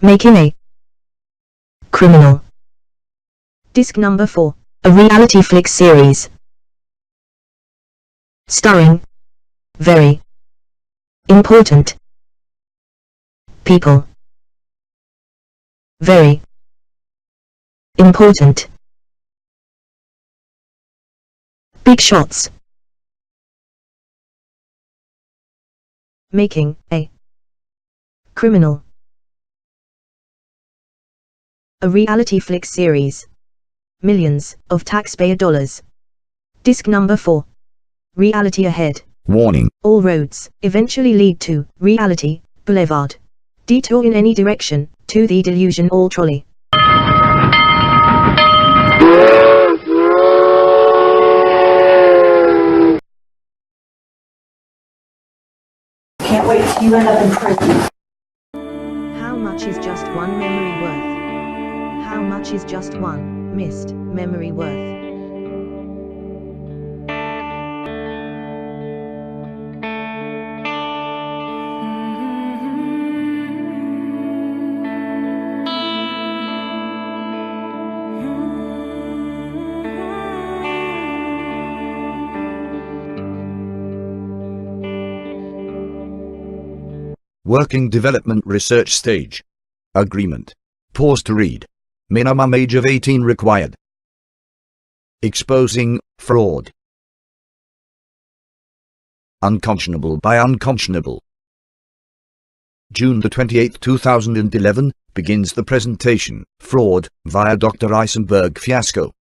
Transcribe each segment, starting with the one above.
Making a criminal. Disc number 4, a reality flick series. Starring very important people. Very important. Big shots. Making a criminal. A reality flick series. Millions of taxpayer dollars. Disc number 4. Reality ahead. Warning. All roads eventually lead to reality, Boulevard. Detour in any direction, to the delusion all trolley. Can't wait till you end up in prison. How much is just one memory worth? How much is just one missed memory worth? Working development research stage. Agreement. Pause to read. Minimum age of 18 required. Exposing fraud. Unconscionable by unconscionable. June the 28th, 2011, begins the presentation, Fraud, via Dr. Eisenberg Fiasco.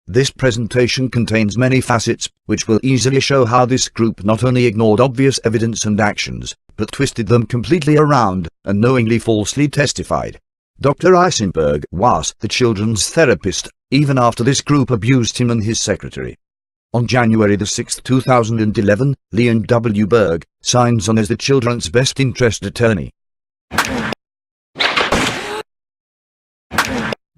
This presentation contains many facets, which will easily show how this group not only ignored obvious evidence and actions, but twisted them completely around, and knowingly falsely testified. Dr. Eisenberg was the children's therapist, even after this group abused him and his secretary. On January the 6th, 2011, Leon W. Berg signs on as the children's best interest attorney.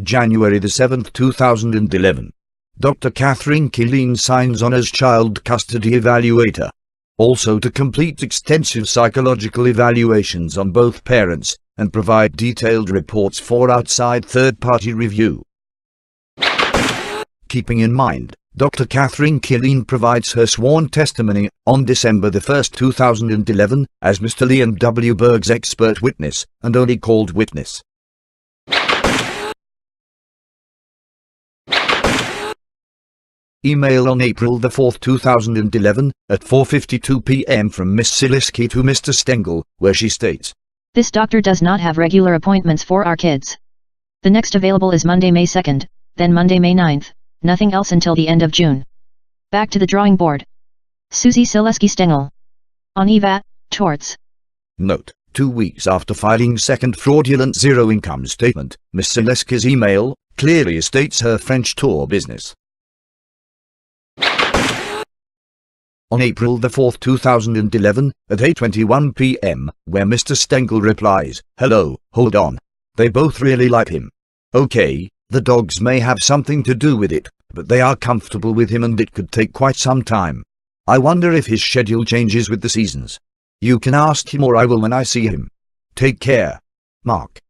January the 7th, 2011. Dr. Catherine Killeen signs on as child custody evaluator. Also to complete extensive psychological evaluations on both parents, and provide detailed reports for outside third-party review. Keeping in mind, Dr. Catherine Killeen provides her sworn testimony on December the 1st, 2011, as Mr. Leon W. Berg's expert witness, and only called witness. Email on April the 4th, 2011, at 4:52 p.m. from Miss Siliski to Mr. Stengel, where she states, "This doctor does not have regular appointments for our kids. The next available is Monday, May 2nd, then Monday, May 9th, nothing else until the end of June. Back to the drawing board. Susie Siliski Stengel. On EVAT, torts." Note: 2 weeks after filing second fraudulent zero-income statement, Miss Siliski's email clearly states her French tour business. On April the 4th, 2011, at 8:21 p.m., where Mr. Stengel replies, "Hello, hold on. They both really like him. Okay, the dogs may have something to do with it, but they are comfortable with him and it could take quite some time. I wonder if his schedule changes with the seasons. You can ask him or I will when I see him. Take care. Mark."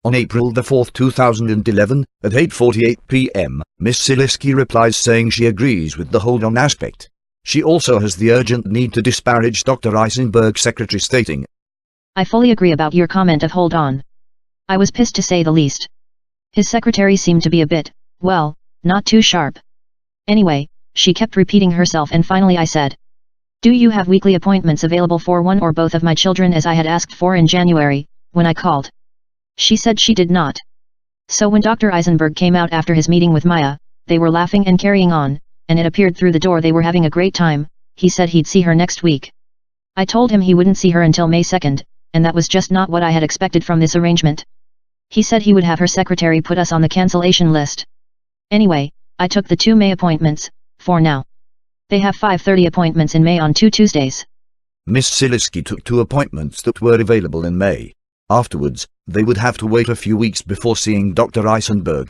On April the 4th, 2011, at 8:48 p.m., Miss Siliski replies saying she agrees with the hold-on aspect. She also has the urgent need to disparage Dr. Eisenberg's secretary, stating, "I fully agree about your comment of hold on. I was pissed to say the least. His secretary seemed to be a bit, well, not too sharp. Anyway, she kept repeating herself and finally I said, 'Do you have weekly appointments available for one or both of my children as I had asked for in January, when I called?' She said she did not. So when Dr. Eisenberg came out after his meeting with Maya, they were laughing and carrying on, and it appeared through the door they were having a great time. He said he'd see her next week. I told him he wouldn't see her until May 2nd, and that was just not what I had expected from this arrangement. He said he would have her secretary put us on the cancellation list. Anyway, I took the 2 May appointments, for now. They have 5:30 appointments in May on 2 Tuesdays. Miss Siliski took 2 appointments that were available in May. Afterwards, they would have to wait a few weeks before seeing Dr. Eisenberg.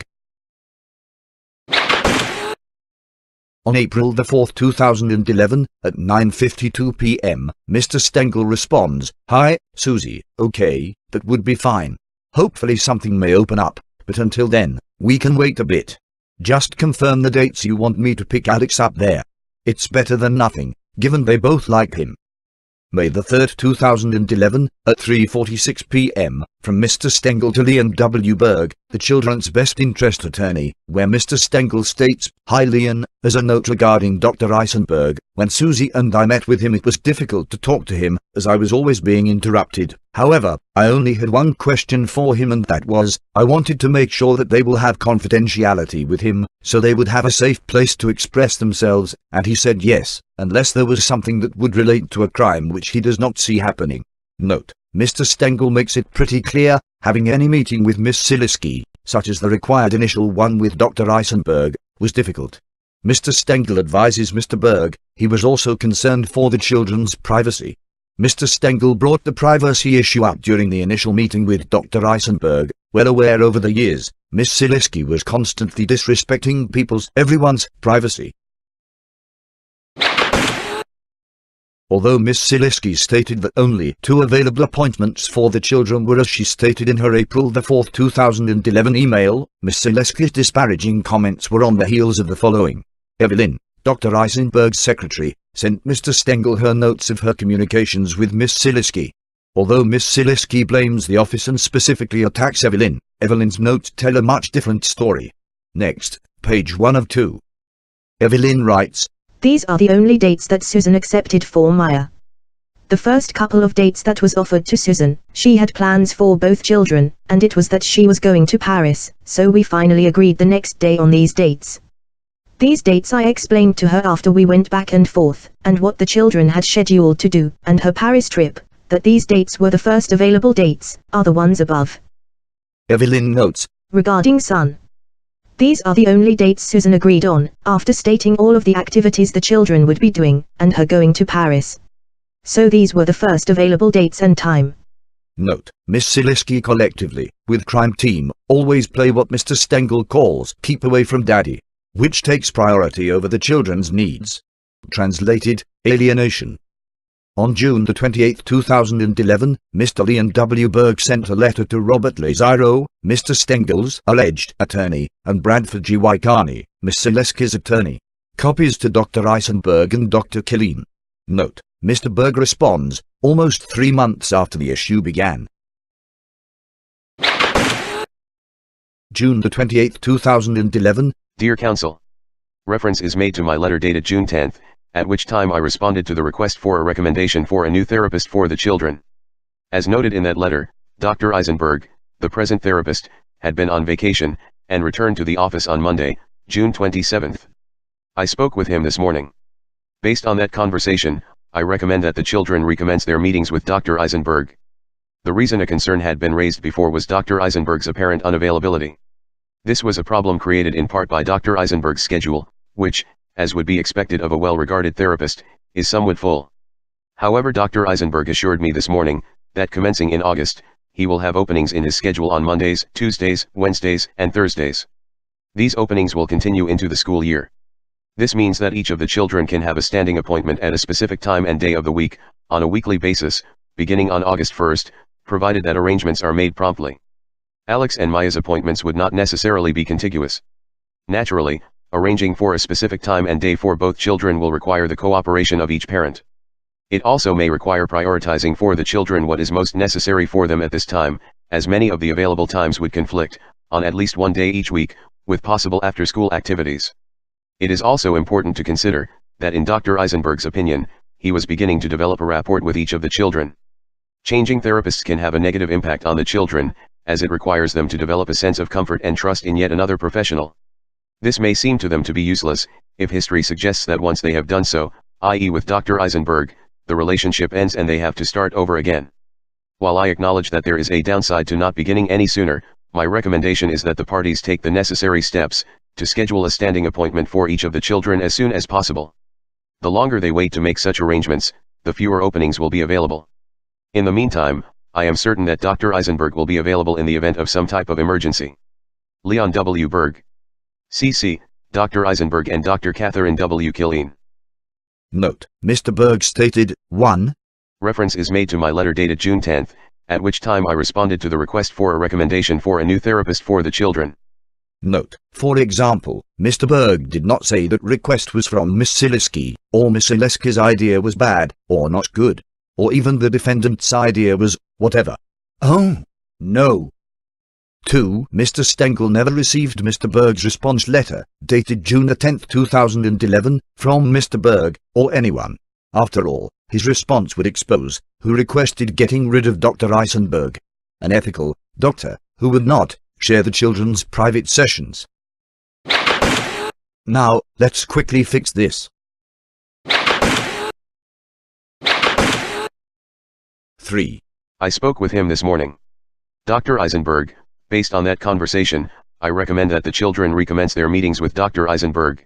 On April the 4th, 2011, at 9:52 p.m., Mr. Stengel responds, "Hi, Susie, okay, that would be fine. Hopefully something may open up, but until then, we can wait a bit. Just confirm the dates you want me to pick Alex up there. It's better than nothing, given they both like him." May the 3rd, 2011, at 3:46 p.m., from Mr. Stengel to Leon W. Berg, the children's best interest attorney, where Mr. Stengel states, "Hi Leon, as a note regarding Dr. Eisenberg, when Susie and I met with him it was difficult to talk to him, as I was always being interrupted. However, I only had one question for him, and that was, I wanted to make sure that they will have confidentiality with him, so they would have a safe place to express themselves, and he said yes, unless there was something that would relate to a crime which he does not see happening." Note: Mr. Stengel makes it pretty clear, having any meeting with Miss Siliski, such as the required initial one with Dr. Eisenberg, was difficult. Mr. Stengel advises Mr. Berg, he was also concerned for the children's privacy. Mr. Stengel brought the privacy issue up during the initial meeting with Dr. Eisenberg, well aware over the years, Miss Siliski was constantly disrespecting everyone's privacy. Although Miss Siliski stated that only 2 available appointments for the children were, as she stated in her April the 4th, 2011 email, Miss Siliski's disparaging comments were on the heels of the following. Evelyn, Dr. Eisenberg's secretary, sent Mr. Stengel her notes of her communications with Miss Siliski. Although Miss Siliski blames the office and specifically attacks Evelyn, Evelyn's notes tell a much different story. Next, page 1 of 2. Evelyn writes, "These are the only dates that Susan accepted for Maya. The first couple of dates that was offered to Susan, she had plans for both children, and it was that she was going to Paris, so we finally agreed the next day on these dates. These dates I explained to her after we went back and forth, and what the children had scheduled to do, and her Paris trip, that these dates were the first available dates, are the ones above." Evelyn notes, Regarding son. These are the only dates Susan agreed on, after stating all of the activities the children would be doing, and her going to Paris. So these were the first available dates and time. Note: Miss Siliski collectively, with crime team, always play what Mr. Stengel calls keep away from daddy, which takes priority over the children's needs. Translated, alienation. On June the 28th, 2011, Mr. Leon W. Berg sent a letter to Robert Lazaro, Mr. Stengel's alleged attorney, and Bradford G. Carney, Miss Siliski's attorney. Copies to Dr. Eisenberg and Dr. Killeen. Note: Mr. Berg responds, almost 3 months after the issue began. June the 28th, 2011. Dear Counsel. Reference is made to my letter dated June 10th, at which time I responded to the request for a recommendation for a new therapist for the children. As noted in that letter, Dr. Eisenberg, the present therapist, had been on vacation, and returned to the office on Monday, June 27th. I spoke with him this morning. Based on that conversation, I recommend that the children recommence their meetings with Dr. Eisenberg. The reason a concern had been raised before was Dr. Eisenberg's apparent unavailability. This was a problem created in part by Dr. Eisenberg's schedule, which, as would be expected of a well-regarded therapist, is somewhat full. However, Dr. Eisenberg assured me this morning, that commencing in August, he will have openings in his schedule on Mondays, Tuesdays, Wednesdays, and Thursdays. These openings will continue into the school year. This means that each of the children can have a standing appointment at a specific time and day of the week, on a weekly basis, beginning on August 1st, provided that arrangements are made promptly. Alex and Maya's appointments would not necessarily be contiguous. Naturally, arranging for a specific time and day for both children will require the cooperation of each parent. It also may require prioritizing for the children what is most necessary for them at this time, as many of the available times would conflict, on at least one day each week, with possible after-school activities. It is also important to consider, that in Dr. Eisenberg's opinion, he was beginning to develop a rapport with each of the children. Changing therapists can have a negative impact on the children, as it requires them to develop a sense of comfort and trust in yet another professional. This may seem to them to be useless, if history suggests that once they have done so, i.e. with Dr. Eisenberg, the relationship ends and they have to start over again. While I acknowledge that there is a downside to not beginning any sooner, my recommendation is that the parties take the necessary steps, to schedule a standing appointment for each of the children as soon as possible. The longer they wait to make such arrangements, the fewer openings will be available. In the meantime, I am certain that Dr. Eisenberg will be available in the event of some type of emergency. Leon W. Berg. CC, Dr. Eisenberg and Dr. Catherine W. Killeen. Note: Mr. Berg stated, 1. Reference is made to my letter dated June 10, at which time I responded to the request for a recommendation for a new therapist for the children. Note: for example, Mr. Berg did not say that request was from Miss Silisky, or Miss Silisky's idea was bad, or not good, or even the defendant's idea was whatever. Oh, no. 2. Mr. Stengel never received Mr. Berg's response letter, dated June 10, 2011, from Mr. Berg, or anyone. After all, his response would expose who requested getting rid of Dr. Eisenberg, an ethical doctor who would not share the children's private sessions. Now, let's quickly fix this. 3. I spoke with him this morning. Dr. Eisenberg, based on that conversation, I recommend that the children recommence their meetings with Dr. Eisenberg.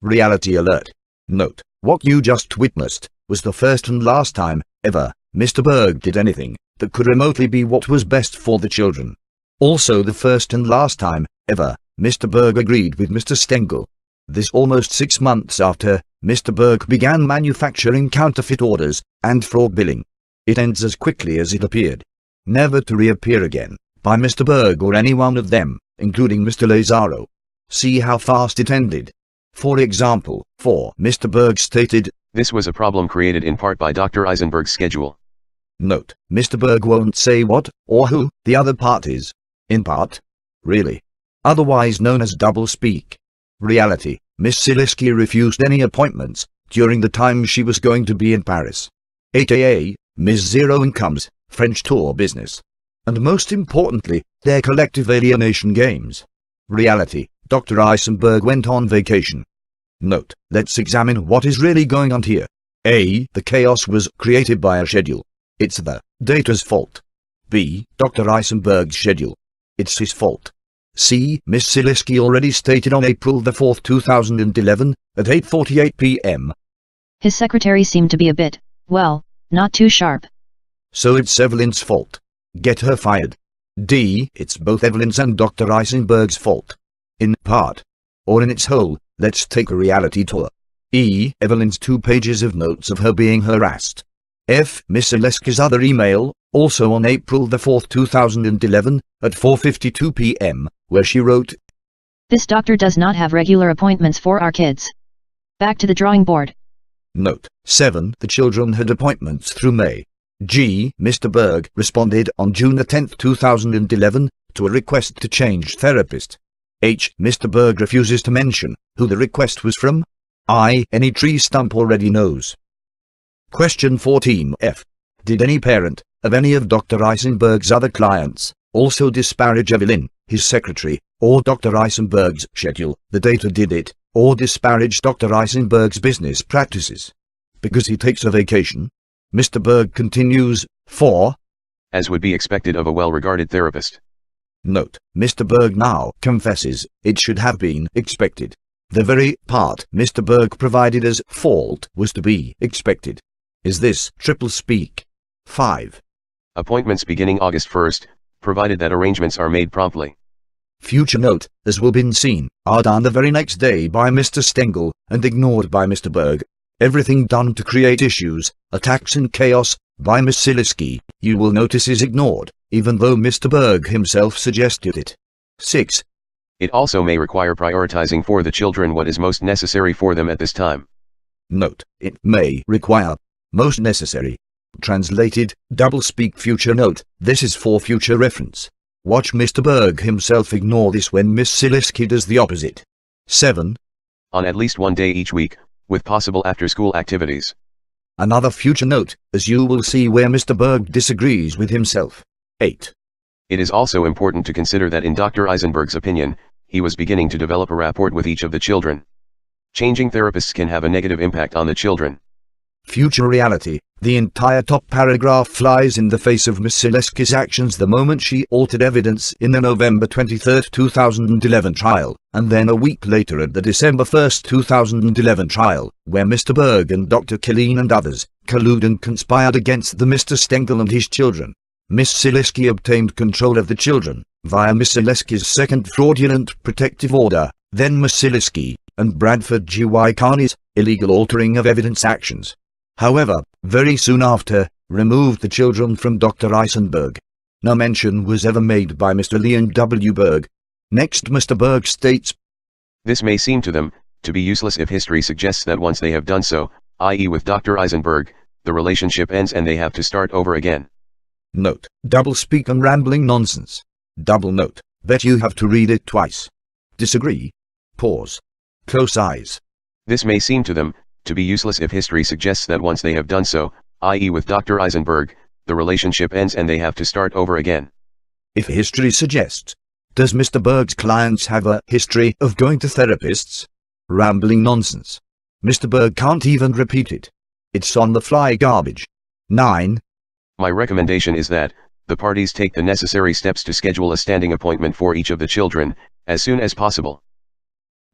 Reality alert. Note: what you just witnessed was the first and last time ever Mr. Berg did anything that could remotely be what was best for the children. Also the first and last time ever Mr. Berg agreed with Mr. Stengel. This almost 6 months after Mr. Berg began manufacturing counterfeit orders and fraud billing. It ends as quickly as it appeared, never to reappear again, by Mr. Berg or any one of them, including Mr. Lazaro. See how fast it ended. For example, 4. Mr. Berg stated, this was a problem created in part by Dr. Eisenberg's schedule. Note: Mr. Berg won't say what, or who, the other part is. In part? Really? Otherwise known as double-speak. Reality: Miss Silisky refused any appointments during the time she was going to be in Paris. aka, Ms. Zero Income's French tour business. And most importantly, their collective alienation games. Reality: Dr. Eisenberg went on vacation. Note: let's examine what is really going on here. A. The chaos was created by a schedule. It's the data's fault. B. Dr. Eisenberg's schedule. It's his fault. C. Miss Silisky already stated on April 4, 2011, at 8:48 p.m. His secretary seemed to be a bit, well, not too sharp. So it's Evelyn's fault. Get her fired. D. It's both Evelyn's and Dr. Eisenberg's fault. In part. Or in its whole. Let's take a reality tour. E. Evelyn's 2 pages of notes of her being harassed. F. Miss Silisky's other email, also on April 4, 2011, at 4:52 p.m., where she wrote, this doctor does not have regular appointments for our kids. Back to the drawing board. Note: 7. The children had appointments through May. G. Mr. Berg responded on June 10, 2011, to a request to change therapist. H. Mr. Berg refuses to mention who the request was from. I. Any tree stump already knows. Question 14 F. Did any parent of any of Dr. Eisenberg's other clients also disparage Evelyn, his secretary, or Dr. Eisenberg's schedule, the data did it, or disparage Dr. Eisenberg's business practices? Because he takes a vacation? Mr. Berg continues, 4. As would be expected of a well-regarded therapist. Note: Mr. Berg now confesses it should have been expected. The very part Mr. Berg provided as fault was to be expected. Is this triple speak? 5. Appointments beginning August 1st, provided that arrangements are made promptly. Future note: as will be seen, are done the very next day by Mr. Stengel and ignored by Mr. Berg. Everything done to create issues, attacks and chaos by Miss Silisky, you will notice is ignored, even though Mr. Berg himself suggested it. 6. It also may require prioritizing for the children what is most necessary for them at this time. Note: it may require most necessary. Translated, double-speak. Future note: this is for future reference. Watch Mr. Berg himself ignore this when Miss Silisky does the opposite. 7. On at least one day each week, with possible after-school activities. Another future note, as you will see where Mr. Berg disagrees with himself. 8. It is also important to consider that in Dr. Eisenberg's opinion, he was beginning to develop a rapport with each of the children. Changing therapists can have a negative impact on the children. Future reality: the entire top paragraph flies in the face of Miss Silisky's actions the moment she altered evidence in the November 23, 2011 trial, and then a week later at the December 1, 2011 trial, where Mr. Berg and Dr. Killeen and others collude and conspired against the Mr. Stengel and his children. Miss Silisky obtained control of the children via Miss Silisky's second fraudulent protective order, then Masilisky and Bradford G.Y. Carney's illegal altering of evidence actions. However, very soon after, removed the children from Dr. Eisenberg. No mention was ever made by Mr. Leon W. Berg. Next, Mr. Berg states, This may seem to them to be useless if history suggests that once they have done so, i.e. with Dr. Eisenberg, the relationship ends and they have to start over again. Note, double speak and rambling nonsense. Double note, bet you have to read it twice. Disagree? Pause. Close eyes. This may seem to them to be useless if history suggests that once they have done so, i.e. with Dr. Eisenberg, the relationship ends and they have to start over again. If history suggests, does Mr. Berg's clients have a history of going to therapists? Rambling nonsense. Mr. Berg can't even repeat it. It's on the fly garbage. 9. My recommendation is that the parties take the necessary steps to schedule a standing appointment for each of the children as soon as possible.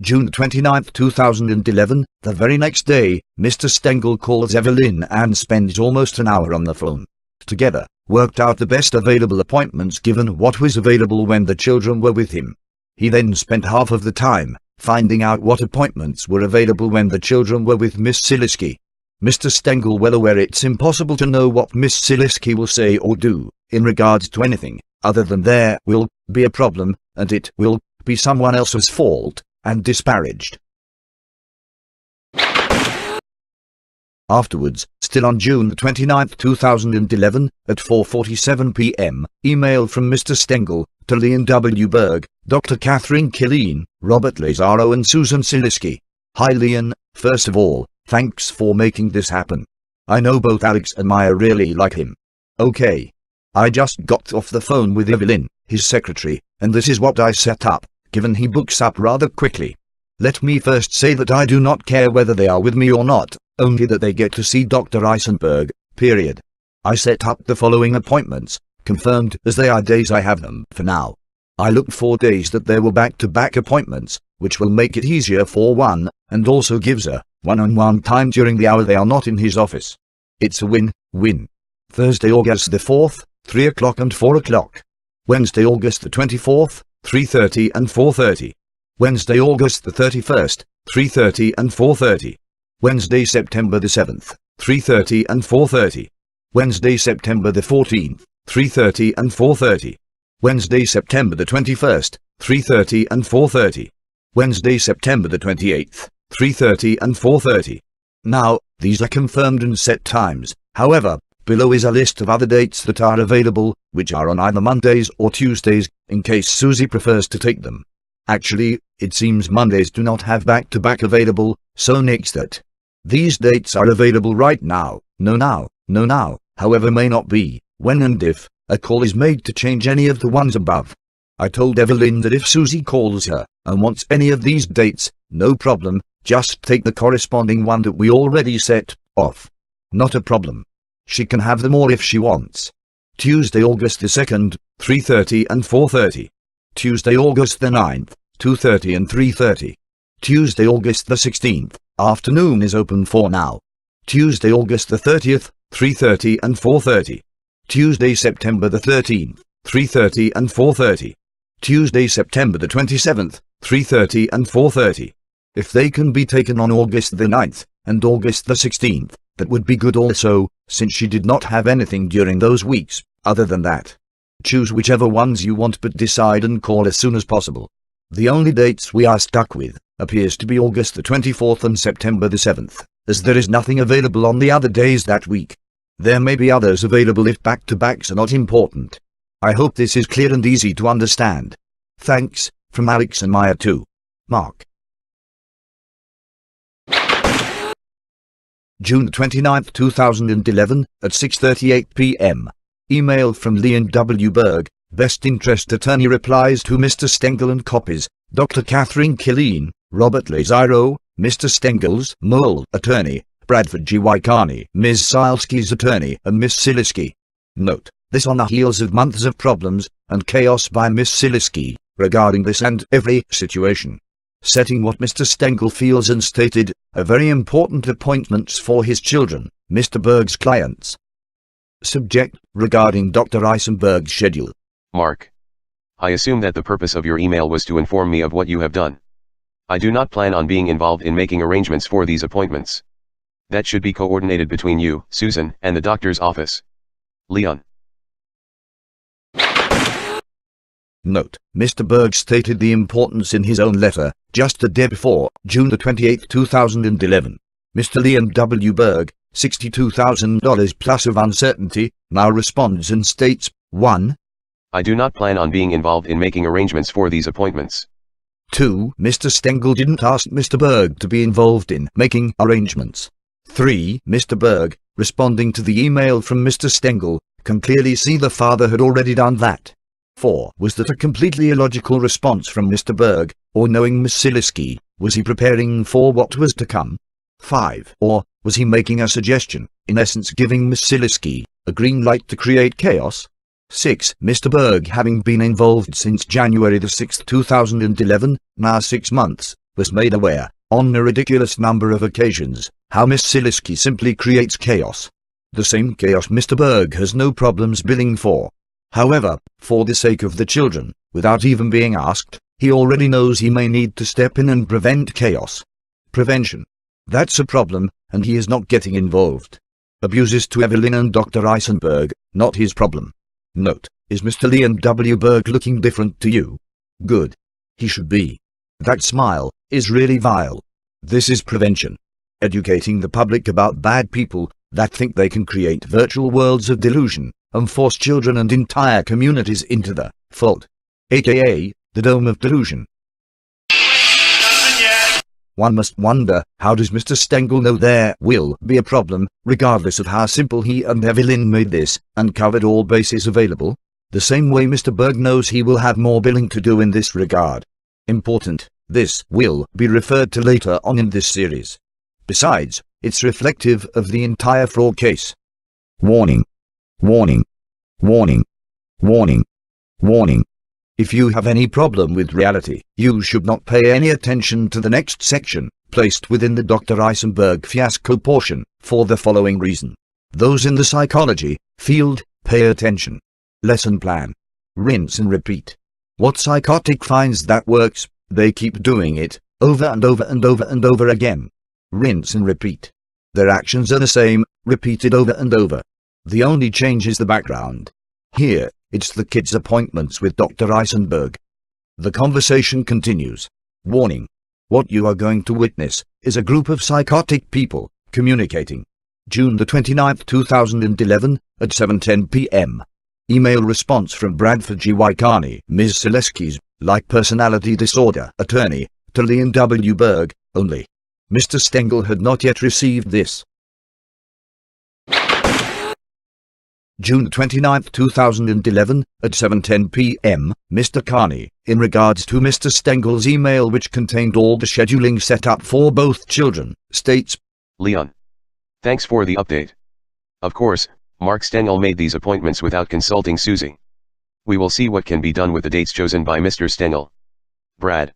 June 29, 2011, the very next day, Mr. Stengel calls Evelyn and spends almost an hour on the phone. Together, worked out the best available appointments given what was available when the children were with him. He then spent half of the time finding out what appointments were available when the children were with Miss Silisky. Mr. Stengel, well aware it's impossible to know what Miss Silisky will say or do in regards to anything other than there will be a problem and it will be someone else's fault, and disparaged. Afterwards, still on June 29, 2011, at 4:47 p.m., email from Mr. Stengel to Leon W. Berg, Dr. Catherine Killeen, Robert Lazaro and Susan Silisky. Hi Leon, first of all, thanks for making this happen. I know both Alex and Maya really like him. Okay. I just got off the phone with Evelyn, his secretary, and this is what I set up, given he books up rather quickly. Let me first say that I do not care whether they are with me or not, only that they get to see Dr. Eisenberg, period. I set up the following appointments, confirmed as they are days I have them for now. I look for days that there were back-to-back appointments, which will make it easier for one, and also gives a one-on-one time during the hour they are not in his office. It's a win-win. Thursday, August the 4th, 3 o'clock and 4 o'clock. Wednesday, August the 24th, 3:30 and 4:30. Wednesday, August the 31st, 3:30 and 4:30. Wednesday, September the 7th, 3:30 and 4:30. Wednesday, September the 14th, 3:30 and 4:30. Wednesday, September the 21st, 3:30 and 4:30. Wednesday, September the 28th, 3:30 and 4:30. Now, these are confirmed and set times. However, below is a list of other dates that are available, which are on either Mondays or Tuesdays, in case Susie prefers to take them. Actually, it seems Mondays do not have back-to-back available, so next that. These dates are available right now, no now, however may not be, when and if, a call is made to change any of the ones above. I told Evelyn that if Susie calls her, and wants any of these dates, no problem, just take the corresponding one that we already set off. Not a problem. She can have them all if she wants. Tuesday, August the 2nd, 3:30 and 4:30. Tuesday, August the 9th, 2:30 and 3:30. Tuesday, August the 16th, afternoon is open for now. Tuesday, August the 30th, 3:30 and 4:30. Tuesday, September the 13th, 3:30 and 4:30. Tuesday, September the 27th, 3:30 and 4:30. If they can be taken on August the 9th and August the 16th, that would be good also, since she did not have anything during those weeks, other than that. Choose whichever ones you want but decide and call as soon as possible. The only dates we are stuck with appears to be August the 24th and September the 7th, as there is nothing available on the other days that week. There may be others available if back-to-backs are not important. I hope this is clear and easy to understand. Thanks, from Alex and Maya too. Mark. June 29, 2011, at 6:38 p.m. Email from Leon W. Berg, Best Interest Attorney replies to Mr. Stengel and copies, Dr. Catherine Killeen, Robert Lazaro, Mr. Stengel's mole attorney, Bradford G.Y. Carney, Ms. Silsky's attorney, and Miss Silisky. Note, this on the heels of months of problems and chaos by Miss Silisky regarding this and every situation. Setting what Mr. Stengel feels and stated, are very important appointments for his children, Mr. Berg's clients. Subject, regarding Dr. Eisenberg's schedule. Mark. I assume that the purpose of your email was to inform me of what you have done. I do not plan on being involved in making arrangements for these appointments. That should be coordinated between you, Susan, and the doctor's office. Leon. Note, Mr. Berg stated the importance in his own letter, just the day before, June the 28th, 2011. Mr. Leon W. Berg, $62,000 plus of uncertainty, now responds and states, 1. I do not plan on being involved in making arrangements for these appointments. 2. Mr. Stengel didn't ask Mr. Berg to be involved in making arrangements. 3. Mr. Berg, responding to the email from Mr. Stengel, can clearly see the father had already done that. 4. Was that a completely illogical response from Mr. Berg, or knowing Miss Silisky, was he preparing for what was to come? 5. Or, was he making a suggestion, in essence giving Miss Silisky a green light to create chaos? 6. Mr. Berg, having been involved since January the 6th, 2011, now 6 months, was made aware, on a ridiculous number of occasions, how Miss Silisky simply creates chaos. The same chaos Mr. Berg has no problems billing for. However, for the sake of the children, without even being asked, he already knows he may need to step in and prevent chaos. Prevention. That's a problem, and he is not getting involved. Abuses to Evelyn and Dr. Eisenberg, not his problem. Note, is Mr. Leon W. Berg looking different to you? Good. He should be. That smile is really vile. This is prevention. Educating the public about bad people that think they can create virtual worlds of delusion and force children and entire communities into the fault, aka the dome of delusion. One must wonder, how does Mr. Stengel know there will be a problem, regardless of how simple he and Evelyn made this, and covered all bases available? The same way Mr. Berg knows he will have more billing to do in this regard. Important, this will be referred to later on in this series. Besides, it's reflective of the entire fraud case. Warning. Warning. Warning. Warning. Warning. If you have any problem with reality, you should not pay any attention to the next section, placed within the Dr. Eisenberg fiasco portion, for the following reason. Those in the psychology field, pay attention. Lesson plan. Rinse and repeat. What psychotic finds that works, they keep doing it, over and over and over and over again. Rinse and repeat. Their actions are the same, repeated over and over. The only change is the background. Here, it's the kids' appointments with Dr. Eisenberg. The conversation continues. Warning. What you are going to witness is a group of psychotic people communicating. June the 29th, 2011, at 7:10 p.m. Email response from Bradford G. Y. Carney, Ms. Selesky's, like personality disorder, attorney, to Leon W. Berg, only. Mr. Stengel had not yet received this. June 29, 2011, at 7:10 p.m., Mr. Carney, in regards to Mr. Stengel's email which contained all the scheduling set up for both children, states, Leon. Thanks for the update. Of course, Mark Stengel made these appointments without consulting Susie. We will see what can be done with the dates chosen by Mr. Stengel. Brad.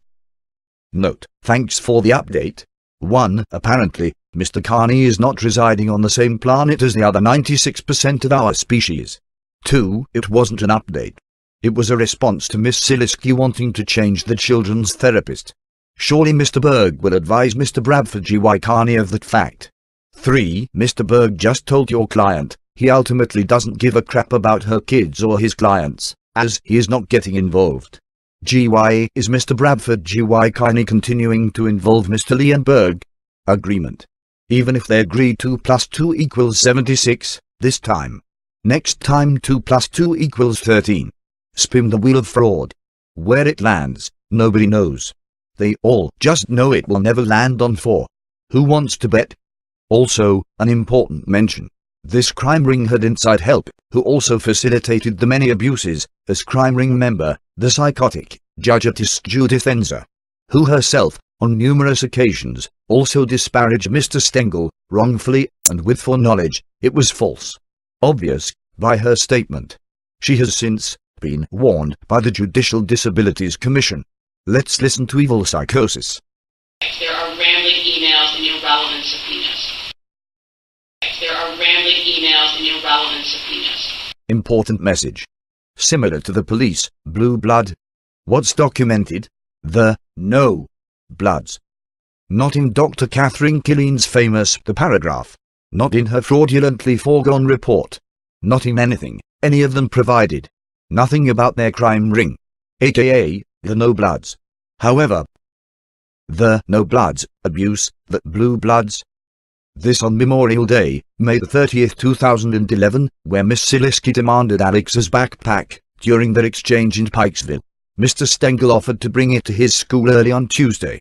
Note, thanks for the update. 1. Apparently, Mr. Carney is not residing on the same planet as the other 96% of our species. 2. It wasn't an update. It was a response to Miss Silisky wanting to change the children's therapist. Surely Mr. Berg will advise Mr. Bradford G. Y. Carney of that fact. 3. Mr. Berg just told your client he ultimately doesn't give a crap about her kids or his clients, as he is not getting involved. GY, is Mr. Bradford G. Y. Carney continuing to involve Mr. Leon Berg? Agreement. Even if they agree 2 plus 2 equals 76, this time. Next time 2 plus 2 equals 13. Spin the wheel of fraud. Where it lands, nobody knows. They all just know it will never land on 4. Who wants to bet? Also, an important mention. This crime ring had inside help, who also facilitated the many abuses, as crime ring member, the psychotic, Judgeatist Judith Enzer, who herself, on numerous occasions, also disparaged Mr. Stengel, wrongfully, and with foreknowledge, it was false. Obvious, by her statement. She has since been warned by the Judicial Disabilities Commission. Let's listen to evil psychosis. There are rambling emails and irrelevant subpoenas. There are rambling emails and irrelevant subpoenas. Important message. Similar to the police, blue blood. What's documented? The no bloods. Not in Dr. Catherine Killeen's famous The Paragraph. Not in her fraudulently foregone report. Not in anything any of them provided. Nothing about their crime ring, aka the No Bloods. However, the No Bloods abuse, the Blue Bloods. This on Memorial Day, May 30th, 2011, where Miss Silisky demanded Alex's backpack during their exchange in Pikesville. Mr. Stengel offered to bring it to his school early on Tuesday.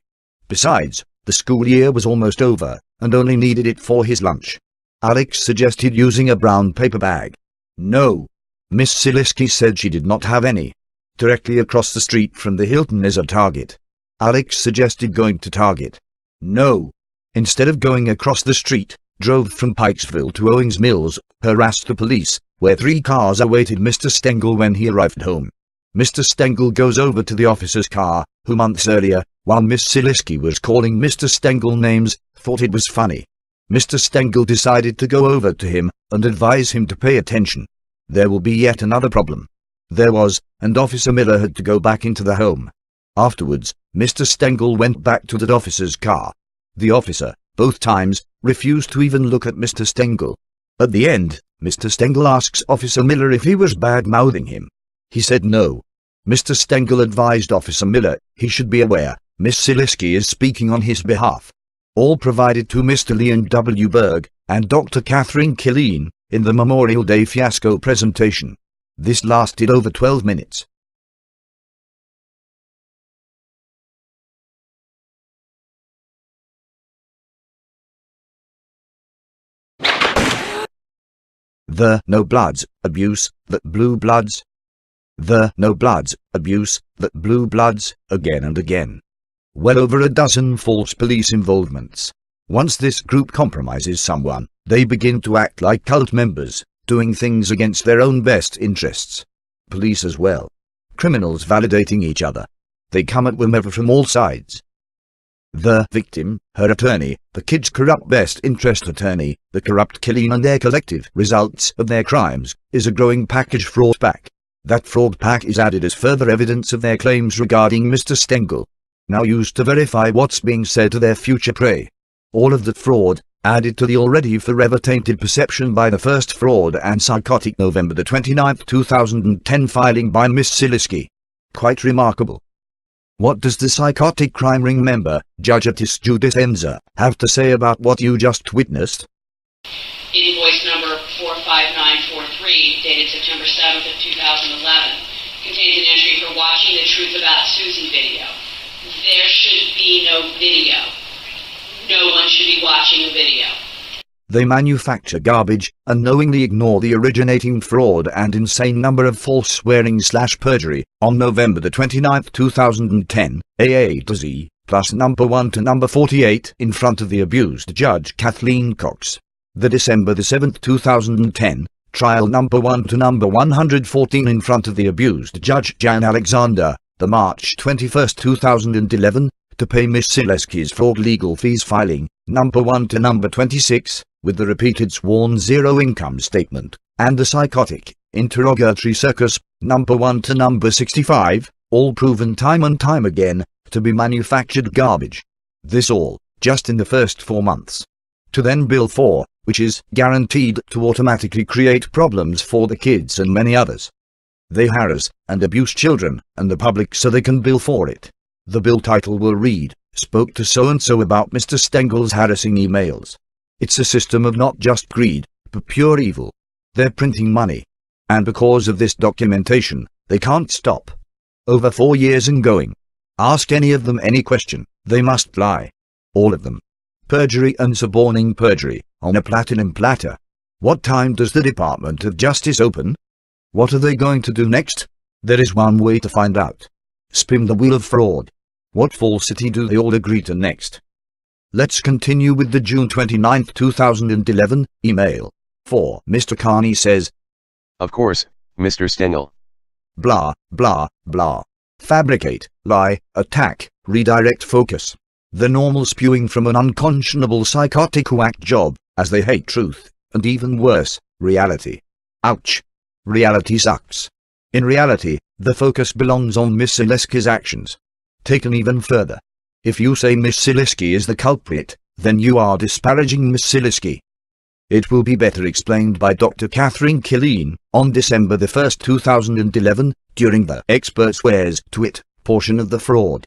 Besides, the school year was almost over, and only needed it for his lunch. Alex suggested using a brown paper bag. No. Miss Silisky said she did not have any. Directly across the street from the Hilton is a Target. Alex suggested going to Target. No. Instead of going across the street, drove from Pikesville to Owings Mills, harassed the police, where 3 cars awaited Mr. Stengel when he arrived home. Mr. Stengel goes over to the officer's car, who months earlier, while Miss Silisky was calling Mr. Stengel names, thought it was funny. Mr. Stengel decided to go over to him and advise him to pay attention. There will be yet another problem. There was, and Officer Miller had to go back into the home. Afterwards, Mr. Stengel went back to that officer's car. The officer, both times, refused to even look at Mr. Stengel. At the end, Mr. Stengel asks Officer Miller if he was bad-mouthing him. He said no. Mr. Stengel advised Officer Miller he should be aware Miss Silisky is speaking on his behalf. All provided to Mr. Leon W. Berg and Dr. Catherine Killeen in the Memorial Day fiasco presentation. This lasted over 12 minutes. The No Bloods abuse, the Blue Bloods. The No Bloods abuse, the Blue Bloods, again and again. Well over a dozen false police involvements. Once this group compromises someone, they begin to act like cult members, doing things against their own best interests. Police as well. Criminals validating each other. They come at whomever from all sides. The victim, her attorney, the kid's corrupt best interest attorney, the corrupt Killeen and their collective results of their crimes, is a growing package fraud pack. That fraud pack is added as further evidence of their claims regarding Mr. Stengel, now used to verify what's being said to their future prey. All of that fraud, added to the already forever tainted perception by the first fraud and psychotic November 29, 2010 filing by Miss Silisky. Quite remarkable. What does the psychotic crime ring member, Judge Atis Judith Enza, have to say about what you just witnessed? Invoice number 45943, dated September 7th of 2011, contains an entry for watching the Truth About Susan video. There should be no video. No one should be watching the video. They manufacture garbage and knowingly ignore the originating fraud and insane number of false swearing/perjury on November 29, 2010, A to Z, plus number 1 to number 48 in front of the abused Judge Kathleen Cox. The December 7, 2010, trial number 1 to number 114 in front of the abused Judge Jan Alexander. The March 21, 2011, to pay Miss Silisky's fraud legal fees filing, number 1 to number 26, with the repeated sworn zero income statement, and the psychotic interrogatory circus, number 1 to number 65, all proven time and time again to be manufactured garbage. This all, just in the first 4 months. To then bill for, which is guaranteed to automatically create problems for the kids and many others. They harass and abuse children and the public so they can bill for it. The bill title will read, "Spoke to so-and-so about Mr. Stengel's harassing emails." It's a system of not just greed, but pure evil. They're printing money. And because of this documentation, they can't stop. Over 4 years and going. Ask any of them any question, they must lie. All of them. Perjury and suborning perjury, on a platinum platter. What time does the Department of Justice open? What are they going to do next? There is one way to find out. Spin the wheel of fraud. What falsity do they all agree to next? Let's continue with the June 29, 2011, email. 4. Mr. Carney says, Of course, Mr. Stengel. Blah, blah, blah. Fabricate, lie, attack, redirect focus. The normal spewing from an unconscionable psychotic whack job, as they hate truth, and even worse, reality. Ouch. Reality sucks. In reality, the focus belongs on Miss Silisky's actions. Taken even further. If you say Miss Siliski is the culprit, then you are disparaging Miss Siliski. It will be better explained by Dr. Catherine Killeen, on December 1, 2011, during the Expert Swears to It portion of the fraud.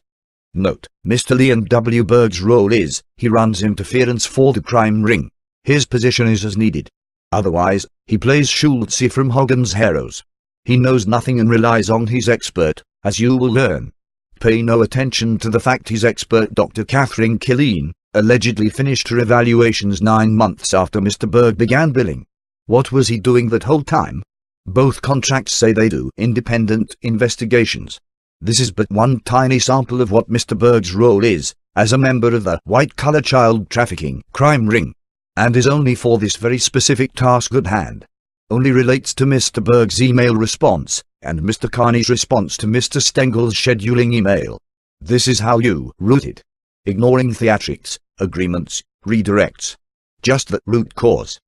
Note, Mr. Leon W. Berg's role is, he runs interference for the crime ring. His position is as needed. Otherwise, he plays Schultze from Hogan's Heroes. He knows nothing and relies on his expert, as you will learn. Pay no attention to the fact his expert Dr. Catherine Killeen allegedly finished her evaluations 9 months after Mr. Berg began billing. What was he doing that whole time? Both contracts say they do independent investigations. This is but one tiny sample of what Mr. Berg's role is, as a member of the white-collar child trafficking crime ring, and is only for this very specific task at hand. Only relates to Mr. Berg's email response, and Mr. Carney's response to Mr. Stengel's scheduling email. This is how you root it. Ignoring theatrics, agreements, redirects. Just that root cause.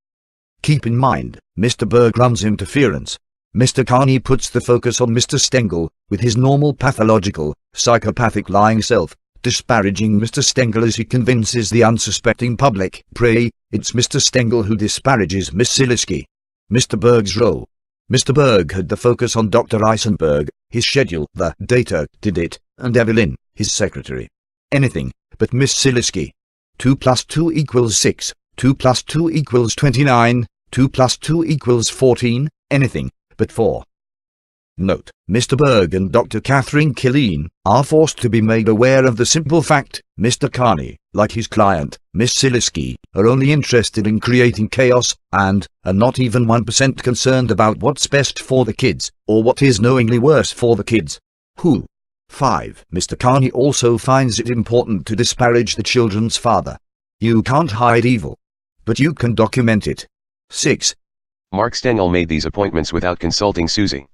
Keep in mind, Mr. Berg runs interference. Mr. Carney puts the focus on Mr. Stengel, with his normal pathological, psychopathic lying self, disparaging Mr. Stengel as he convinces the unsuspecting public. Pray, it's Mr. Stengel who disparages Miss Siliski. Mr. Berg's role. Mr. Berg had the focus on Dr. Eisenberg, his schedule, the data, did it, and Evelyn, his secretary. Anything but Miss Siliski. 2 + 2 = 6, 2 + 2 = 29, 2 + 2 = 14, anything but 4. Note, Mr. Berg and Dr. Catherine Killeen are forced to be made aware of the simple fact, Mr. Carney, like his client, Miss Siliski, are only interested in creating chaos, and are not even 1% concerned about what's best for the kids, or what is knowingly worse for the kids. Who? 5. Mr. Carney also finds it important to disparage the children's father. You can't hide evil, but you can document it. 6. Mark Stengel made these appointments without consulting Susie.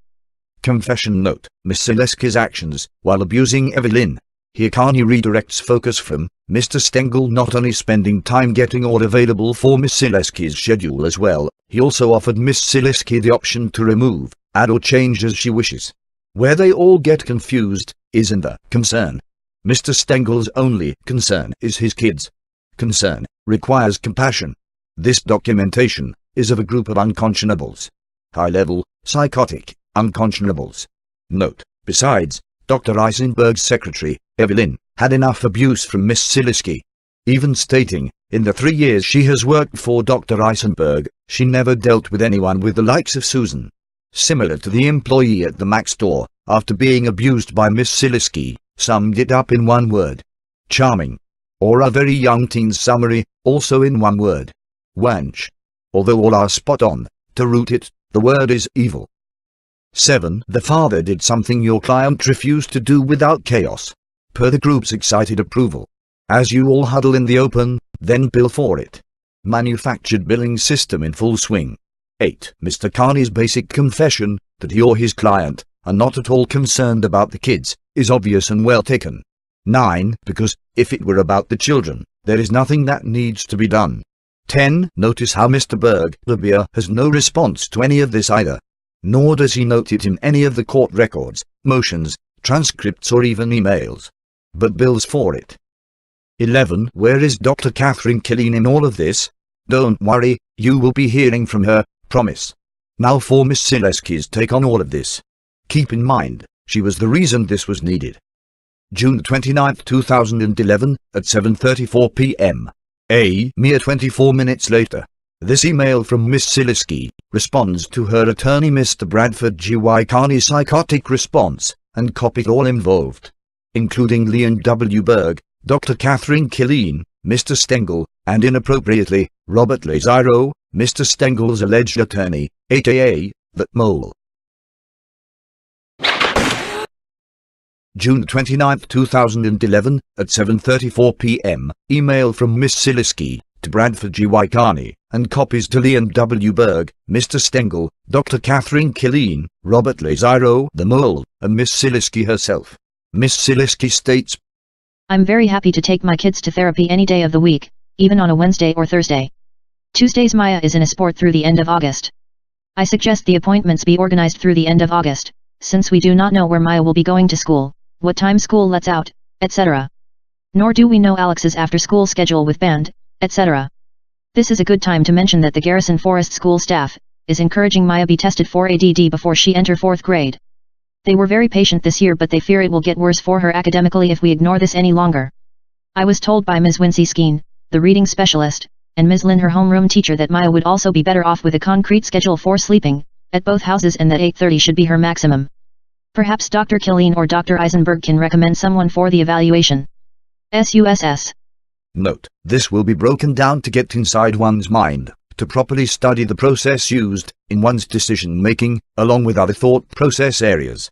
Confession note, Miss Siliski's actions, while abusing Evelyn. Here Carney redirects focus from Mr. Stengel not only spending time getting all available for Miss Siliski's schedule as well, he also offered Miss Siliski the option to remove, add or change as she wishes. Where they all get confused, is in the concern. Mr. Stengel's only concern is his kids. Concern requires compassion. This documentation is of a group of unconscionables. High-level, psychotic unconscionables. Note, besides, Dr. Eisenberg's secretary, Evelyn, had enough abuse from Miss Siliski. Even stating, in the 3 years she has worked for Dr. Eisenberg, she never dealt with anyone with the likes of Susan. Similar to the employee at the Mac store, after being abused by Miss Siliski, summed it up in one word. Charming. Or a very young teen's summary, also in one word. Wench. Although all are spot on, to root it, the word is evil. 7. The father did something your client refused to do without chaos. Per the group's excited approval. As you all huddle in the open, then bill for it. Manufactured billing system in full swing. 8. Mr. Carney's basic confession, that he or his client are not at all concerned about the kids, is obvious and well taken. 9. Because, if it were about the children, there is nothing that needs to be done. 10. Notice how Mr. Berg, the beer, has no response to any of this either. Nor does he note it in any of the court records, motions, transcripts or even emails. But bills for it. 11. Where is Dr. Catherine Killeen in all of this? Don't worry, you will be hearing from her, promise. Now for Miss Siliski's take on all of this. Keep in mind, she was the reason this was needed. June 29, 2011, at 7:34 p.m. A mere 24 minutes later, this email from Miss Siliski responds to her attorney Mr. Bradford G.Y. Carney's psychotic response, and copied all involved, including Leon W. Berg, Dr. Catherine Killeen, Mr. Stengel, and inappropriately, Robert Lazaro, Mr. Stengel's alleged attorney, aka, that mole. June 29, 2011, at 7:34 p.m., email from Miss Siliski to Bradford G.Y. Carney, and copies to Leon W. Berg, Mr. Stengel, Dr. Catherine Killeen, Robert Lazaro, the mole, and Miss Siliski herself. Miss Siliski states, I'm very happy to take my kids to therapy any day of the week, even on a Wednesday or Thursday. Tuesdays Maya is in a sport through the end of August. I suggest the appointments be organized through the end of August, since we do not know where Maya will be going to school, what time school lets out, etc. Nor do we know Alex's after-school schedule with band, etc. This is a good time to mention that the Garrison Forest School staff is encouraging Maya be tested for ADD before she enter 4th grade. They were very patient this year, but they fear it will get worse for her academically if we ignore this any longer. I was told by Ms. Wincy Skeen, the reading specialist, and Ms. Lynn, her homeroom teacher, that Maya would also be better off with a concrete schedule for sleeping at both houses, and that 8:30 should be her maximum. Perhaps Dr. Killeen or Dr. Eisenberg can recommend someone for the evaluation. SUSS. Note, this will be broken down to get inside one's mind, to properly study the process used in one's decision-making, along with other thought process areas.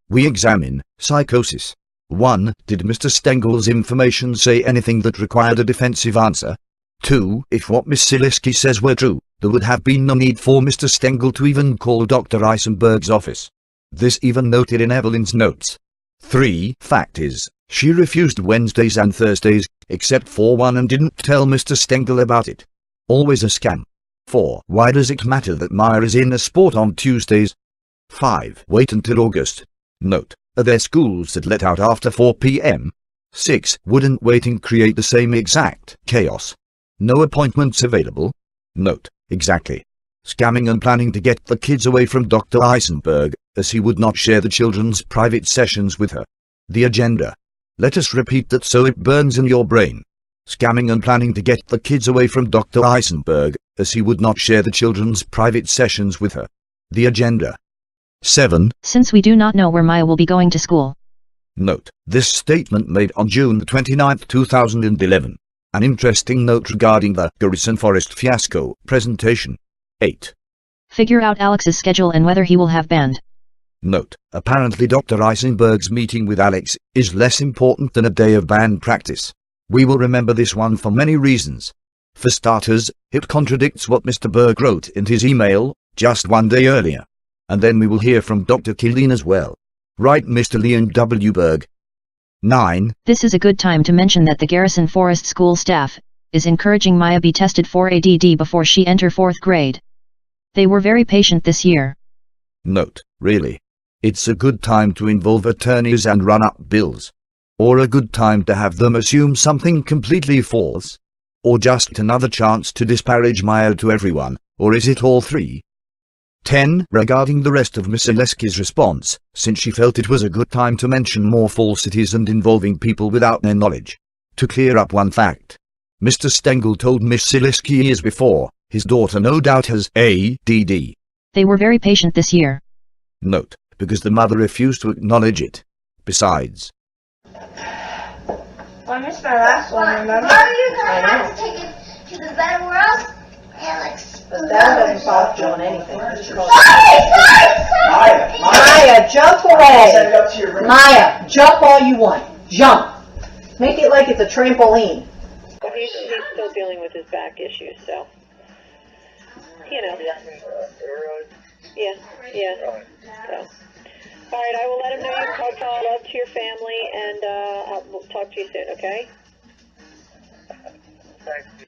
We examine psychosis. 1. Did Mr. Stengel's information say anything that required a defensive answer? 2. If what Miss Silisky says were true, there would have been no need for Mr. Stengel to even call Dr. Eisenberg's office. This even noted in Evelyn's notes. 3. Fact is, she refused Wednesdays and Thursdays, except for one, and didn't tell Mr. Stengel about it. Always a scam. 4. Why does it matter that Maya is in a sport on Tuesdays? 5. Wait until August. Note, are there schools that let out after 4 p.m.? 6. Wouldn't waiting create the same exact chaos? No appointments available? Note, exactly. Scamming and planning to get the kids away from Dr. Eisenberg, as he would not share the children's private sessions with her. The agenda. Let us repeat that so it burns in your brain. Scamming and planning to get the kids away from Dr. Eisenberg, as he would not share the children's private sessions with her. The agenda. 7. Since we do not know where Maya will be going to school. Note, this statement made on June 29, 2011. An interesting note regarding the Garrison Forest fiasco presentation. 8. Figure out Alex's schedule and whether he will have band. Note, apparently Dr. Eisenberg's meeting with Alex is less important than a day of band practice. We will remember this one for many reasons. For starters, it contradicts what Mr. Berg wrote in his email just one day earlier. And then we will hear from Dr. Killeen as well. Right, Mr. Leon W. Berg? 9. This is a good time to mention that the Garrison Forest School staff is encouraging Maya be tested for ADD before she enter 4th grade. They were very patient this year. Note, really. It's a good time to involve attorneys and run up bills. Or a good time to have them assume something completely false. Or just another chance to disparage Maya to everyone, or is it all three? 10. Regarding the rest of Miss Silisky's response, since she felt it was a good time to mention more falsities and involving people without their knowledge. To clear up one fact. Mr. Stengel told Miss Silisky years before, his daughter no doubt has ADD. They were very patient this year. Note, because the mother refused to acknowledge it. Besides. I missed my last one, remember? Mom, you're gonna have to take it to the better world, Alex. But Dad doesn't stop doing anything. Maya, jump away. Maya, jump all you want. Jump. Make it like it's a trampoline. He's still dealing with his back issues, so, you know. Yeah. So. All right, I will let him know you called love to your family, and we'll talk to you soon, okay?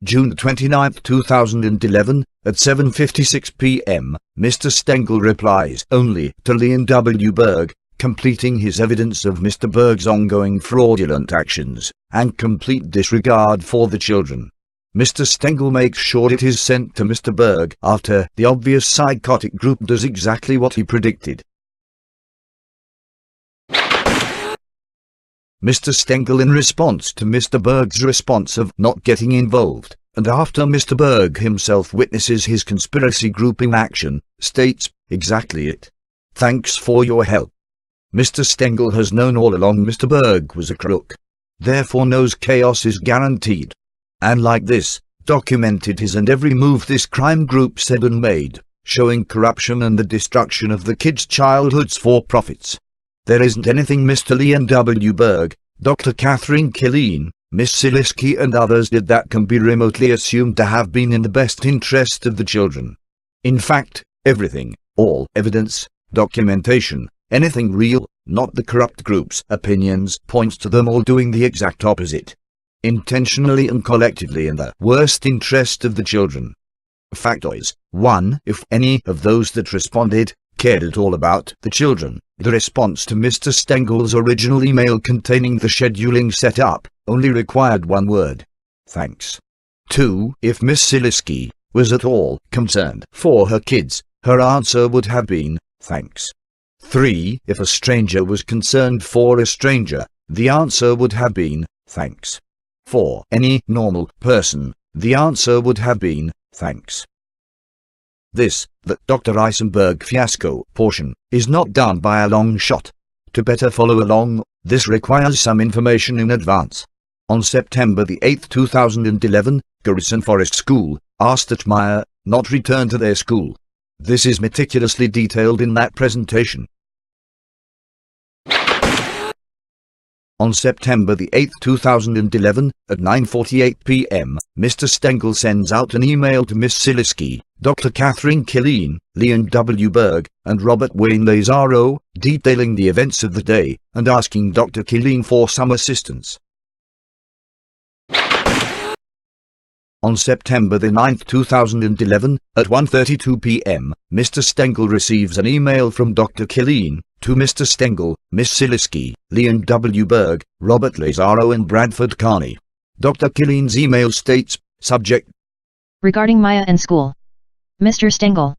June 29, 2011, at 7:56 p.m., Mr. Stengel replies only to Leon W. Berg, completing his evidence of Mr. Berg's ongoing fraudulent actions, and complete disregard for the children. Mr. Stengel makes sure it is sent to Mr. Berg after the obvious psychotic group does exactly what he predicted. Mr. Stengel, in response to Mr. Berg's response of not getting involved, and after Mr. Berg himself witnesses his conspiracy group in action, states, exactly it. Thanks for your help. Mr. Stengel has known all along Mr. Berg was a crook. Therefore knows chaos is guaranteed. And like this, documented his and every move this crime group said and made, showing corruption and the destruction of the kids' childhoods for profits. There isn't anything Mr. Leon W. Berg, Dr. Catherine Killeen, Miss Silisky and others did that can be remotely assumed to have been in the best interest of the children. In fact, everything, all evidence, documentation, anything real, not the corrupt group's opinions, points to them all doing the exact opposite. Intentionally and collectively in the worst interest of the children. Factoids. 1. If any of those that responded cared at all about the children. The response to Mr. Stengel's original email containing the scheduling setup only required one word: thanks. 2. If Miss Siliski was at all concerned for her kids, her answer would have been, thanks. 3. If a stranger was concerned for a stranger, the answer would have been, thanks. For any normal person, the answer would have been, thanks. The Dr. Eisenberg fiasco portion is not done by a long shot. To better follow along, this requires some information in advance. On September the 8th, 2011, Garrison Forest School asked that Maya not return to their school. This is meticulously detailed in that presentation. On September the 8th, 2011, at 9:48 p.m., Mr. Stengel sends out an email to Miss Siliski, Dr. Catherine Killeen, Leon W. Berg, and Robert Wayne Lazaro, detailing the events of the day, and asking Dr. Killeen for some assistance. On September the 9th, 2011, at 1:32 p.m., Mr. Stengel receives an email from Dr. Killeen, to Mr. Stengel, Miss Siliski, Leon W. Berg, Robert Lazaro and Bradford Carney. Dr. Killeen's email states, subject: Regarding Maya and school. Mr. Stengel.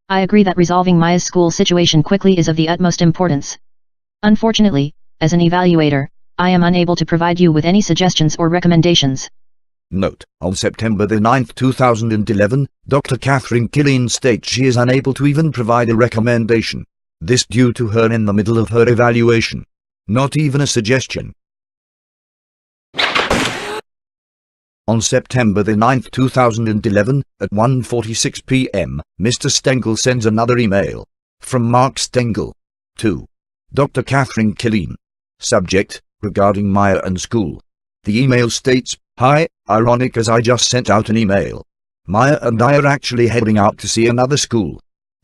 I agree that resolving Maya's school situation quickly is of the utmost importance. Unfortunately, as an evaluator, I am unable to provide you with any suggestions or recommendations. Note: on September the 9th, 2011, Dr. Catherine Killeen states she is unable to even provide a recommendation. This due to her in the middle of her evaluation. Not even a suggestion. On September the 9th, 2011, at 1:46 p.m., Mr. Stengel sends another email. From Mark Stengel. To Dr. Catherine Killeen. Subject: regarding Maya and school. The email states, Hi, ironic as I just sent out an email. Maya and I are actually heading out to see another school.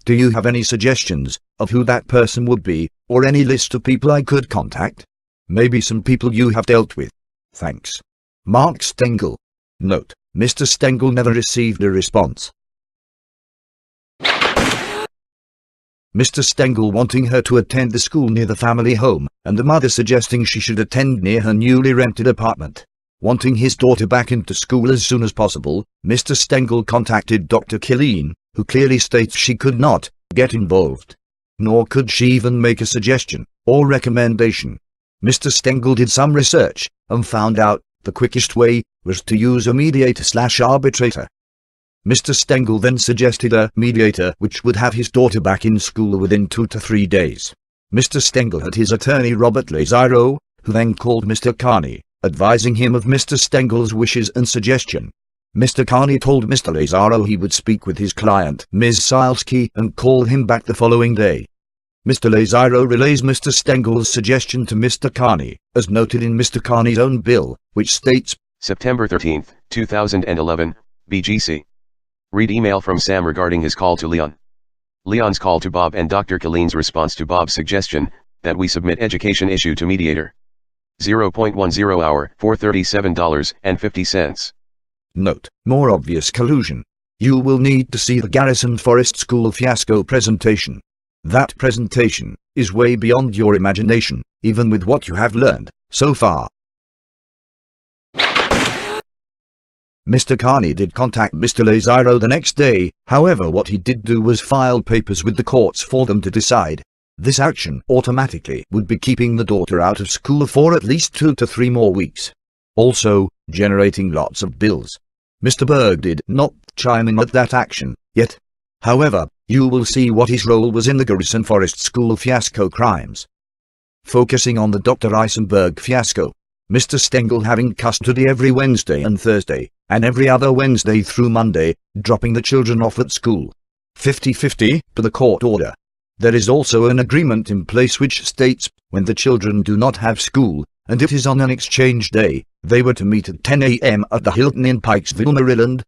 Do you have any suggestions of who that person would be, or any list of people I could contact? Maybe some people you have dealt with. Thanks. Mark Stengel. Note: Mr. Stengel never received a response. Mr. Stengel wanting her to attend the school near the family home, and the mother suggesting she should attend near her newly rented apartment. Wanting his daughter back into school as soon as possible, Mr. Stengel contacted Dr. Killeen, who clearly states she could not get involved. Nor could she even make a suggestion or recommendation. Mr. Stengel did some research, and found out the quickest way was to use a mediator/arbitrator. Mr. Stengel then suggested a mediator which would have his daughter back in school within 2 to 3 days. Mr. Stengel had his attorney Robert Lazaro, who then called Mr. Carney, advising him of Mr. Stengel's wishes and suggestion. Mr. Carney told Mr. Lazaro he would speak with his client, Ms. Silski, and call him back the following day. Mr. Lazaro relays Mr. Stengel's suggestion to Mr. Carney, as noted in Mr. Carney's own bill, which states, September 13, 2011, BGC. Read email from Sam regarding his call to Leon. Leon's call to Bob and Dr. Killeen's response to Bob's suggestion that we submit education issue to mediator. 0.10 hour, $437.50. Note: more obvious collusion. You will need to see the Garrison Forest School fiasco presentation. That presentation is way beyond your imagination, even with what you have learned so far. Mr. Carney did contact Mr. Lazaro the next day, however what he did do was file papers with the courts for them to decide. This action automatically would be keeping the daughter out of school for at least 2 to 3 more weeks. Also, generating lots of bills. Mr. Berg did not chime in at that action, yet. However, you will see what his role was in the Garrison Forest School fiasco crimes. Focusing on the Dr. Eisenberg fiasco, Mr. Stengel having custody every Wednesday and Thursday, and every other Wednesday through Monday, dropping the children off at school. 50-50, per the court order. There is also an agreement in place which states, when the children do not have school, and it is on an exchange day, they were to meet at 10 a.m. at the Hilton in Pikesville, Maryland.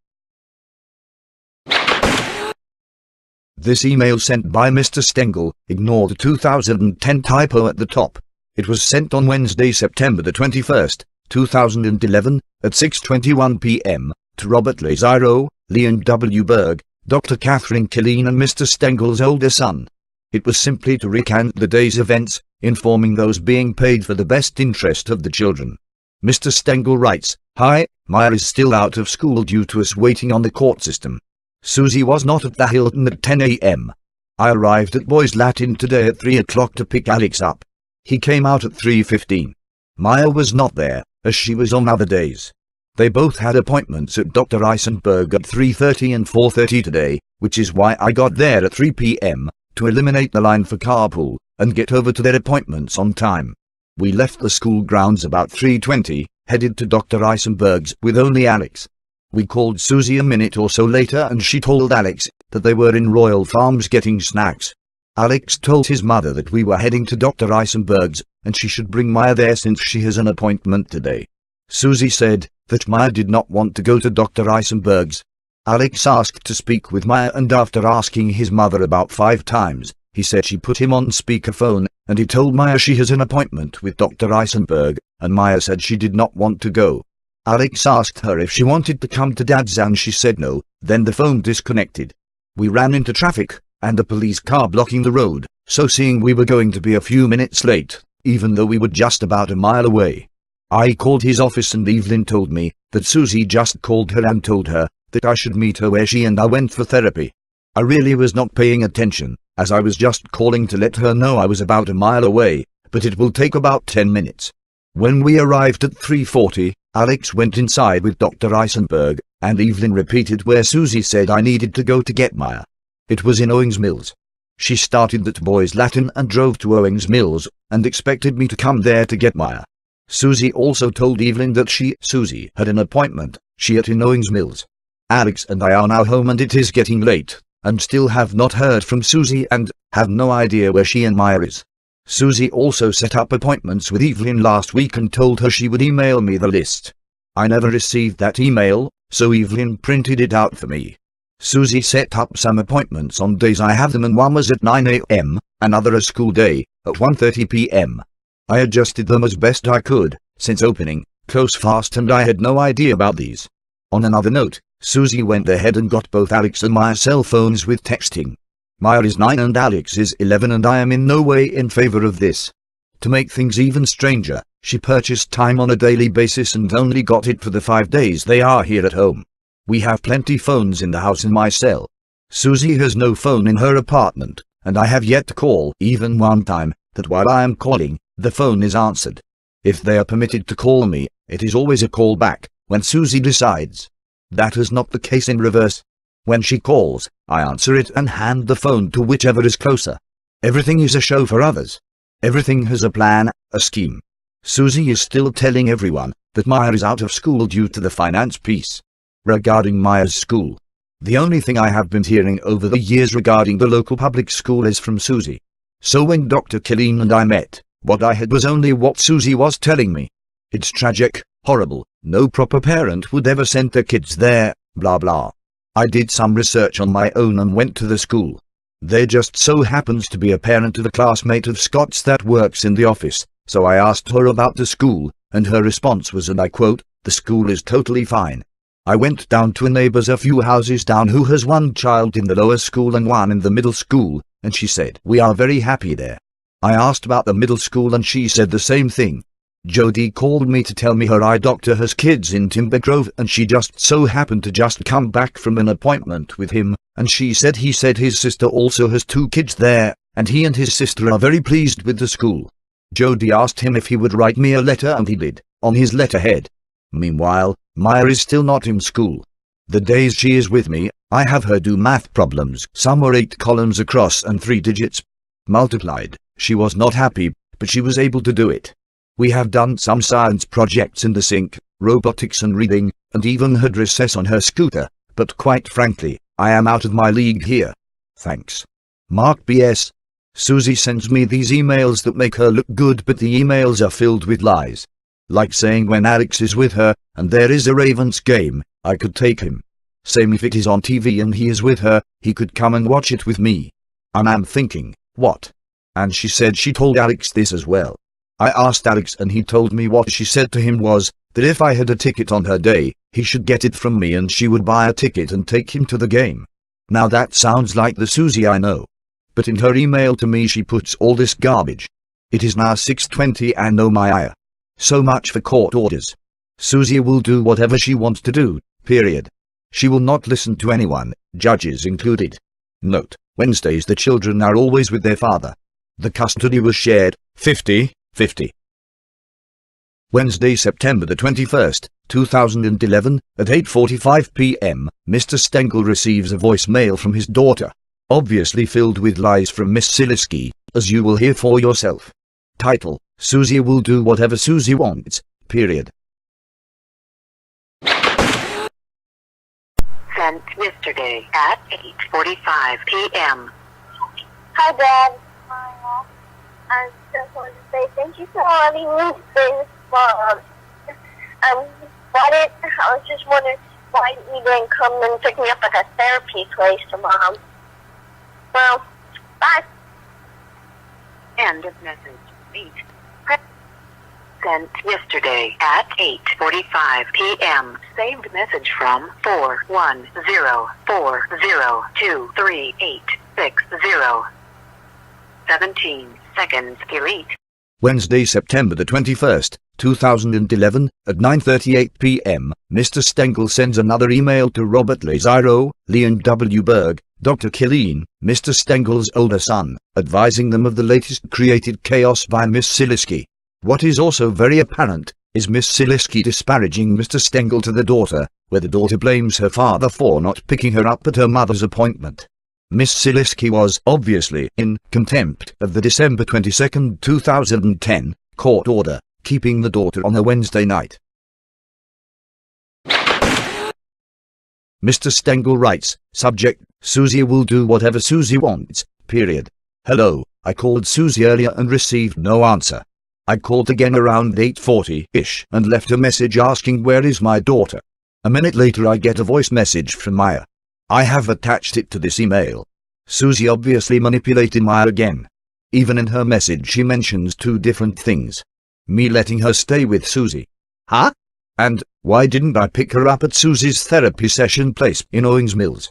This email sent by Mr. Stengel ignored the 2010 typo at the top. It was sent on Wednesday, September the 21st, 2011, at 6:21 p.m., to Robert Lazaro, Leon W. Berg, Dr. Catherine Killeen and Mr. Stengel's older son. It was simply to recount the day's events, informing those being paid for the best interest of the children. Mr. Stengel writes, "Hi, Maya is still out of school due to us waiting on the court system. Susie was not at the Hilton at 10 a.m. I arrived at Boys Latin today at 3 o'clock to pick Alex up. He came out at 3:15. Maya was not there, as she was on other days. They both had appointments at Dr. Eisenberg at 3:30 and 4:30 today, which is why I got there at 3 p.m., to eliminate the line for carpool, and get over to their appointments on time. We left the school grounds about 3:20, headed to Dr. Eisenberg's with only Alex. We called Susie a minute or so later and she told Alex that they were in Royal Farms getting snacks. Alex told his mother that we were heading to Dr. Eisenberg's, and she should bring Maya there since she has an appointment today. Susie said that Maya did not want to go to Dr. Eisenberg's. Alex asked to speak with Maya, and after asking his mother about 5 times, he said she put him on speakerphone, and he told Maya she has an appointment with Dr. Eisenberg, and Maya said she did not want to go. Alex asked her if she wanted to come to Dad's and she said no, then the phone disconnected. We ran into traffic, and a police car blocking the road, so seeing we were going to be a few minutes late, even though we were just about a mile away. I called his office and Evelyn told me that Susie just called her and told her that I should meet her where she and I went for therapy. I really was not paying attention, as I was just calling to let her know I was about a mile away, but it will take about 10 minutes. When we arrived at 3:40, Alex went inside with Dr. Eisenberg, and Evelyn repeated where Susie said I needed to go to get Maya. It was in Owings Mills. She started at Boys Latin and drove to Owings Mills, and expected me to come there to get Maya. Susie also told Evelyn that Susie had an appointment, in Owings Mills. Alex and I are now home and it is getting late, and still have not heard from Susie and have no idea where she and Maya is. Susie also set up appointments with Evelyn last week and told her she would email me the list. I never received that email, so Evelyn printed it out for me. Susie set up some appointments on days I have them, and one was at 9 a.m., another a school day, at 1:30 p.m. I adjusted them as best I could, since opening, close fast, and I had no idea about these. On another note, Susie went ahead and got both Alex and Maya's cell phones with texting. Maya is 9 and Alex is 11, and I am in no way in favor of this. To make things even stranger, she purchased time on a daily basis and only got it for the 5 days they are here at home. We have plenty phones in the house in my cell. Susie has no phone in her apartment, and I have yet to call even one time that while I am calling, the phone is answered. If they are permitted to call me, it is always a call back, when Susie decides. That is not the case in reverse. When she calls, I answer it and hand the phone to whichever is closer. Everything is a show for others. Everything has a plan, a scheme. Susie is still telling everyone that Maya is out of school due to the finance piece. Regarding Maya's school, the only thing I have been hearing over the years regarding the local public school is from Susie. So when Dr. Killeen and I met, what I had was only what Susie was telling me. It's tragic, horrible, no proper parent would ever send their kids there, blah blah. I did some research on my own and went to the school. There just so happens to be a parent of a classmate of Scott's that works in the office, so I asked her about the school, and her response was, and I quote, "The school is totally fine." I went down to a neighbor's a few houses down who has one child in the lower school and one in the middle school, and she said, "We are very happy there." I asked about the middle school and she said the same thing. Jody called me to tell me her eye doctor has kids in Timber Grove, and she just so happened to just come back from an appointment with him, and she said he said his sister also has 2 kids there, and he and his sister are very pleased with the school. Jody asked him if he would write me a letter, and he did, on his letterhead. Meanwhile, Maya is still not in school. The days she is with me, I have her do math problems. Some were 8 columns across and 3 digits multiplied. She was not happy, but she was able to do it. We have done some science projects in the sink, robotics and reading, and even had recess on her scooter, but quite frankly, I am out of my league here. Thanks. Mark BS. Susie sends me these emails that make her look good, but the emails are filled with lies. Like saying when Alex is with her, and there is a Ravens game, I could take him. Same if it is on TV and he is with her, he could come and watch it with me. And I'm thinking, what? And she said she told Alex this as well. I asked Alex and he told me what she said to him was, that if I had a ticket on her day, he should get it from me and she would buy a ticket and take him to the game. Now that sounds like the Susie I know. But in her email to me she puts all this garbage. It is now 6:20 and oh my. So much for court orders. Susie will do whatever she wants to do, period. She will not listen to anyone, judges included. Note, Wednesdays the children are always with their father. The custody was shared, 50-50. Wednesday, September the 21st, 2011, at 8:45 p.m., Mr. Stengel receives a voicemail from his daughter, obviously filled with lies from Miss Silisky, as you will hear for yourself. Title, Susie will do whatever Susie wants, period. Sent yesterday at 8:45 p.m. Hi, Dad. I just wanted to say thank you for letting me this vlog. I was just wondering why you didn't come and pick me up at a therapy place tomorrow. Well, bye. End of message. 8. Sent yesterday at 8:45 p.m. Saved message from 41040238860. 17 seconds. Delete. Wednesday, September the 21st, 2011, at 9:38 p.m., Mr. Stengel sends another email to Robert Lazaro, Leon W. Berg, Dr. Killeen, Mr. Stengel's older son, advising them of the latest created chaos by Miss Silisky. What is also very apparent, is Miss Silisky disparaging Mr. Stengel to the daughter, where the daughter blames her father for not picking her up at her mother's appointment. Miss Silisky was, obviously, in contempt of the December 22, 2010, court order, keeping the daughter on a Wednesday night. Mr. Stengel writes, subject, Susie will do whatever Susie wants, period. Hello, I called Susie earlier and received no answer. I called again around 8:40-ish and left a message asking where is my daughter. A minute later I get a voice message from Maya. I have attached it to this email. Susie obviously manipulated Maya again. Even in her message she mentions two different things. Me letting her stay with Susie. Huh? And, why didn't I pick her up at Susie's therapy session place in Owings Mills?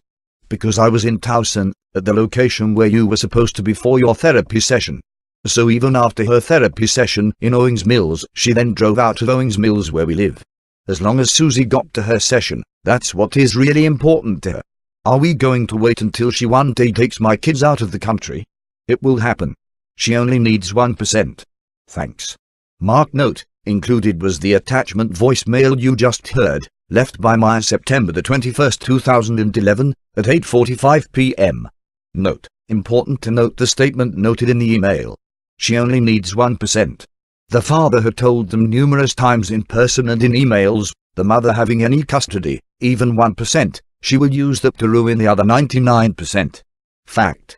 Because I was in Towson, at the location where you were supposed to be for your therapy session. So even after her therapy session in Owings Mills, she then drove out of Owings Mills where we live. As long as Susie got to her session, that's what is really important to her. Are we going to wait until she one day takes my kids out of the country? It will happen. She only needs 1%. Thanks. Mark note, included was the attachment voicemail you just heard, left by Maya September the 21st, 2011, at 8:45 p.m. Note, important to note the statement noted in the email. She only needs 1%. The father had told them numerous times in person and in emails, the mother having any custody, even 1%, she will use that to ruin the other 99%. Fact.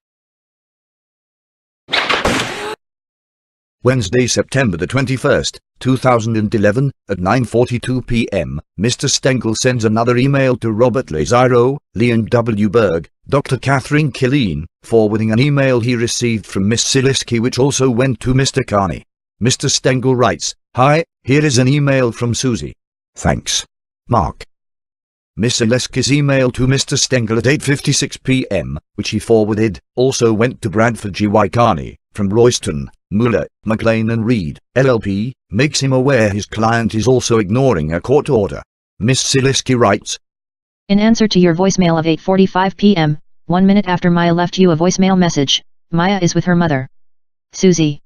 Wednesday, September the 21st, 2011, at 9:42 p.m., Mr. Stengel sends another email to Robert Lazaro, Leon W. Berg, Dr. Catherine Killeen, forwarding an email he received from Miss Silisky which also went to Mr. Carney. Mr. Stengel writes, Hi, here is an email from Susie. Thanks. Mark. Miss Silisky's email to Mr. Stengel at 8:56 p.m., which he forwarded, also went to Bradford G.Y. Carney, from Royston, Mueller, McLean and Reed, LLP, makes him aware his client is also ignoring a court order. Miss Silisky writes, In answer to your voicemail of 8:45 p.m., 1 minute after Maya left you a voicemail message, Maya is with her mother. Susie.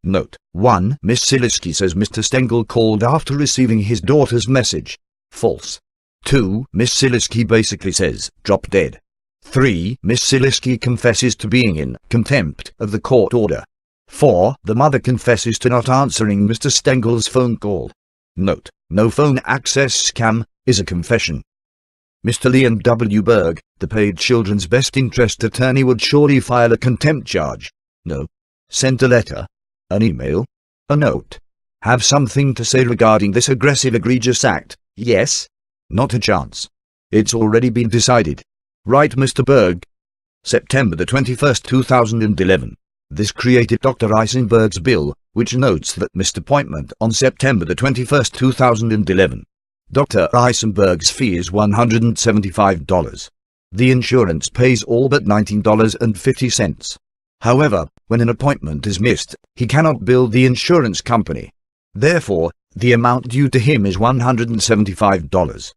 Note, 1. Miss Silisky says Mr. Stengel called after receiving his daughter's message. False. 2. Miss Silisky basically says, drop dead. 3. Miss Silisky confesses to being in contempt of the court order. 4. The mother confesses to not answering Mr. Stengel's phone call. Note, no phone access scam, is a confession. Mr. Leon W. Berg, the paid children's best interest attorney, would surely file a contempt charge. No. Send a letter. An email. A note. Have something to say regarding this aggressive egregious act. Yes. Not a chance. It's already been decided. Right, Mr. Berg? September the 21st, 2011. This created Dr. Eisenberg's bill, which notes that missed appointment on September the 21st, 2011. Dr. Eisenberg's fee is $175. The insurance pays all but $19.50. However, when an appointment is missed, he cannot bill the insurance company. Therefore, the amount due to him is $175.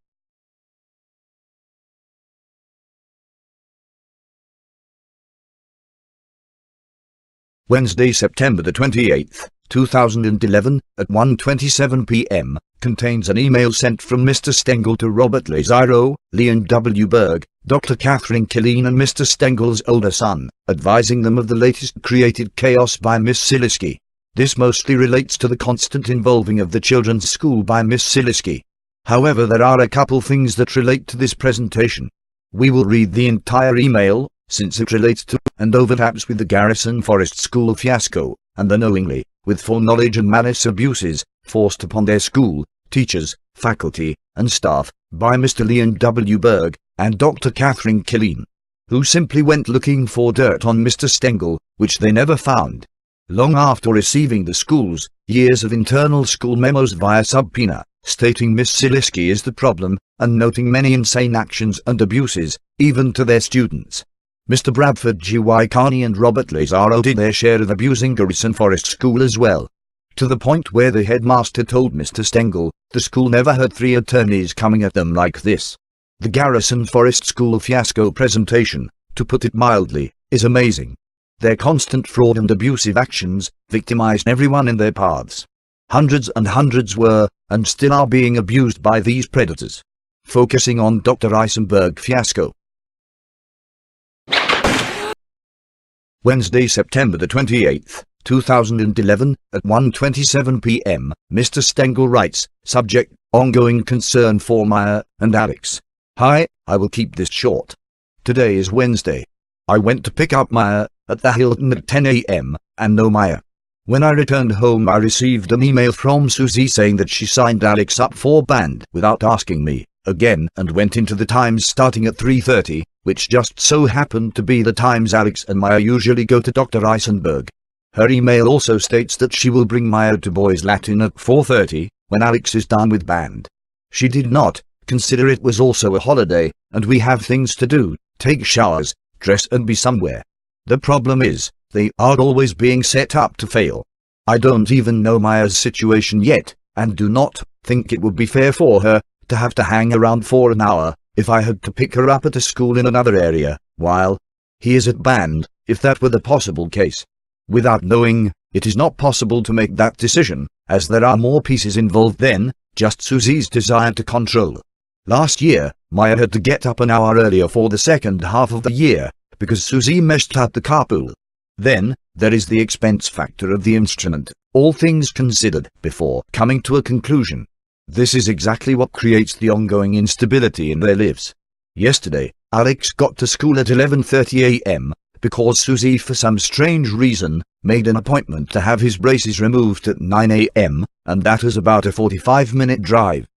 Wednesday, September the 28th, 2011, at 1:27 p.m., contains an email sent from Mr. Stengel to Robert Lazaro, Leon W. Berg, Dr. Catherine Killeen and Mr. Stengel's older son, advising them of the latest created chaos by Miss Siliski. This mostly relates to the constant involving of the children's school by Miss Siliski. However, there are a couple things that relate to this presentation. We will read the entire email, since it relates to and overlaps with the Garrison Forest School fiasco, and the knowingly, with foreknowledge and malice abuses, forced upon their school, teachers, faculty, and staff, by Mr. Leon W. Berg, and Dr. Catherine Killeen, who simply went looking for dirt on Mr. Stengel, which they never found. Long after receiving the school's years of internal school memos via subpoena, stating Miss Siliski is the problem, and noting many insane actions and abuses, even to their students. Mr. Bradford G. Y. Carney and Robert Lazaro did their share of abusing Garrison Forest School as well. To the point where the headmaster told Mr. Stengel, the school never had 3 attorneys coming at them like this. The Garrison Forest School fiasco presentation, to put it mildly, is amazing. Their constant fraud and abusive actions victimized everyone in their paths. Hundreds and hundreds were, and still are being abused by these predators. Focusing on Dr. Eisenberg fiasco. Wednesday, September the 28th, 2011, at 1:27 p.m., Mr. Stengel writes, subject, ongoing concern for Maya and Alex. Hi, I will keep this short. Today is Wednesday. I went to pick up Maya at the Hilton at 10 a.m., and no Maya. When I returned home, I received an email from Susie saying that she signed Alex up for band without asking me, again, and went into the times starting at 3:30, which just so happened to be the times Alex and Maya usually go to Dr. Eisenberg. Her email also states that she will bring Maya to Boys Latin at 4:30, when Alex is done with band. She did not consider it was also a holiday, and we have things to do, take showers, dress and be somewhere. The problem is, they are always being set up to fail. I don't even know Maya's situation yet, and do not think it would be fair for her to have to hang around for an hour, if I had to pick her up at a school in another area, while he is at band, if that were the possible case. Without knowing, it is not possible to make that decision, as there are more pieces involved than just Susie's desire to control. Last year, Maya had to get up an hour earlier for the second half of the year, because Susie messed up the carpool. Then, there is the expense factor of the instrument, all things considered, before coming to a conclusion. This is exactly what creates the ongoing instability in their lives. Yesterday, Alex got to school at 11:30 a.m., because Susie for some strange reason made an appointment to have his braces removed at 9 a.m., and that is about a 45-minute drive.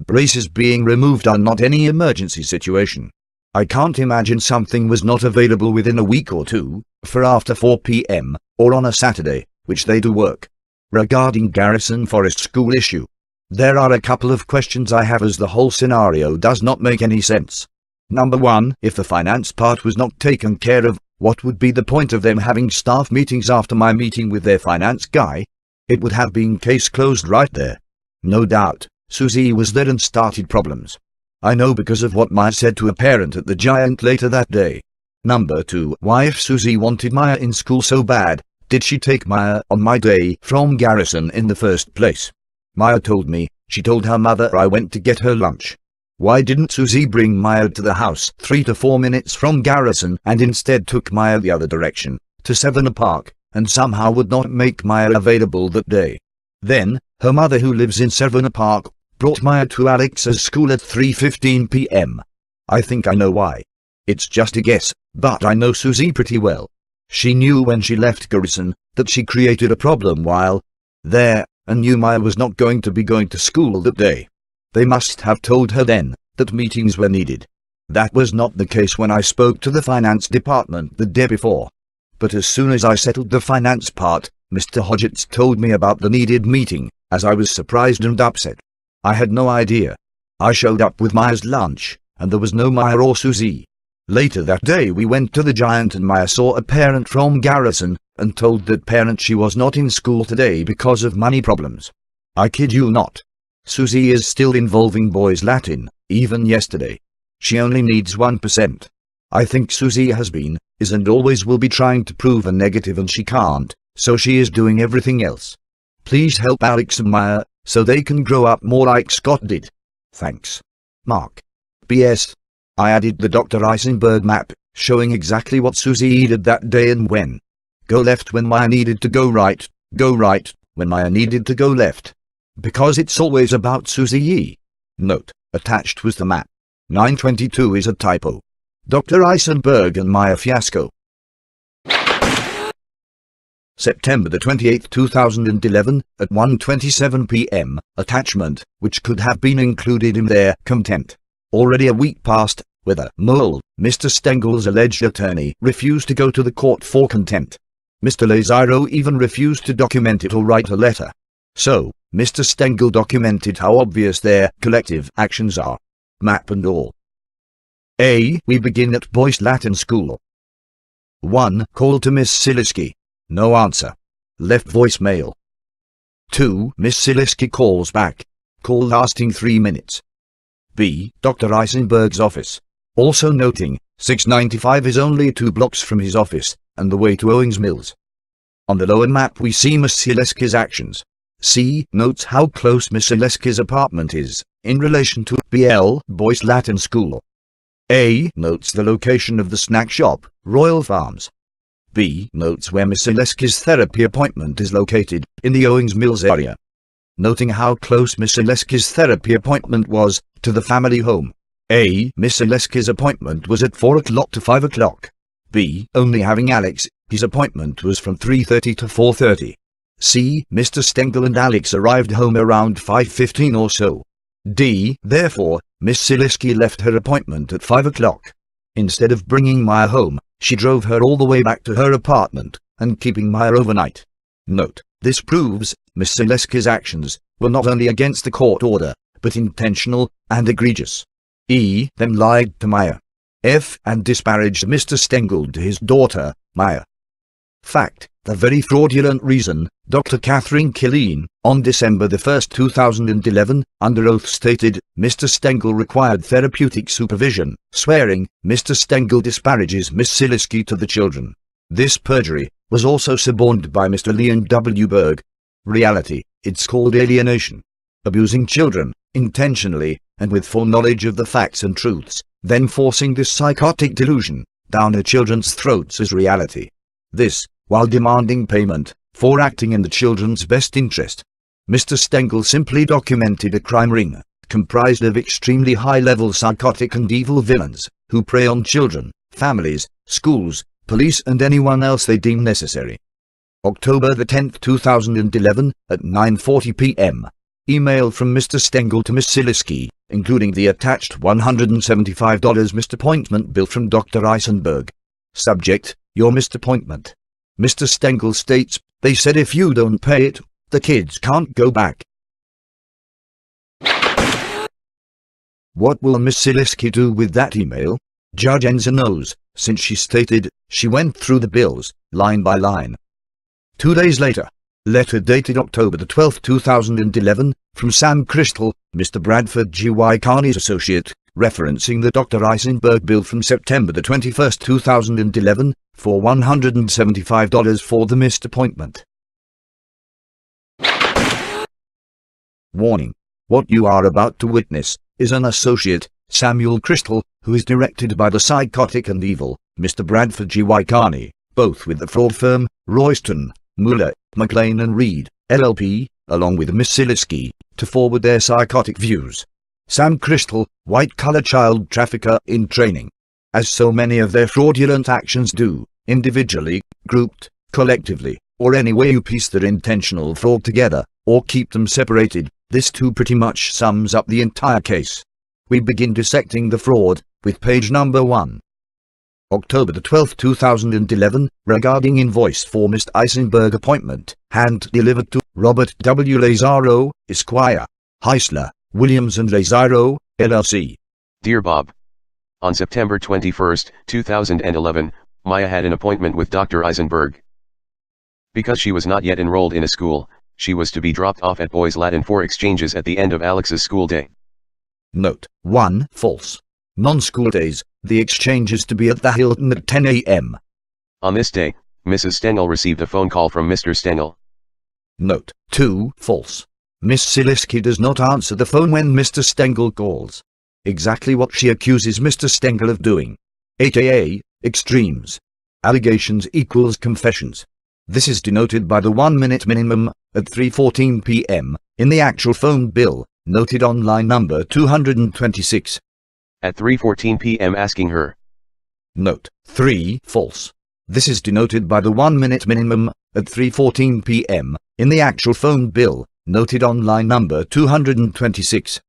Braces being removed are not any emergency situation. I can't imagine something was not available within a week or two, for after 4 p.m., or on a Saturday, which they do work. Regarding Garrison Forest School issue, there are a couple of questions I have, as the whole scenario does not make any sense. Number 1, if the finance part was not taken care of, what would be the point of them having staff meetings after my meeting with their finance guy? It would have been case closed right there. No doubt, Susie was there and started problems. I know because of what Maya said to a parent at the Giant later that day. Number 2, why, if Susie wanted Maya in school so bad, did she take Maya on my day from Garrison in the first place? Maya told me, she told her mother I went to get her lunch. Why didn't Susie bring Maya to the house 3 to 4 minutes from Garrison and instead took Maya the other direction, to Savannah Park, and somehow would not make Maya available that day? Then, her mother, who lives in Savannah Park, brought Maya to Alex's school at 3:15 p.m. I think I know why. It's just a guess, but I know Susie pretty well. She knew when she left Garrison that she created a problem while there, and knew Maya was not going to be going to school that day. They must have told her then that meetings were needed. That was not the case when I spoke to the finance department the day before. But as soon as I settled the finance part, Mr. Hodgetts told me about the needed meeting, as I was surprised and upset. I had no idea. I showed up with Maya's lunch, and there was no Maya or Susie. Later that day we went to the Giant and Maya saw a parent from Garrison, and told that parent she was not in school today because of money problems. I kid you not. Susie is still involving boys Latin, even yesterday. She only needs 1%. I think Susie has been, is and always will be trying to prove a negative and she can't, so she is doing everything else. Please help Alex and Maya, so they can grow up more like Scott did. Thanks. Mark. P.S. I added the Dr. Eisenberg map, showing exactly what Susie did that day and when. Go left when Maya needed to go right when Maya needed to go left. Because it's always about Susie. Note, attached was the map. 922 is a typo. Dr. Eisenberg and Maya fiasco. September the 28th, 2011, at 1:27 p.m., attachment, which could have been included in their content. Already a week passed, whether Mole, Mr. Stengel's alleged attorney, refused to go to the court for contempt. Mr. Lazaro even refused to document it or write a letter. So, Mr. Stengel documented how obvious their collective actions are. Map and all. A. We begin at Boys Latin School. 1. Call to Miss Siliski. No answer. Left voicemail. 2. Miss Siliski calls back. Call lasting 3 minutes. B. Dr. Eisenberg's office. Also noting, 695 is only 2 blocks from his office, and the way to Owings Mills. On the lower map we see Miss Siliski's actions. C. Notes how close Miss Siliski's apartment is, in relation to BL, Boys Latin School. A. Notes the location of the snack shop, Royal Farms. B. Notes where Miss Siliski's therapy appointment is located, in the Owings Mills area. Noting how close Miss Siliski's therapy appointment was to the family home. A. Miss Siliski's appointment was at 4 o'clock to 5 o'clock. B. Only having Alex, his appointment was from 3:30 to 4:30. C. Mr. Stengel and Alex arrived home around 5:15 or so. D. Therefore, Miss Siliski left her appointment at 5 o'clock. Instead of bringing Maya home, she drove her all the way back to her apartment, and keeping Maya overnight. Note, this proves Miss Siliski's actions were not only against the court order, but intentional and egregious. E. Then lied to Maya. F. And disparaged Mr. Stengel to his daughter, Maya. Fact, the very fraudulent reason, Dr. Catherine Killeen, on December 1, 2011, under oath stated, Mr. Stengel required therapeutic supervision, swearing, Mr. Stengel disparages Miss Siliski to the children. This perjury was also suborned by Mr. Leon W. Berg. Reality, it's called alienation. Abusing children, intentionally, and with full knowledge of the facts and truths, then forcing this psychotic delusion down her children's throats as reality. This, while demanding payment for acting in the children's best interest. Mr. Stengel simply documented a crime ring, comprised of extremely high-level psychotic and evil villains, who prey on children, families, schools, police and anyone else they deem necessary. October the 10th, 2011, at 9:40 p.m. Email from Mr. Stengel to Miss Siliski, including the attached $175 missed appointment bill from Dr. Eisenberg. Subject, your missed appointment. Mr. Stengel states, they said if you don't pay it, the kids can't go back. What will Miss Siliski do with that email? Judge Enza knows, since she stated, she went through the bills, line by line. 2 days later. Letter dated October the 12th, 2011, from Sam Crystal, Mr. Bradford G.Y. Carney's associate, referencing the Dr. Eisenberg bill from September the 21st, 2011, for $175 for the missed appointment. Warning. What you are about to witness is an associate, Samuel Crystal, who is directed by the psychotic and evil, Mr. Bradford G.Y. Carney, both with the fraud firm, Royston, Mueller, McLean and Reed, LLP, along with Miss Siliski, to forward their psychotic views. Sam Crystal, white-collar child trafficker in training. As so many of their fraudulent actions do, individually, grouped, collectively, or any way you piece their intentional fraud together, or keep them separated, this too pretty much sums up the entire case. We begin dissecting the fraud, with page number 1. October the 12th, 2011, regarding invoice for Mr. Eisenberg appointment, hand-delivered to Robert W. Lazaro, Esquire, Heisler, Williams and Lazaro, LLC. Dear Bob, On September 21, 2011, Maya had an appointment with Dr. Eisenberg. Because she was not yet enrolled in a school, she was to be dropped off at Boys Latin for exchanges at the end of Alex's school day. Note 1. False. Non-school days, the exchange is to be at the Hilton at 10 a.m. On this day, Mrs. Stengel received a phone call from Mr. Stengel. Note 2. False. Miss Siliski does not answer the phone when Mr. Stengel calls. Exactly what she accuses Mr. Stengel of doing. 8AA, extremes. Allegations equals confessions. This is denoted by the 1-minute minimum, at 3:14 p.m., in the actual phone bill, noted on line number 226. At 3:14 p.m. asking her. Note 3. False. This is denoted by the 1-minute minimum, at 3:14 p.m., in the actual phone bill, noted on line number 226.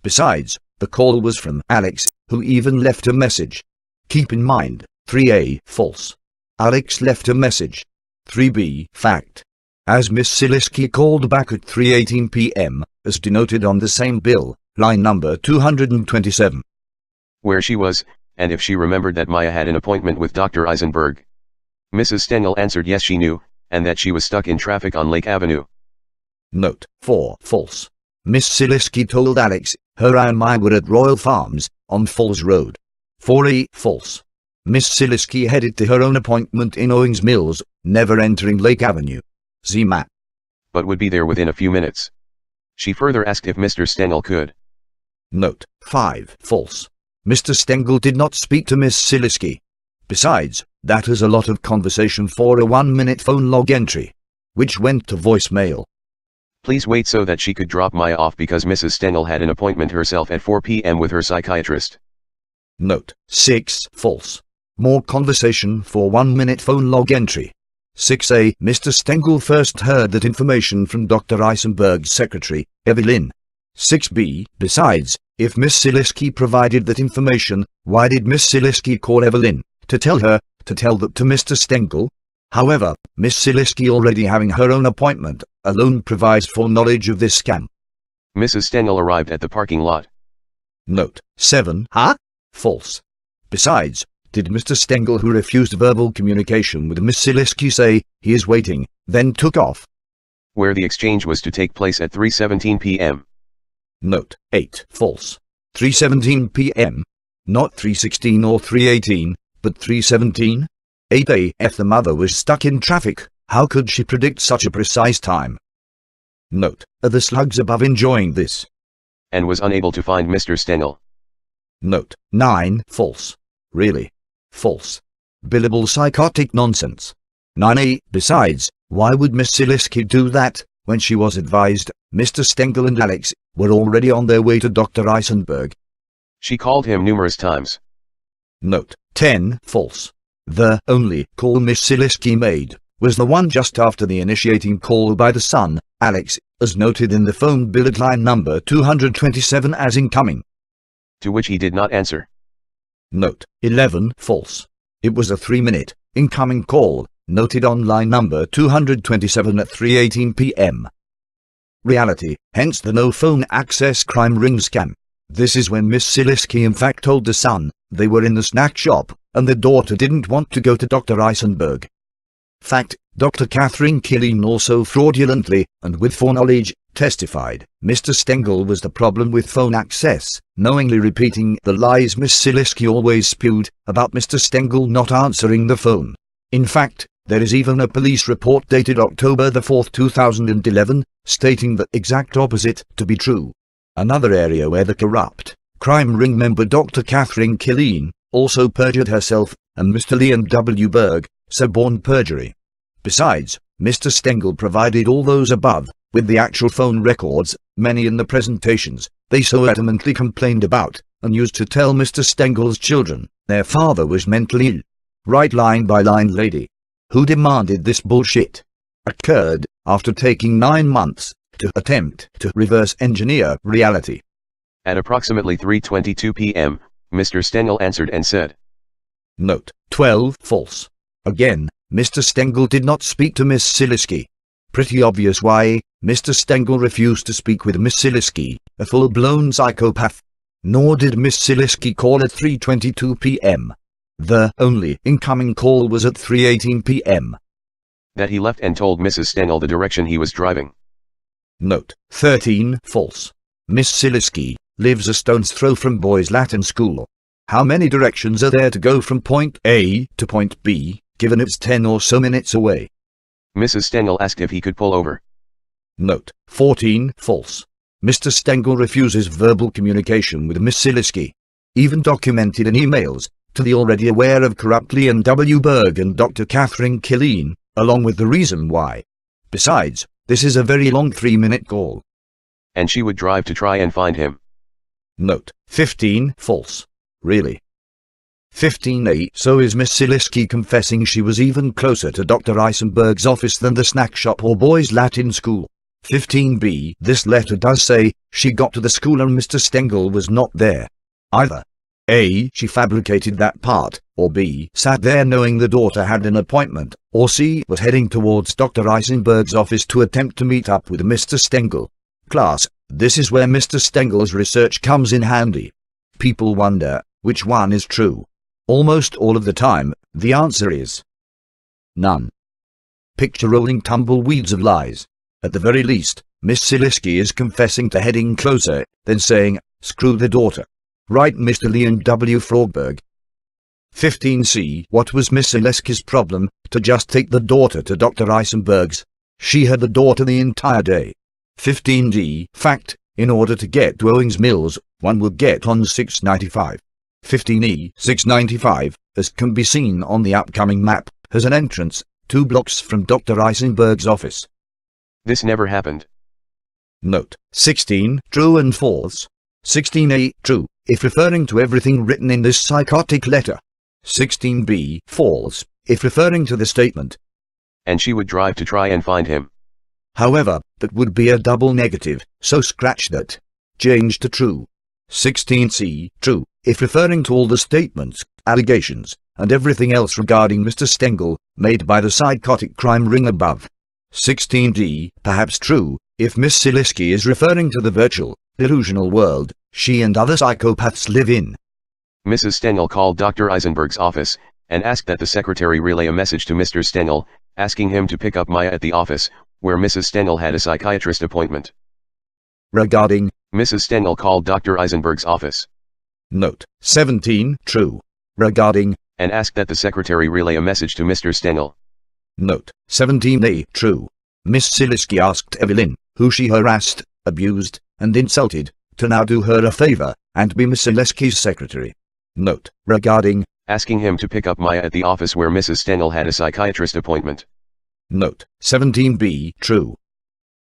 Besides, the call was from Alex, who even left a message. Keep in mind, 3A. False. Alex left a message. 3B. Fact. As Miss Siliski called back at 3:18 p.m., as denoted on the same bill, line number 227. Where she was, and if she remembered that Maya had an appointment with Dr. Eisenberg. Mrs. Stengel answered yes she knew, and that she was stuck in traffic on Lake Avenue. Note 4. False. Miss Siliski told Alex, her and Maya were at Royal Farms, on Falls Road. 4A. False. Miss Siliski headed to her own appointment in Owings Mills, never entering Lake Avenue. See map. But would be there within a few minutes. She further asked if Mr. Stengel could. Note 5. False. Mr. Stengel did not speak to Miss Siliski. Besides, that is a lot of conversation for a 1-minute phone log entry, which went to voicemail. Please wait so that she could drop Maya off because Mrs. Stengel had an appointment herself at 4 p.m. with her psychiatrist. Note 6. False. More conversation for 1-minute phone log entry. 6A. Mr. Stengel first heard that information from Dr. Eisenberg's secretary, Evelyn. 6B. Besides, if Miss Siliski provided that information, why did Miss Siliski call Evelyn, to tell that to Mr. Stengel? However, Miss Siliski already having her own appointment, alone provides for knowledge of this scam. Mrs. Stengel arrived at the parking lot. Note 7. False. Besides, did Mr. Stengel, who refused verbal communication with Miss Siliski, say, he is waiting, then took off? Where the exchange was to take place at 3:17 p.m. Note 8. False. 3:17 p.m. Not 3:16 or 3:18, but 3:17? 8A. If the mother was stuck in traffic, how could she predict such a precise time? Note, are the slugs above enjoying this? And was unable to find Mr. Stengel. Note 9. False. Really? False. Billable psychotic nonsense. 9A. Besides, why would Miss Siliski do that, when she was advised, Mr. Stengel and Alex were already on their way to Dr. Eisenberg? She called him numerous times. Note 10. False. The only call Miss Siliski made was the one just after the initiating call by the son, Alex, as noted in the phone bill at line number 227 as incoming. To which he did not answer. Note 11. False. It was a 3-minute incoming call, noted on line number 227 at 3:18 p.m. Reality, hence the no phone access crime ring scam. This is when Miss Siliski in fact told the son they were in the snack shop, and the daughter didn't want to go to Dr. Eisenberg. Fact, Dr. Catherine Killeen also fraudulently, and with foreknowledge, testified Mr. Stengel was the problem with phone access, knowingly repeating the lies Miss Siliski always spewed about Mr. Stengel not answering the phone. In fact, there is even a police report dated October 4, 2011, stating the exact opposite to be true. Another area where the corrupt crime ring member Dr. Catherine Killeen also perjured herself, and Mr. Liam W. Berg, suborned perjury. Besides, Mr. Stengel provided all those above, with the actual phone records, many in the presentations they so adamantly complained about, and used to tell Mr. Stengel's children their father was mentally ill. Right line by line lady, who demanded this bullshit, occurred after taking 9 months to attempt to reverse engineer reality. At approximately 3:22 p.m., Mr. Stengel answered and said. Note 12. False. Again, Mr. Stengel did not speak to Miss Siliski. Pretty obvious why Mr. Stengel refused to speak with Miss Siliski, a full-blown psychopath. nor did Miss Silisky call at 3:22 p.m. The only incoming call was at 3:18 p.m. That he left and told Mrs. Stengel the direction he was driving. Note 13, false. Miss Silisky lives a stone's throw from Boys Latin School. How many directions are there to go from point A to point B, given it's 10 or so minutes away? Mrs. Stengel asked if he could pull over. Note 14, false. Mr. Stengel refuses verbal communication with Miss Silisky, even documented in emails to the already aware of corrupt Leon W. Berg and Dr. Catherine Killeen, along with the reason why. Besides, this is a very long 3-minute call. And she would drive to try and find him. Note 15, false. Really? 15a. So is Miss Silisky confessing she was even closer to Dr. Eisenberg's office than the snack shop or Boys Latin School? 15b. This letter does say she got to the school and Mr. Stengel was not there. Either A. She fabricated that part, or B. Sat there knowing the daughter had an appointment, or C. Was heading towards Dr. Eisenberg's office to attempt to meet up with Mr. Stengel. Class, this is where Mr. Stengel's research comes in handy. People wonder, which one is true? Almost all of the time, the answer is none. Picture rolling tumbleweeds of lies. At the very least, Miss Silisky is confessing to heading closer, then saying, screw the daughter. Right, Mr. Leon W. Frogberg? 15c. What was Miss Silisky's problem to just take the daughter to Dr. Eisenberg's? She had the daughter the entire day. 15d. Fact, in order to get to Owings Mills, one will get on 695. 15e. 695, as can be seen on the upcoming map, has an entrance 2 blocks from Dr. Eisenberg's office. This never happened. Note 16, true and false. 16a, true, if referring to everything written in this psychotic letter. 16b, false, if referring to the statement. And she would drive to try and find him. However, that would be a double negative, so scratch that. Change to true. 16c, true, if referring to all the statements, allegations, and everything else regarding Mr. Stengel, made by the psychotic crime ring above. 16d, perhaps true, if Miss Silisky is referring to the virtual, delusional world she and other psychopaths live in. Mrs. Stengel called Dr. Eisenberg's office, and asked that the secretary relay a message to Mr. Stengel, asking him to pick up Maya at the office, where Mrs. Stengel had a psychiatrist appointment. Regarding Mrs. Stengel called Dr. Eisenberg's office. Note 17, true. Regarding and asked that the secretary relay a message to Mr. Stengel. Note 17a, true. Miss Silisky asked Evelyn, who she harassed, abused, and insulted, to now do her a favor, and be Miss Silisky's secretary. Note, regarding asking him to pick up Maya at the office where Mrs. Stengel had a psychiatrist appointment. Note 17b, true.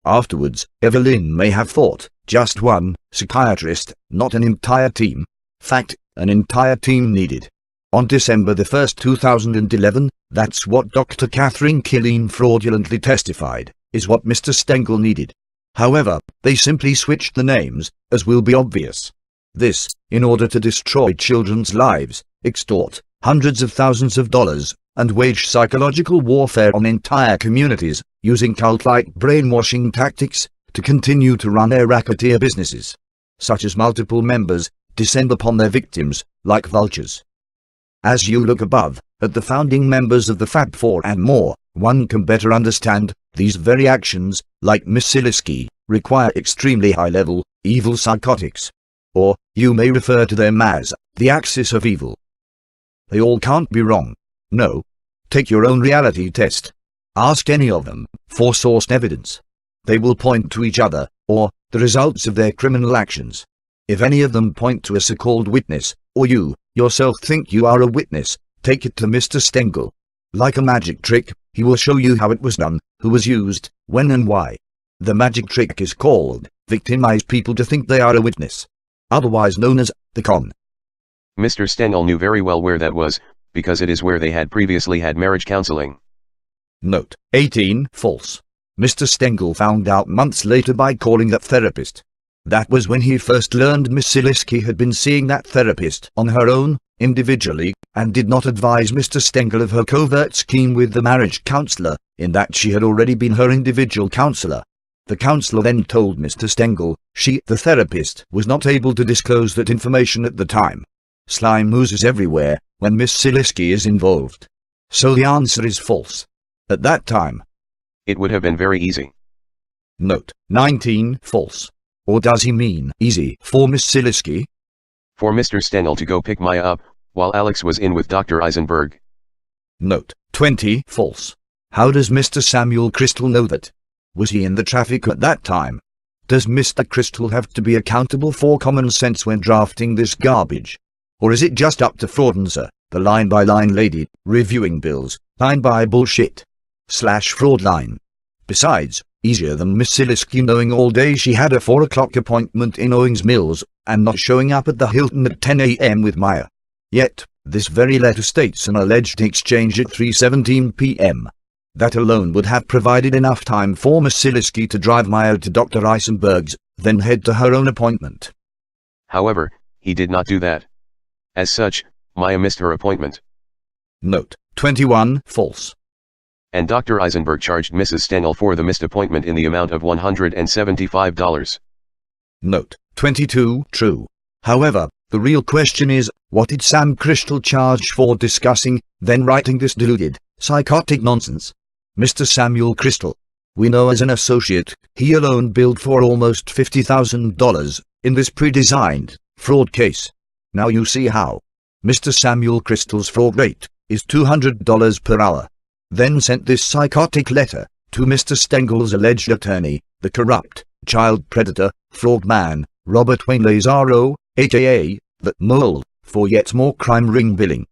Afterwards, Evelyn may have thought, just one psychiatrist, not an entire team. Fact, an entire team needed. On December the 1st, 2011, that's what Dr. Catherine Killeen fraudulently testified, is what Mr. Stengel needed. However, they simply switched the names, as will be obvious. This, in order to destroy children's lives, extort hundreds of thousands of dollars, and wage psychological warfare on entire communities, using cult-like brainwashing tactics, to continue to run their racketeer businesses. Such as multiple members descend upon their victims, like vultures. As you look above, at the founding members of the Fab Four and more, one can better understand, these very actions, like Miss Silisky, require extremely high-level, evil psychotics. Or, you may refer to them as, the axis of evil. They all can't be wrong. No. Take your own reality test. Ask any of them, for sourced evidence. They will point to each other, or, the results of their criminal actions. If any of them point to a so-called witness, or you, yourself think you are a witness, take it to Mr. Stengel. Like a magic trick, he will show you how it was done, who was used, when and why. The magic trick is called, victimize people to think they are a witness. Otherwise known as, the con. Mr. Stengel knew very well where that was, because it is where they had previously had marriage counseling. Note 18, false. Mr. Stengel found out months later by calling that therapist. That was when he first learned Miss Silisky had been seeing that therapist on her own, individually, and did not advise Mr. Stengel of her covert scheme with the marriage counselor, in that she had already been her individual counselor. The counselor then told Mr. Stengel she, the therapist, was not able to disclose that information at the time. Slime oozes everywhere when Miss Siliski is involved. So the answer is false. At that time, it would have been very easy. Note 19, false. Or does he mean easy for Miss Siliski? For Mr. Stengel to go pick Maya up, while Alex was in with Dr. Eisenberg. Note 20, false. How does Mr. Samuel Crystal know that? Was he in the traffic at that time? Does Mr. Crystal have to be accountable for common sense when drafting this garbage? Or is it just up to Fraudenzer, the line-by-line lady, reviewing bills, line by bullshit / fraud line? Besides, easier than Miss Siliski knowing all day she had a 4 o'clock appointment in Owings Mills, and not showing up at the Hilton at 10 a.m. with Maya. Yet, this very letter states an alleged exchange at 3:17 p.m. That alone would have provided enough time for Miss Siliski to drive Maya to Dr. Eisenberg's, then head to her own appointment. However, he did not do that. As such, Maya missed her appointment. Note 21, false. And Dr. Eisenberg charged Mrs. Stengel for the missed appointment in the amount of $175. Note 22, true. However, the real question is, what did Sam Crystal charge for discussing, then writing this deluded, psychotic nonsense? Mr. Samuel Crystal. We know as an associate, he alone billed for almost $50,000 in this pre-designed fraud case. Now you see how. Mr. Samuel Crystal's fraud rate is $200 per hour. Then sent this psychotic letter to Mr. Stengel's alleged attorney, the corrupt, child predator, fraud man, Robert Wayne Lazaro, aka the Mole, for yet more crime ring billing.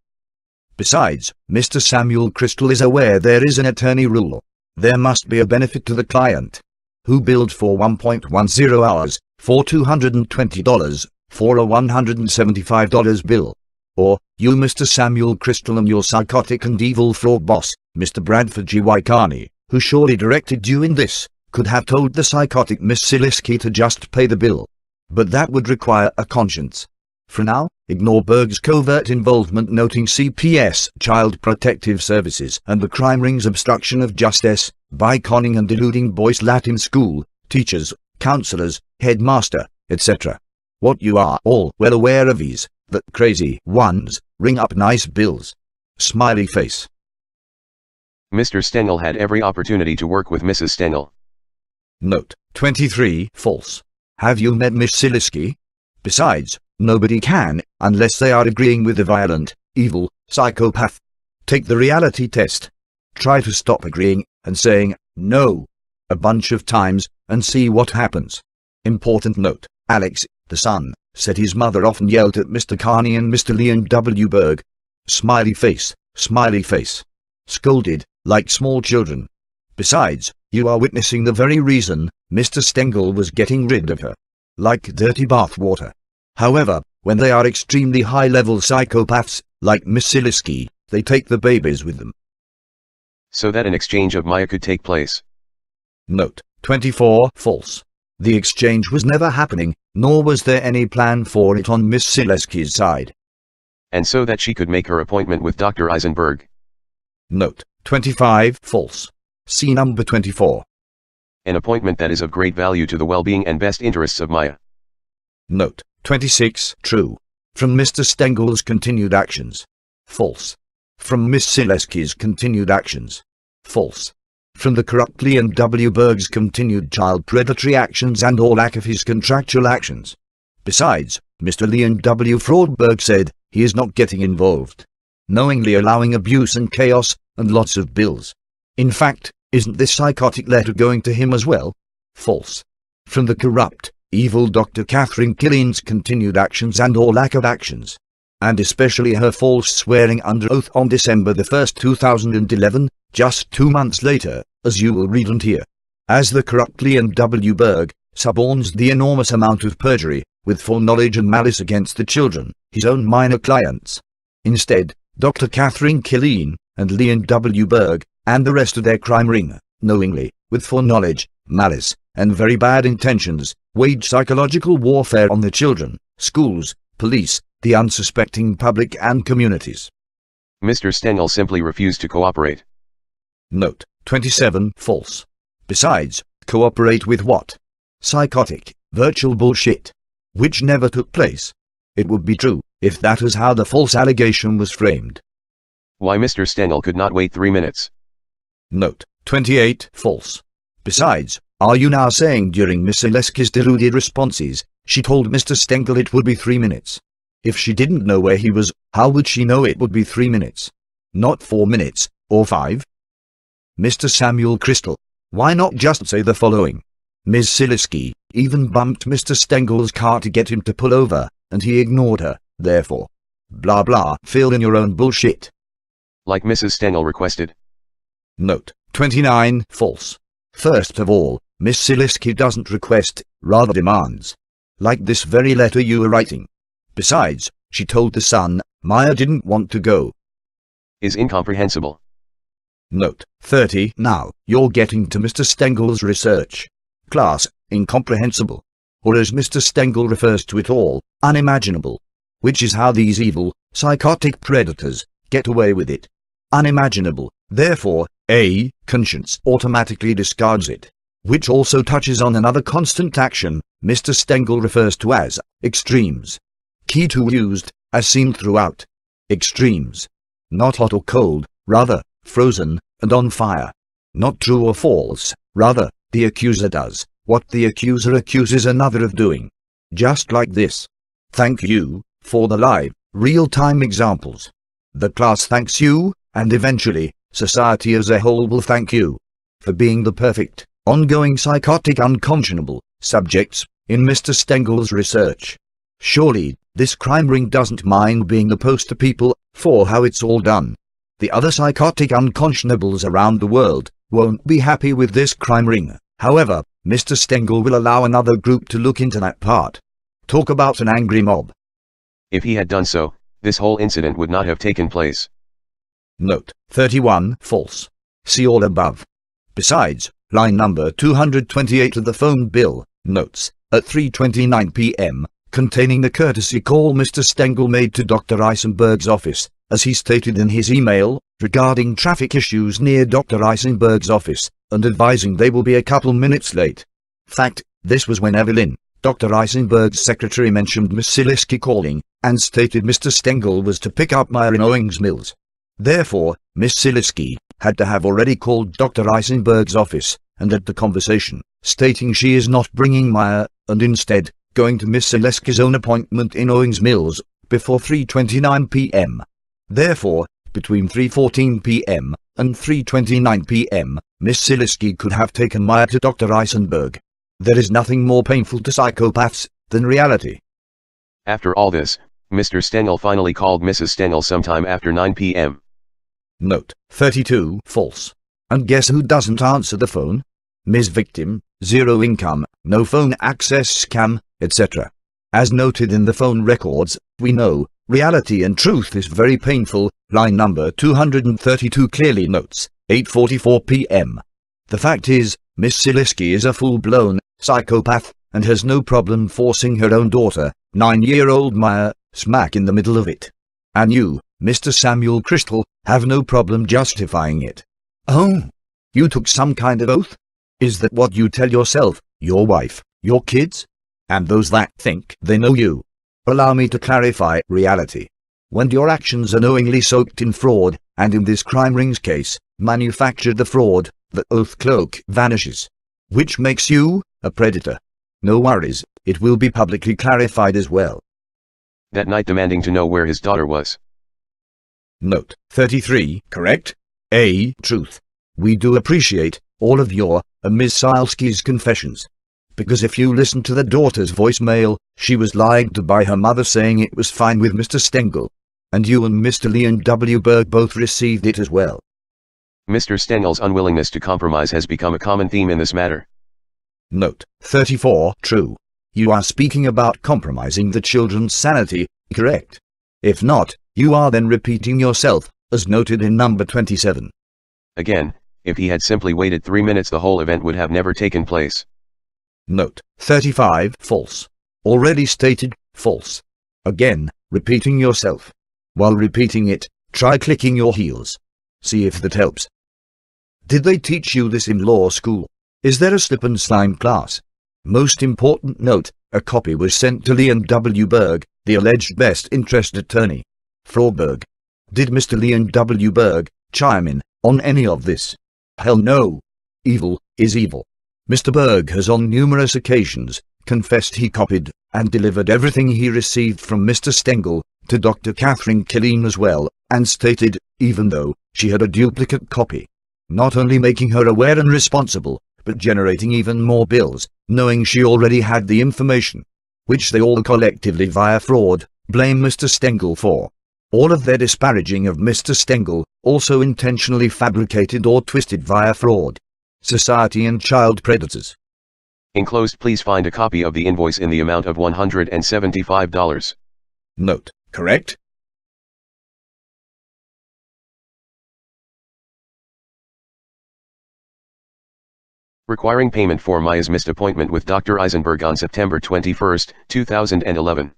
Besides, Mr. Samuel Crystal is aware there is an attorney rule. There must be a benefit to the client, who billed for 1.10 hours for $220 for a $175 bill. Or, you Mr. Samuel Crystal and your psychotic and evil fraud boss, Mr. Bradford G. Wykani, who surely directed you in this, could have told the psychotic Miss Siliski to just pay the bill. But that would require a conscience. For now, ignore Berg's covert involvement, noting CPS, Child Protective Services, and the crime ring's obstruction of justice, by conning and deluding boys Latin school, teachers, counselors, headmaster, etc. What you are all well aware of is, that crazy ones ring up nice bills. Smiley face. Mr. Stengel had every opportunity to work with Mrs. Stengel. Note 23, false. Have you met Miss Siliski? Besides, nobody can, unless they are agreeing with the violent, evil, psychopath. Take the reality test. Try to stop agreeing, and saying, no, a bunch of times, and see what happens. Important note, Alex, the son, said his mother often yelled at Mr. Carney and Mr. Leon W. Berg. Smiley face, scolded, like small children. Besides, you are witnessing the very reason Mr. Stengel was getting rid of her. Like dirty bath water. However, when they are extremely high-level psychopaths, like Miss Siliski, they take the babies with them. So that an exchange of Maya could take place. Note 24, false. The exchange was never happening, nor was there any plan for it on Miss Siliski's side. And so that she could make her appointment with Dr. Eisenberg. Note 25, false. See number 24. An appointment that is of great value to the well-being and best interests of Maya. Note 26, true. From Mr. Stengel's continued actions. False. From Miss Siliski's continued actions. False. From the corrupt Leon W. Berg's continued child predatory actions and or lack of his contractual actions. Besides, Mr. Leon W. Fraudberg said he is not getting involved, knowingly allowing abuse and chaos and lots of bills. In fact, isn't this psychotic letter going to him as well? False. From the corrupt, evil Dr. Catherine Killeen's continued actions and or lack of actions, and especially her false swearing under oath on December the 1st, 2011, just 2 months later, as you will read and hear. As the corrupt Leon W. Berg suborns the enormous amount of perjury, with foreknowledge and malice against the children, his own minor clients. Instead, Dr. Catherine Killeen and Leon W. Berg, and the rest of their crime ring, knowingly, with foreknowledge, malice, and very bad intentions, wage psychological warfare on the children, schools, police, the unsuspecting public and communities. Mr. Stengel simply refused to cooperate. Note 27, false. Besides, cooperate with what? Psychotic, virtual bullshit. Which never took place. It would be true, if that is how the false allegation was framed. Why Mr. Stengel could not wait 3 minutes. Note 28, false. Besides, are you now saying during Miss Zaleski's deluded responses, she told Mr. Stengel it would be 3 minutes? If she didn't know where he was, how would she know it would be 3 minutes? Not 4 minutes, or 5? Mr. Samuel Crystal. Why not just say the following? Ms. Zaleski even bumped Mr. Stengel's car to get him to pull over, and he ignored her, therefore. Blah blah, fill in your own bullshit. Like Mrs. Stengel requested. Note 29, false. First of all, Miss Zaleski doesn't request, rather demands. Like this very letter you were writing. Besides, she told the son, Maya didn't want to go. Is incomprehensible. Note 30, now, you're getting to Mr. Stengel's research. Class, incomprehensible. Or as Mr. Stengel refers to it all, unimaginable. Which is how these evil, psychotic predators get away with it. Unimaginable. Therefore, A, conscience automatically discards it. Which also touches on another constant action Mr. Stengel refers to as extremes. Key to used, as seen throughout. Extremes. Not hot or cold, rather, frozen, and on fire. Not true or false, rather, the accuser does what the accuser accuses another of doing. Just like this. Thank you for the live, real-time examples. The class thanks you, and eventually, society as a whole will thank you for being the perfect, ongoing psychotic unconscionable subjects in Mr. Stengel's research. Surely, this crime ring doesn't mind being the poster people for how it's all done. The other psychotic unconscionables around the world won't be happy with this crime ring. However, Mr. Stengel will allow another group to look into that part. Talk about an angry mob. If he had done so, this whole incident would not have taken place. Note 31, false. See all above. Besides, line number 228 of the phone bill notes, at 3:29 p.m., containing the courtesy call Mr. Stengel made to Dr. Eisenberg's office, as he stated in his email, regarding traffic issues near Dr. Eisenberg's office, and advising they will be a couple minutes late. Fact, this was when Evelyn, Dr. Eisenberg's secretary, mentioned Miss Zaleski calling, and stated Mr. Stengel was to pick up Maya in Owings Mills. Therefore, Miss Zaleski had to have already called Dr. Eisenberg's office, and had the conversation, stating she is not bringing Maya, and instead, going to Miss Zaleski's own appointment in Owings Mills, before 3:29 p.m. Therefore, between 3:14 p.m. and 3:29 p.m., Miss Zaleski could have taken Maya to Dr. Eisenberg. There is nothing more painful to psychopaths than reality. After all this, Mr. Stengel finally called Mrs. Stengel sometime after 9 p.m. Note 32, false. And guess who doesn't answer the phone? Ms. Victim, zero income, no phone access scam, etc. As noted in the phone records, we know, reality and truth is very painful. Line number 232 clearly notes, 8:44 p.m. The fact is, Miss Zaleski is a full-blown psychopath, and has no problem forcing her own daughter, 9-year-old Maya, smack in the middle of it. And you, Mr. Samuel Crystal, have no problem justifying it. Oh, you took some kind of oath? Is that what you tell yourself, your wife, your kids, and those that think they know you? Allow me to clarify reality. When your actions are knowingly soaked in fraud, and in this crime ring's case, manufactured the fraud, the oath cloak vanishes. Which makes you a predator. No worries, it will be publicly clarified as well. That night demanding to know where his daughter was. Note 33, correct? A, truth. We do appreciate all of your, Ms. Zaleski's confessions. Because if you listen to the daughter's voicemail, she was lied to by her mother saying it was fine with Mr. Stengel. And you and Mr. Leon W. Berg both received it as well. Mr. Stengel's unwillingness to compromise has become a common theme in this matter. Note 34, true. You are speaking about compromising the children's sanity, correct? If not, you are then repeating yourself, as noted in number 27. Again, if he had simply waited 3 minutes, the whole event would have never taken place. Note 35, false. Already stated, false. Again, repeating yourself. While repeating it, try clicking your heels. See if that helps. Did they teach you this in law school? Is there a slip and slime class? Most important note, a copy was sent to Leon W. Berg, the alleged best interest attorney. Frauberg. Did Mr. Leon W. Berg chime in on any of this? Hell no. Evil is evil. Mr. Berg has on numerous occasions confessed he copied and delivered everything he received from Mr. Stengel to Dr. Catherine Killeen as well, and stated, even though she had a duplicate copy, not only making her aware and responsible, but generating even more bills, knowing she already had the information, which they all collectively via fraud blame Mr. Stengel for. All of their disparaging of Mr. Stengel also intentionally fabricated or twisted via fraud. Society and child predators. Enclosed, please find a copy of the invoice in the amount of $175. Note, correct? Requiring payment for Maya's missed appointment with Dr. Eisenberg on September 21, 2011.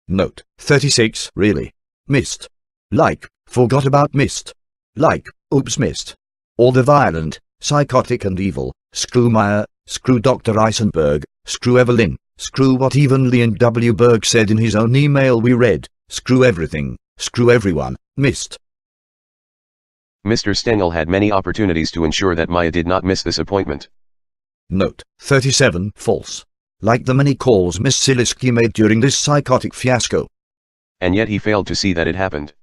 Note, 36, really? Missed. Like, forgot about missed. Like, oops missed. All the violent, psychotic and evil, screw Maya, screw Dr. Eisenberg, screw Evelyn, screw what even Leon W. Berg said in his own email we read, screw everything, screw everyone, missed. Mr. Stengel had many opportunities to ensure that Maya did not miss this appointment. Note, 37, false. Like the many calls Miss Siliski made during this psychotic fiasco. And yet he failed to see that it happened.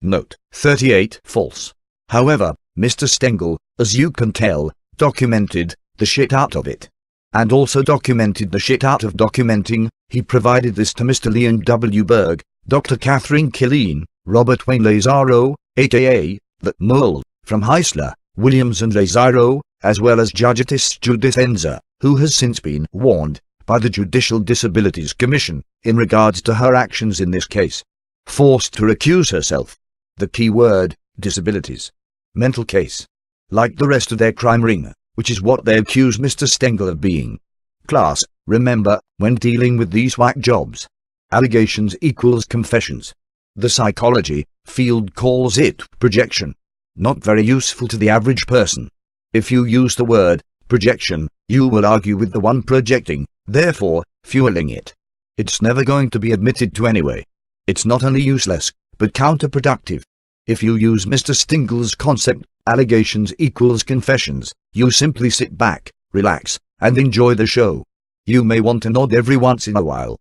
Note, 38, false. However, Mr. Stengel, as you can tell, documented the shit out of it. And also documented the shit out of documenting. He provided this to Mr. Leon W. Berg, Dr. Catherine Killeen, Robert Wayne Lazaro, aka the Mole, from Heisler, Williams and Lazaro, as well as Judgeess Judith Enza, who has since been warned by the Judicial Disabilities Commission in regards to her actions in this case. Forced to recuse herself. The key word, disabilities. Mental case. Like the rest of their crime ring, which is what they accuse Mr. Stengel of being. Class, remember, when dealing with these whack jobs, allegations equals confessions. The psychology field calls it projection. Not very useful to the average person. If you use the word projection, you will argue with the one projecting, therefore, fueling it. It's never going to be admitted to anyway. It's not only useless, but counterproductive. If you use Mr. Stengel's concept, allegations equals confessions, you simply sit back, relax, and enjoy the show. You may want to nod every once in a while.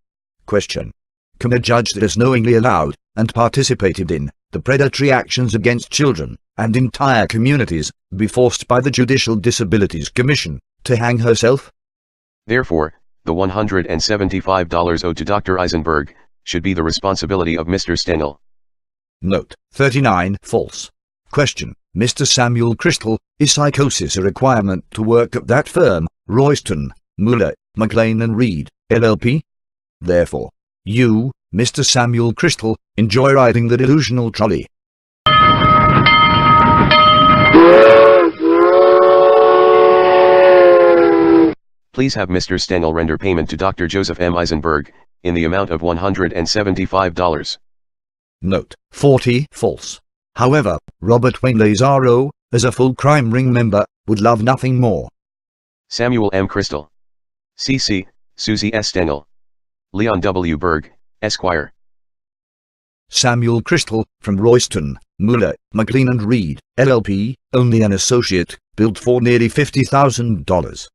Question. Can a judge that has knowingly allowed and participated in the predatory actions against children and entire communities be forced by the Judicial Disabilities Commission to hang herself? Therefore, the $175 owed to Dr. Eisenberg should be the responsibility of Mr. Stengel. Note, 39, false. Question. Mr. Samuel Crystal, is psychosis a requirement to work at that firm, Royston, Mueller, McLean and Reed, LLP? Therefore, you, Mr. Samuel Crystal, enjoy riding the delusional trolley. Please have Mr. Stengel render payment to Dr. Joseph M. Eisenberg in the amount of $175. Note, 40, false. However, Robert Wayne Lazaro, as a full crime ring member, would love nothing more. Samuel M. Crystal. C.C., Susie S. Stengel. Leon W. Berg, Esquire. Samuel Crystal, from Royston, Mueller, McLean and Reed, LLP, only an associate, billed for nearly $50,000.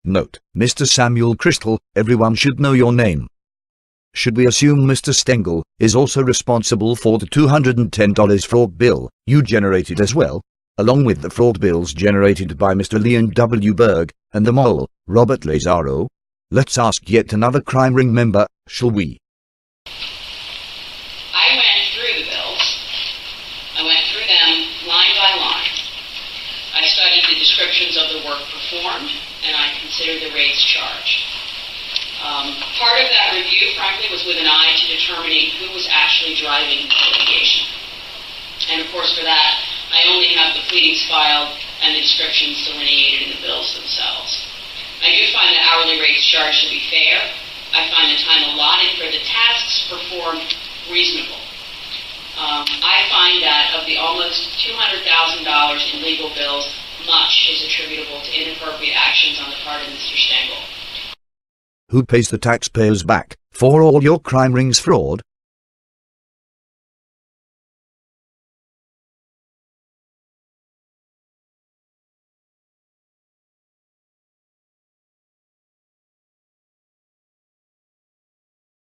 Note, Mr. Samuel Crystal, everyone should know your name. Should we assume Mr. Stengel is also responsible for the $210 fraud bill you generated as well, along with the fraud bills generated by Mr. Leon W. Berg and the mole, Robert Lazaro? Let's ask yet another crime ring member, shall we? I went through the bills. I went through them line by line. I studied the descriptions of the work performed, and I considered the rates charged. Part of that review, frankly, was with an eye to determining who was actually driving the litigation. And of course, for that, I only have the pleadings filed and the descriptions delineated in the bills themselves. I do find the hourly rates charged to be fair. I find the time allotted for the tasks performed reasonable. I find that of the almost $200,000 in legal bills, much is attributable to inappropriate actions on the part of Mr. Stengel. Who pays the taxpayers back for all your crime rings fraud?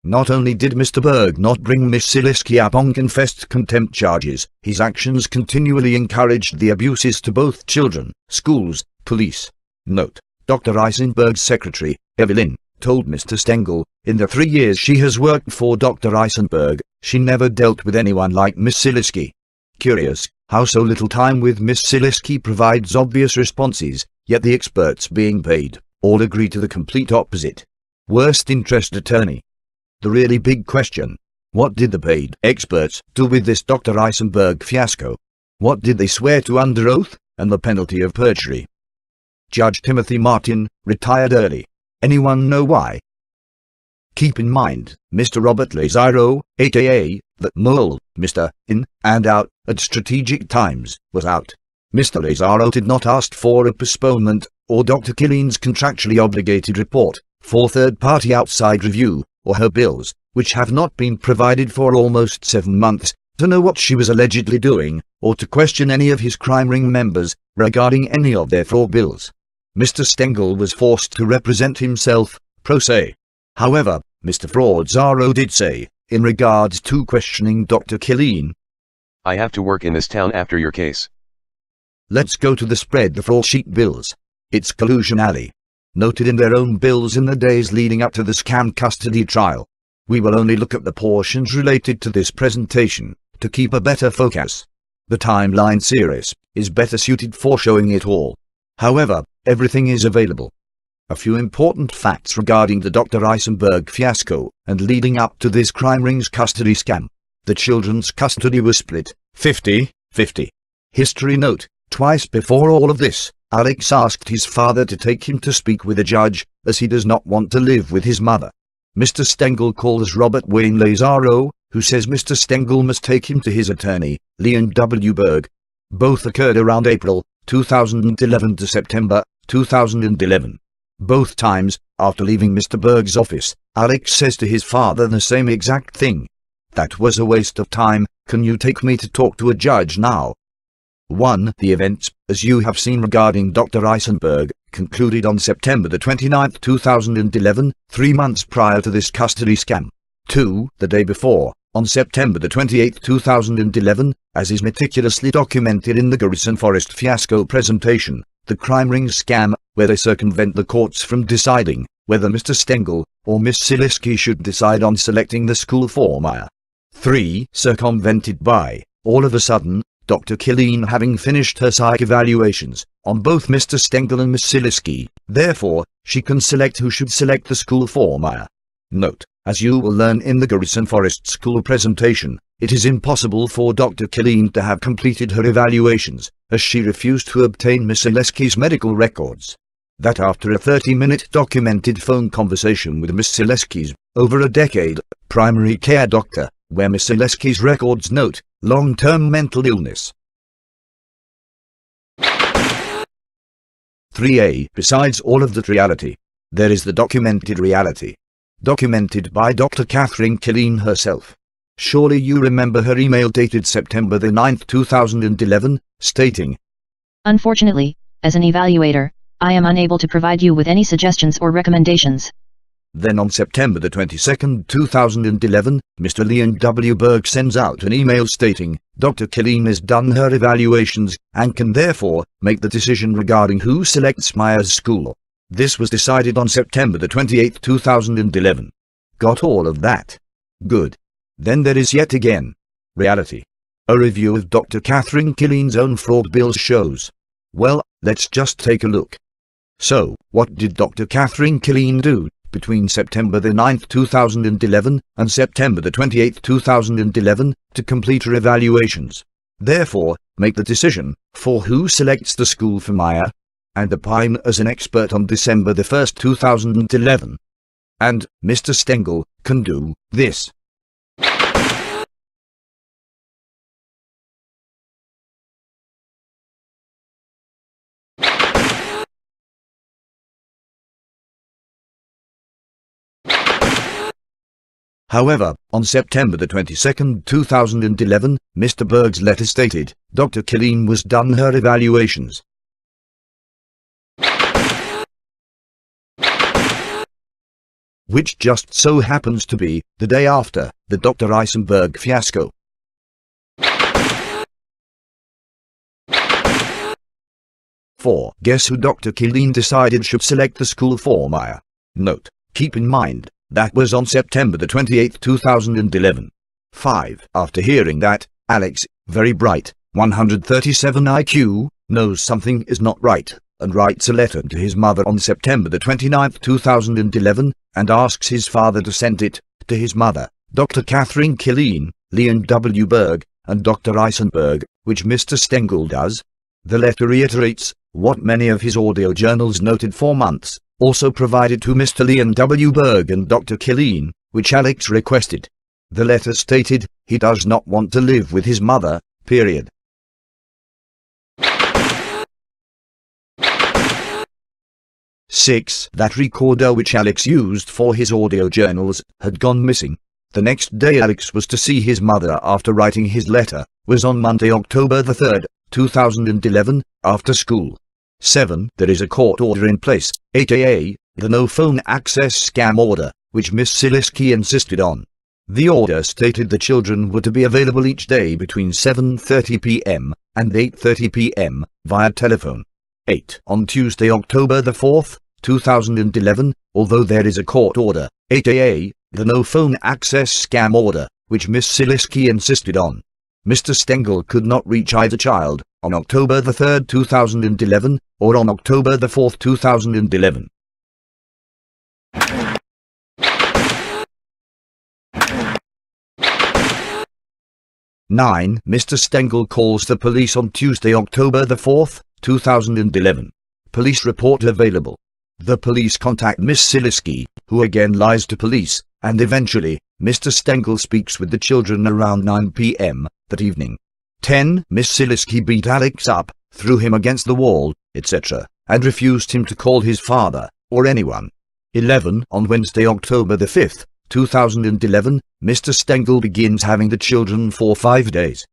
Not only did Mr. Berg not bring Miss Silisky up on confessed contempt charges, his actions continually encouraged the abuses to both children, schools, police. Note: Dr. Eisenberg's secretary, Evelyn, told Mr. Stengel, in the 3 years she has worked for Dr. Eisenberg, she never dealt with anyone like Miss Silisky. Curious, how so little time with Miss Silisky provides obvious responses, yet the experts being paid, all agree to the complete opposite. Worst interest attorney. The really big question: what did the paid experts do with this Dr. Eisenberg fiasco? What did they swear to under oath, and the penalty of perjury? Judge Timothy Martin retired early. Anyone know why? Keep in mind, Mr. Robert Lazaro, aka the Mole, Mr. In and Out at Strategic Times, was out. Mr. Lazaro did not ask for a postponement, or Dr. Killeen's contractually obligated report, for third-party outside review, or her bills, which have not been provided for almost 7 months, to know what she was allegedly doing, or to question any of his crime ring members regarding any of their fraud bills. Mr. Stengel was forced to represent himself, pro se. However, Mr. Fraudazaro did say, in regards to questioning Dr. Killeen, I have to work in this town after your case. Let's go to the spread the fraud sheet bills. It's collusion alley. Noted in their own bills in the days leading up to the scam custody trial. We will only look at the portions related to this presentation, to keep a better focus. The timeline series is better suited for showing it all. However, everything is available. A few important facts regarding the Dr. Eisenberg fiasco, and leading up to this crime rings custody scam. The children's custody was split, 50-50. History note: twice before all of this, Alex asked his father to take him to speak with a judge, as he does not want to live with his mother. Mr. Stengel calls Robert Wayne Lazaro, who says Mr. Stengel must take him to his attorney, Leon W. Berg. Both occurred around April 2011 to September 2011. Both times, after leaving Mr. Berg's office, Alex says to his father the same exact thing. That was a waste of time, can you take me to talk to a judge now? 1. The events, as you have seen regarding Dr. Eisenberg, concluded on September the 29th, 2011, 3 months prior to this custody scam. 2. The day before, on September the 28th, 2011, as is meticulously documented in the Garrison Forest fiasco presentation, the crime ring scam, where they circumvent the courts from deciding whether Mr. Stengel or Miss Silisky should decide on selecting the school for Maya. 3. Circumvented by, all of a sudden, Dr. Killeen having finished her psych evaluations on both Mr. Stengel and Miss Silisky, therefore, she can select who should select the school for Maya. Note: as you will learn in the Garrison Forest School presentation, it is impossible for Dr. Killeen to have completed her evaluations, as she refused to obtain Miss Silisky's medical records. That after a 30-minute documented phone conversation with Miss Silisky's, over a decade, primary care doctor, where Miss Silisky's records note long-term mental illness. 3a. Besides all of that reality, there is the documented reality. Documented by Dr. Catherine Killeen herself. Surely you remember her email dated September the 9th, 2011, stating, Unfortunately, as an evaluator, I am unable to provide you with any suggestions or recommendations. Then on September the 22nd, 2011, Mr. Leon W. Berg sends out an email stating, Dr. Killeen has done her evaluations, and can therefore make the decision regarding who selects Maya's school. This was decided on September the 28th, 2011. Got all of that? Good. Then there is yet again reality. A review of Dr. Catherine Killeen's own fraud bills shows. Well, let's just take a look. So, what did Dr. Catherine Killeen do between September the 9th, 2011 and September the 28th, 2011 to complete her evaluations? Therefore, make the decision for who selects the school for Maya, and opine as an expert on December the 1st, 2011. And Mr. Stengel can do this. However, on September the 22nd, 2011, Mr. Berg's letter stated, Dr. Killeen was done her evaluations. Which just so happens to be the day after the Dr. Eisenberg fiasco. Four. Guess who Dr. Killeen decided should select the school for Maya? Note, keep in mind, that was on September the 28th, 2011. 5. After hearing that, Alex, very bright, 137 IQ, knows something is not right, and writes a letter to his mother on September the 29th, 2011, and asks his father to send it to his mother, Dr. Catherine Killeen, Leon W. Berg, and Dr. Eisenberg, which Mr. Stengel does. The letter reiterates what many of his audio journals noted for months, also provided to Mr. Leon W. Berg and Dr. Killeen, which Alex requested. The letter stated he does not want to live with his mother, period. Six. That recorder which Alex used for his audio journals had gone missing. The next day Alex was to see his mother after writing his letter was on Monday, October the 3rd, 2011, after school. 7. There is a court order in place, aka the no phone access scam order, which Miss Siliski insisted on. The order stated the children were to be available each day between 7:30 p.m. and 8:30 p.m. via telephone. 8. On Tuesday, October the 4th, 2011, although there is a court order, aka the no phone access scam order, which Miss Siliski insisted on, Mr. Stengel could not reach either child on October the 3rd, 2011, or on October the 4th, 2011. Nine. Mr. Stengel calls the police on Tuesday, October the 4th, 2011. Police report available. The police contact Miss Siliski, who again lies to police, and eventually, Mr. Stengel speaks with the children around 9 p.m. that evening. 10. Miss Siliski beat Alex up, threw him against the wall, etc., and refused him to call his father, or anyone. 11. On Wednesday, October the 5th, 2011, Mr. Stengel begins having the children for 5 days.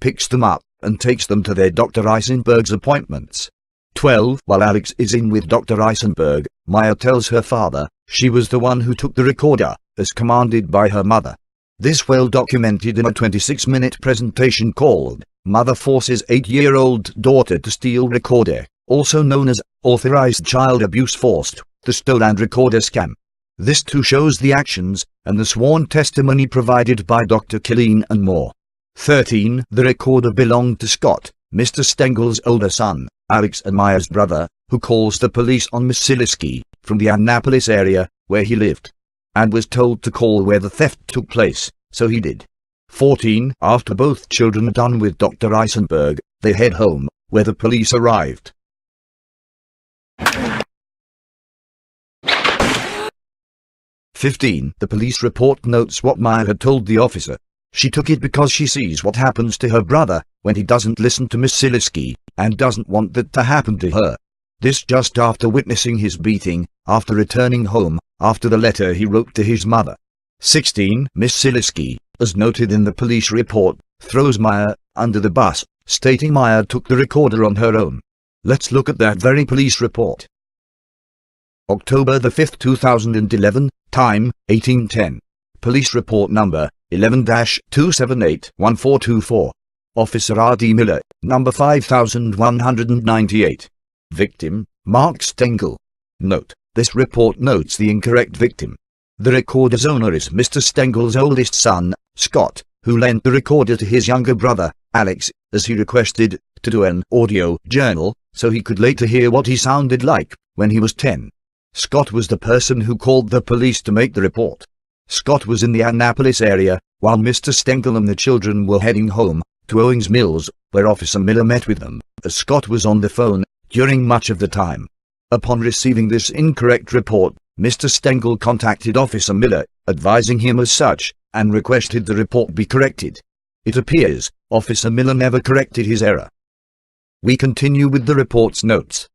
Picks them up, and takes them to their Dr. Eisenberg's appointments. 12. While Alex is in with Dr. Eisenberg, Maya tells her father she was the one who took the recorder, as commanded by her mother. This well documented in a 26-minute presentation called Mother Forces 8-Year-Old Daughter to Steal Recorder, also known as Authorized Child Abuse Forced, the Stolen Recorder Scam. This too shows the actions and the sworn testimony provided by Dr. Killeen and more. 13. The recorder belonged to Scott, Mr. Stengel's older son, Alex and Maya's brother, who calls the police on Miss Siliski from the Annapolis area where he lived, and was told to call where the theft took place, so he did. 14. After both children are done with Dr. Eisenberg, they head home, where the police arrived. 15. The police report notes what Maya had told the officer. She took it because she sees what happens to her brother when he doesn't listen to Miss Siliski, and doesn't want that to happen to her. This just after witnessing his beating, after returning home, after the letter he wrote to his mother. 16. Miss Siliski, as noted in the police report, throws Maya under the bus, stating Maya took the recorder on her own. Let's look at that very police report. October the 5th, 2011, time, 1810. Police report number, 11-278-1424. Officer R.D. Miller, number 5198. Victim, Mark Stengel. Note, this report notes the incorrect victim. The recorder's owner is Mr. Stengel's oldest son, Scott, who lent the recorder to his younger brother, Alex, as he requested, to do an audio journal, so he could later hear what he sounded like when he was 10. Scott was the person who called the police to make the report. Scott was in the Annapolis area, while Mr. Stengel and the children were heading home, to Owings Mills, where Officer Miller met with them, as Scott was on the phone during much of the time. Upon receiving this incorrect report, Mr. Stengel contacted Officer Miller, advising him as such, and requested the report be corrected. It appears, Officer Miller never corrected his error. We continue with the report's notes.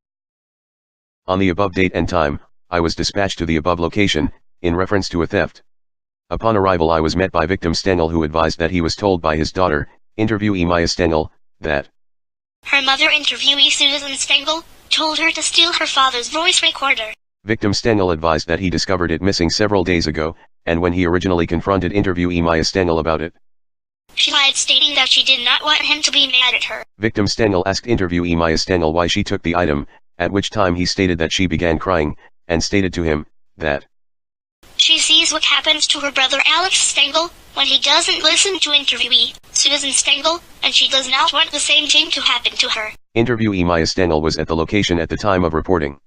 On the above date and time, I was dispatched to the above location, in reference to a theft. Upon arrival I was met by victim Stengel, who advised that he was told by his daughter, interviewee Maya Stengel, that her mother, interviewee Susan Stengel, told her to steal her father's voice recorder. Victim Stengel advised that he discovered it missing several days ago, and when he originally confronted interviewee Maya Stengel about it, she lied, stating that she did not want him to be mad at her. Victim Stengel asked interviewee Maya Stengel why she took the item, at which time he stated that she began crying, and stated to him, that she sees what happens to her brother Alex Stengel, when he doesn't listen to interviewee Susan Stengel, and she does not want the same thing to happen to her. Interviewee Maya Stengel was at the location at the time of reporting.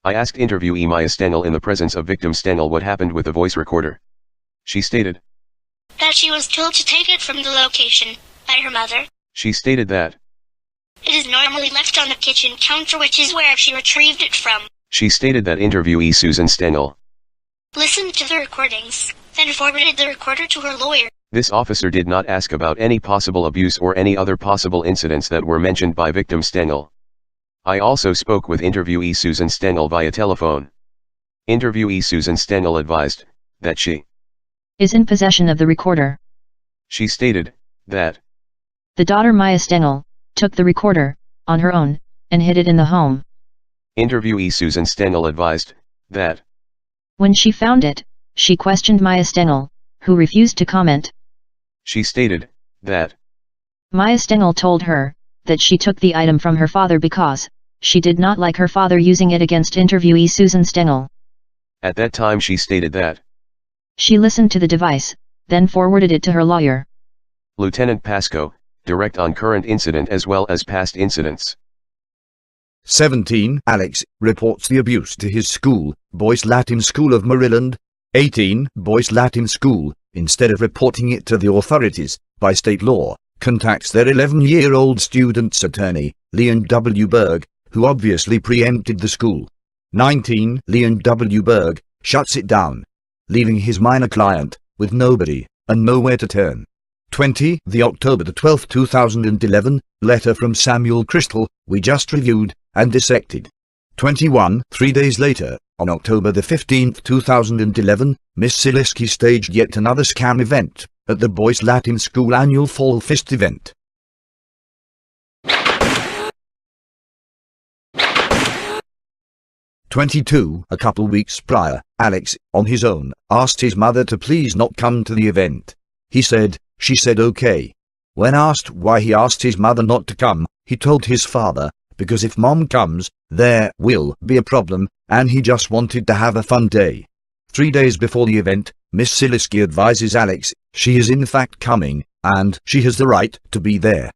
I asked interviewee Maya Stengel in the presence of victim Stengel what happened with the voice recorder. She stated that she was told to take it from the location by her mother. She stated that it is normally left on the kitchen counter, which is where she retrieved it from. She stated that interviewee Susan Stengel listened to the recordings, then forwarded the recorder to her lawyer. This officer did not ask about any possible abuse or any other possible incidents that were mentioned by victim Stengel. I also spoke with interviewee Susan Stengel via telephone. Interviewee Susan Stengel advised that she is in possession of the recorder. She stated that the daughter Maya Stengel took the recorder on her own and hid it in the home. Interviewee Susan Stengel advised that when she found it, she questioned Maya Stengel, who refused to comment. She stated that Maya Stengel told her that she took the item from her father because she did not like her father using it against interviewee Susan Stengel. At that time she stated that she listened to the device, then forwarded it to her lawyer. Lieutenant Pasco, direct on current incident as well as past incidents. 17. Alex reports the abuse to his school, Boys Latin School of Maryland. 18. Boys Latin School, instead of reporting it to the authorities, by state law, contacts their 11-year-old student's attorney, Leon W. Berg, who obviously preempted the school. 19. Leon W. Berg shuts it down, leaving his minor client with nobody and nowhere to turn. 20. The October 12, 2011, letter from Samuel Crystal, we just reviewed and dissected. 21. 3 days later, on October 15, 2011, Miss Sileski staged yet another scam event at the Boys Latin School annual Fall Fest event. A couple weeks prior, Alex, on his own, asked his mother to please not come to the event. She said okay. When asked why he asked his mother not to come, he told his father, because if mom comes, there will be a problem, and he just wanted to have a fun day. 3 days before the event, Miss Sileski advises Alex she is in fact coming, and she has the right to be there.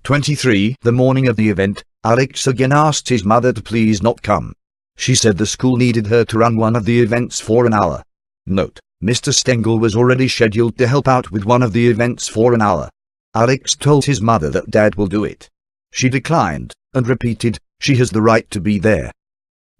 23. The morning of the event, Alex again asked his mother to please not come. She said the school needed her to run one of the events for an hour. Note: Mr. Stengel was already scheduled to help out with one of the events for an hour. Alex told his mother that Dad will do it. She declined, and repeated, she has the right to be there.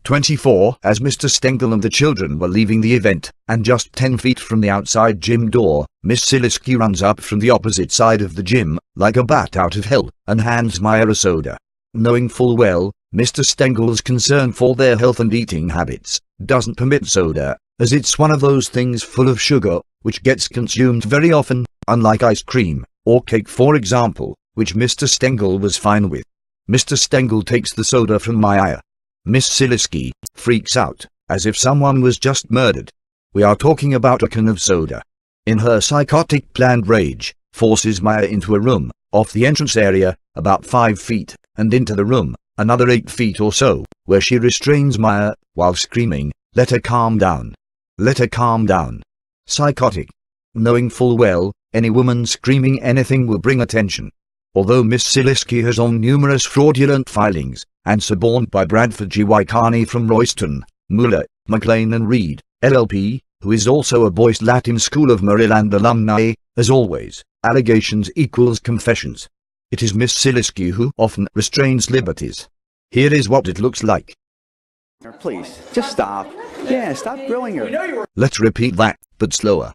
24. As Mr. Stengel and the children were leaving the event, and just 10 feet from the outside gym door, Miss Sileski runs up from the opposite side of the gym, like a bat out of hell, and hands Maya a soda. Knowing full well, Mr. Stengel's concern for their health and eating habits doesn't permit soda, as it's one of those things full of sugar, which gets consumed very often, unlike ice cream, or cake for example, which Mr. Stengel was fine with. Mr. Stengel takes the soda from Maya. Miss Sileski freaks out, as if someone was just murdered. We are talking about a can of soda. In her psychotic planned rage, forces Maya into a room, off the entrance area, about 5 feet, and into the room, another 8 feet or so, where she restrains Maya, while screaming, "Let her calm down. Let her calm down." Psychotic. Knowing full well, any woman screaming anything will bring attention. Although Miss Sileski has on numerous fraudulent filings, and suborned by Bradford G. Carney from Royston, Mueller, McLean and Reed, LLP, who is also a Boys Latin School of Maryland alumni, as always, allegations equals confessions. It is Miss Sileski who often restrains liberties. Here is what it looks like. Please, just stop. Yeah, stop grilling her. Let's repeat that, but slower.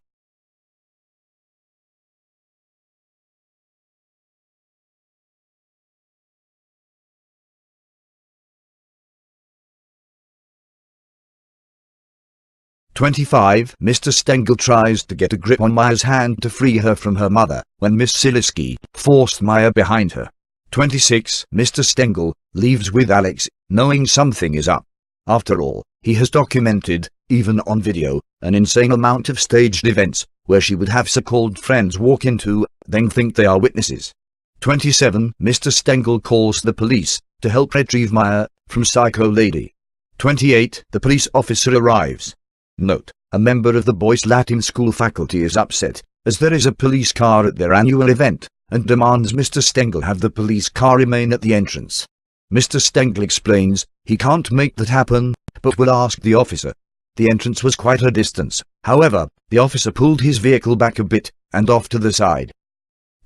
25. Mr. Stengel tries to get a grip on Maya's hand to free her from her mother, when Miss Silisky forced Maya behind her. 26. Mr. Stengel leaves with Alex, knowing something is up. After all, he has documented, even on video, an insane amount of staged events, where she would have so-called friends walk into, then think they are witnesses. 27. Mr. Stengel calls the police to help retrieve Maya from Psycho Lady. 28. The police officer arrives. Note: a member of the Boys Latin School faculty is upset, as there is a police car at their annual event, and demands Mr. Stengel have the police car remain at the entrance. Mr. Stengel explains he can't make that happen, but will ask the officer. The entrance was quite a distance, however, the officer pulled his vehicle back a bit, and off to the side.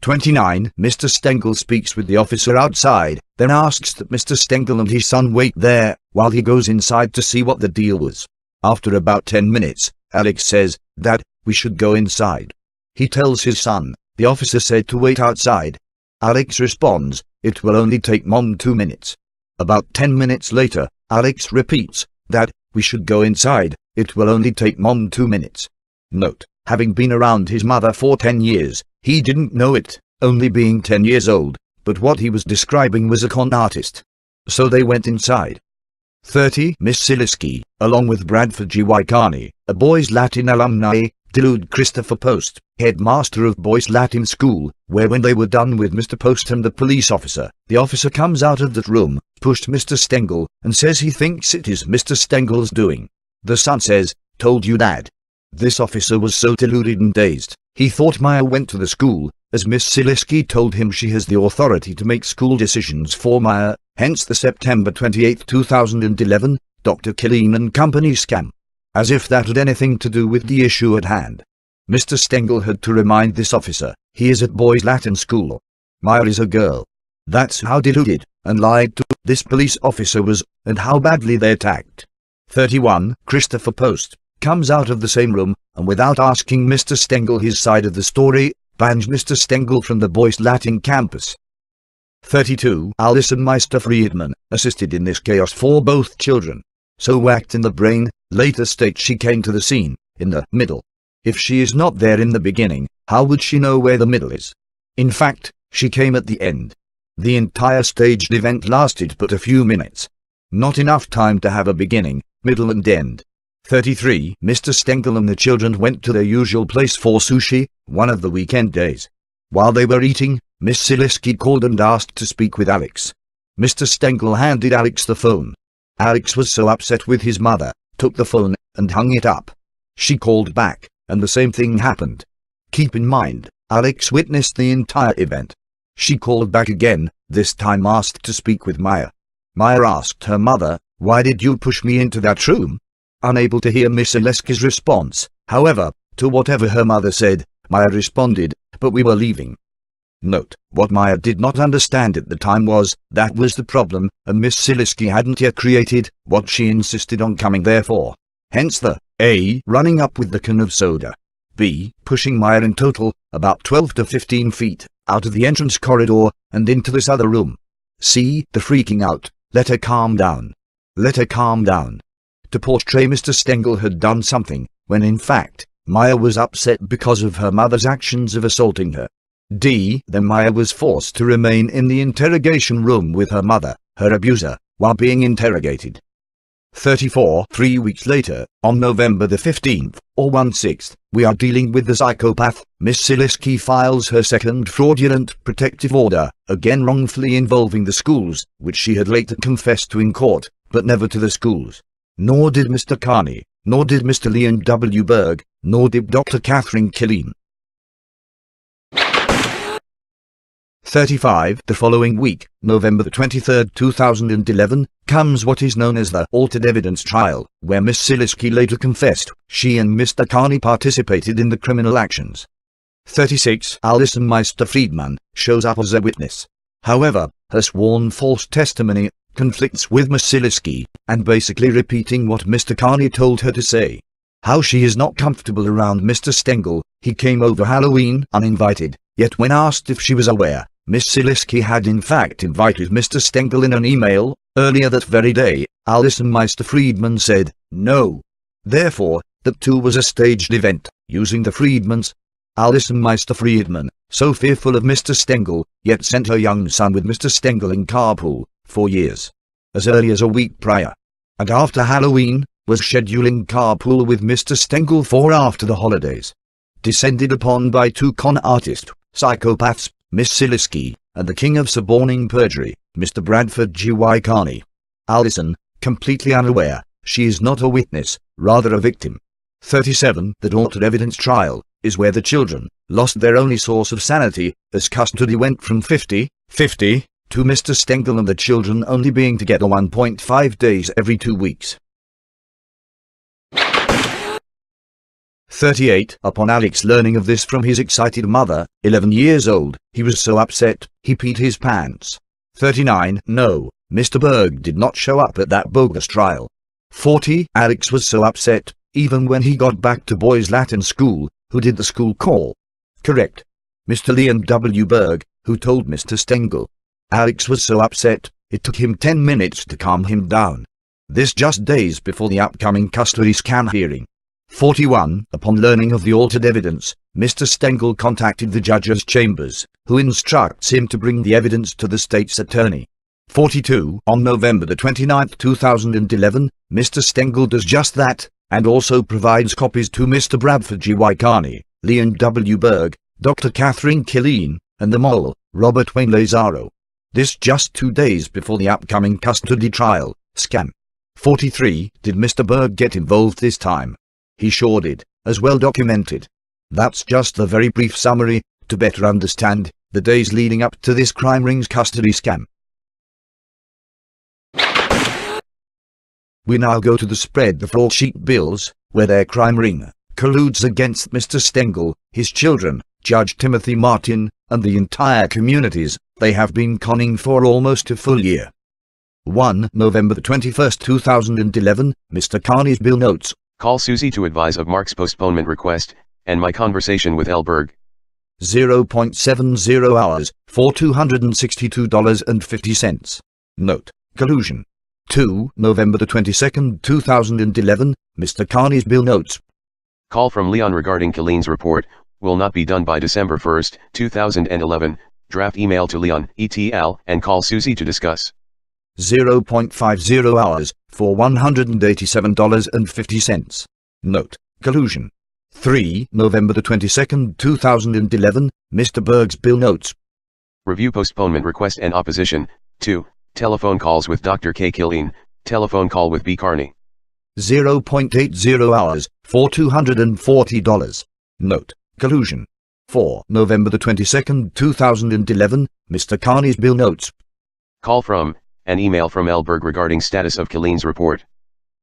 29. Mr. Stengel speaks with the officer outside, then asks that Mr. Stengel and his son wait there, while he goes inside to see what the deal was. After about 10 minutes, Alex says that we should go inside. He tells his son the officer said to wait outside. Alex responds, it will only take Mom 2 minutes. About 10 minutes later, Alex repeats that we should go inside, it will only take Mom 2 minutes. Note: having been around his mother for 10 years, he didn't know it, only being 10 years old, but what he was describing was a con artist. So they went inside. 30. Miss Silisky, along with Bradford G. Carney, a Boys Latin alumni, delude Christopher Post, headmaster of Boys Latin School, where when they were done with Mr. Post and the police officer, the officer comes out of that room, pushed Mr. Stengel, and says he thinks it is Mr. Stengel's doing. The son says, told you Dad. This officer was so deluded and dazed, he thought Maya went to the school, as Miss Silisky told him she has the authority to make school decisions for Maya, hence the September 28, 2011, Dr. Killeen and Company scam. As if that had anything to do with the issue at hand. Mr. Stengel had to remind this officer, he is at Boys Latin School. Maya is a girl. That's how deluded and lied to this police officer was, and how badly they attacked. 31. Christopher Post comes out of the same room, and without asking Mr. Stengel his side of the story, bans Mr. Stengel from the Boys Latin campus. 32. Alison Meister Friedman assisted in this chaos for both children. So whacked in the brain, later states she came to the scene, in the middle. If she is not there in the beginning, how would she know where the middle is? In fact, she came at the end. The entire staged event lasted but a few minutes. Not enough time to have a beginning, middle and end. 33. Mr. Stengel and the children went to their usual place for sushi, one of the weekend days. While they were eating, Miss Silisky called and asked to speak with Alex. Mr. Stengel handed Alex the phone. Alex was so upset with his mother, took the phone, and hung it up. She called back, and the same thing happened. Keep in mind, Alex witnessed the entire event. She called back again, this time asked to speak with Maya. Maya asked her mother, why did you push me into that room? Unable to hear Miss Silisky's response, however, to whatever her mother said, Maya responded, but we were leaving. Note: what Maya did not understand at the time was, that was the problem, and Miss Silisky hadn't yet created what she insisted on coming there for. Hence the A. running up with the can of soda. B. pushing Maya in total, about 12 to 15 feet, out of the entrance corridor, and into this other room. C. the freaking out, let her calm down. Let her calm down. To portray Mr. Stengel had done something, when in fact, Maya was upset because of her mother's actions of assaulting her. D. then Maya was forced to remain in the interrogation room with her mother, her abuser, while being interrogated. 34. 3 weeks later, on November the 15th, or 1/6, we are dealing with the psychopath. Miss Silisky files her second fraudulent protective order, again wrongfully involving the schools, which she had later confessed to in court, but never to the schools. Nor did Mr. Carney, nor did Mr. Leon W. Berg, nor did Dr. Catherine Killeen. 35. The following week, November the 23rd, 2011, comes what is known as the altered evidence trial, where Miss Silisky later confessed she and Mr. Carney participated in the criminal actions. 36. Alison Meister Friedman shows up as a witness. However, her sworn false testimony conflicts with Miss Silisky, and basically repeating what Mr. Carney told her to say. How she is not comfortable around Mr. Stengel. He came over Halloween uninvited, yet when asked if she was aware, Miss Silisky had in fact invited Mr. Stengel in an email earlier that very day. Alison Meister Friedman said, no. Therefore, that too was a staged event, using the Friedmans. Alison Meister Friedman, so fearful of Mr. Stengel, yet sent her young son with Mr. Stengel in carpool, for years. As early as a week prior, and after Halloween, was scheduling carpool with Mr. Stengel for after the holidays. Descended upon by two con artists, psychopaths, Miss Siliski, and the king of suborning perjury, Mr. Bradford G. Y. Carney. Alison, completely unaware, she is not a witness, rather a victim. 37. That altered evidence trial is where the children lost their only source of sanity, as custody went from 50 to Mr. Stengel and the children only being together 1.5 days every 2 weeks. 38. Upon Alex learning of this from his excited mother, 11 years old, he was so upset, he peed his pants. 39. No, Mr. Berg did not show up at that bogus trial. 40. Alex was so upset, even when he got back to boys' Latin school, who did the school call. Correct. Mr. Leon W. Berg, who told Mr. Stengel. Alex was so upset, it took him 10 minutes to calm him down. This just days before the upcoming custody scam hearing. 41. Upon learning of the altered evidence, Mr. Stengel contacted the judge's chambers, who instructs him to bring the evidence to the state's attorney. 42. On November the 29th, 2011, Mr. Stengel does just that, and also provides copies to Mr. Bradford G. Y. Carney, Leon W. Berg, Dr. Catherine Killeen, and the mole, Robert Wayne Lazaro. This just 2 days before the upcoming custody trial scam. 43. Did Mr. Berg get involved this time? He sure did, as well documented. That's just the very brief summary, to better understand the days leading up to this crime ring's custody scam. We now go to the spread the fraud sheet bills, where their crime ring colludes against Mr. Stengel, his children, Judge Timothy Martin, and the entire communities they have been conning for almost a full year. 1. November the 21st, 2011, Mr. Carney's bill notes. Call Susie to advise of Mark's postponement request, and my conversation with L. Berg. 0.70 hours, for $262.50. Note, collusion. 2. November the 22nd, 2011, Mr. Carney's bill notes. Call from Leon regarding Killeen's report, will not be done by December 1, 2011, draft email to Leon, ETL, and call Susie to discuss. 0.50 hours, for $187.50. Note, collusion. 3. November the 22nd, 2011, Mr. Berg's bill notes. Review postponement request and opposition. 2. Telephone calls with Dr. K. Killeen, telephone call with B. Carney. 0.80 hours, for $240. Note, collusion. 4. November the 22nd, 2011, Mr. Carney's bill notes. Call from, an email from L. Berg regarding status of Killeen's report.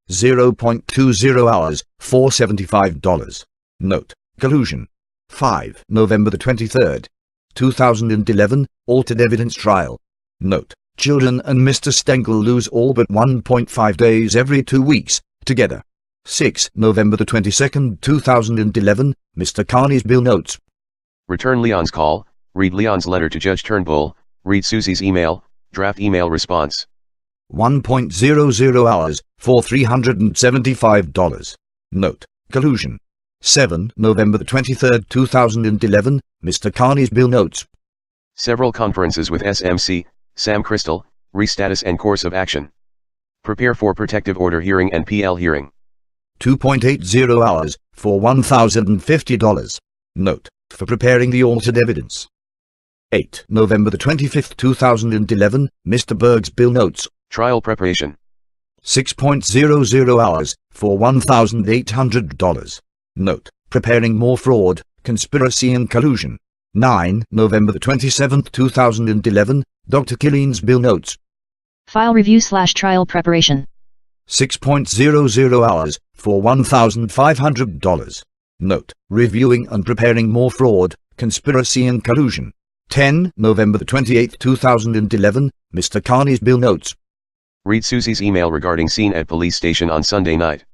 0.20 hours, for $75. Note, collusion. 5. November the 23rd, 2011, altered evidence trial. Note, children and Mr. Stengel lose all but 1.5 days every 2 weeks, together. 6. November the 22nd, 2011, Mr. Carney's bill notes. Return Leon's call, read Leon's letter to Judge Turnbull, read Susie's email, draft email response. 1.00 hours, for $375. Note, collusion. 7. November the 23rd, 2011, Mr. Carney's bill notes. Several conferences with SMC, Sam Crystal, re-status and course of action. Prepare for protective order hearing and PL hearing. 2.80 hours, for $1,050. Note, for preparing the altered evidence. 8. November the 25th, 2011, Mr. Berg's bill notes. Trial preparation. 6.00 hours, for $1,800. Note, preparing more fraud, conspiracy and collusion. 9. November the 27th, 2011, Dr. Killeen's bill notes. File review / trial preparation. 6.00 hours, for $1,500. Note, reviewing and preparing more fraud, conspiracy and collusion. 10. November the 28th, 2011, Mr. Carney's bill notes. Read Susie's email regarding scene at police station on Sunday night.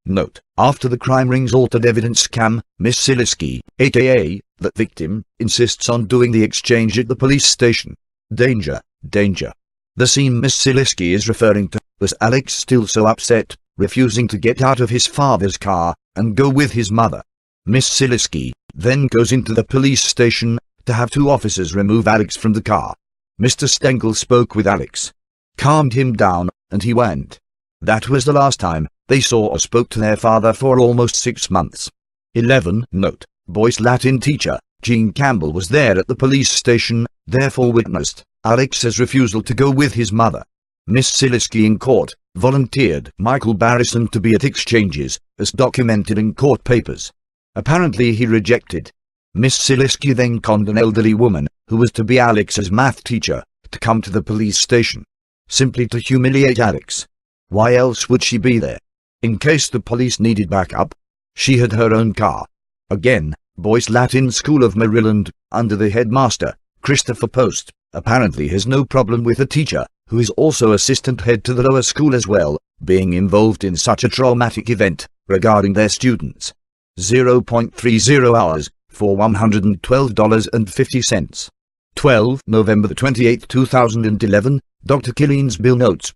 Note, after the crime ring's altered evidence scam, Miss Siliski, aka the victim, insists on doing the exchange at the police station. Danger, danger. The scene Miss Siliski is referring to was Alex still so upset, refusing to get out of his father's car, and go with his mother. Miss Siliski then goes into the police station to have 2 officers remove Alex from the car. Mr. Stengel spoke with Alex, calmed him down, and he went. That was the last time they saw or spoke to their father for almost 6 months. 11. Note: Boy's Latin teacher, Jean Campbell, was there at the police station, therefore witnessed Alex's refusal to go with his mother. Miss Siliski in court volunteered Michael Barrison to be at exchanges, as documented in court papers. Apparently he rejected. Miss Siliski then conned an elderly woman, who was to be Alex's math teacher, to come to the police station, simply to humiliate Alex. Why else would she be there? In case the police needed backup. She had her own car. Again, Boyce Latin School of Maryland, under the headmaster, Christopher Post, apparently has no problem with a teacher, who is also assistant head to the lower school as well, being involved in such a traumatic event, regarding their students. 0.30 hours, for $112.50. 12 November 28, 2011, Dr. Killeen's bill notes.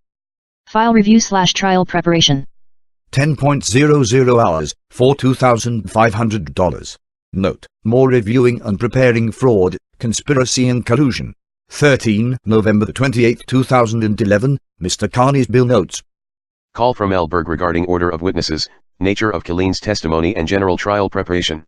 File review/trial preparation. 10.00 hours, for $2,500. Note: more reviewing and preparing fraud, conspiracy and collusion. 13 November 28, 2011, Mr. Carney's bill notes. Call from Elberg regarding order of witnesses, nature of Killeen's testimony and general trial preparation.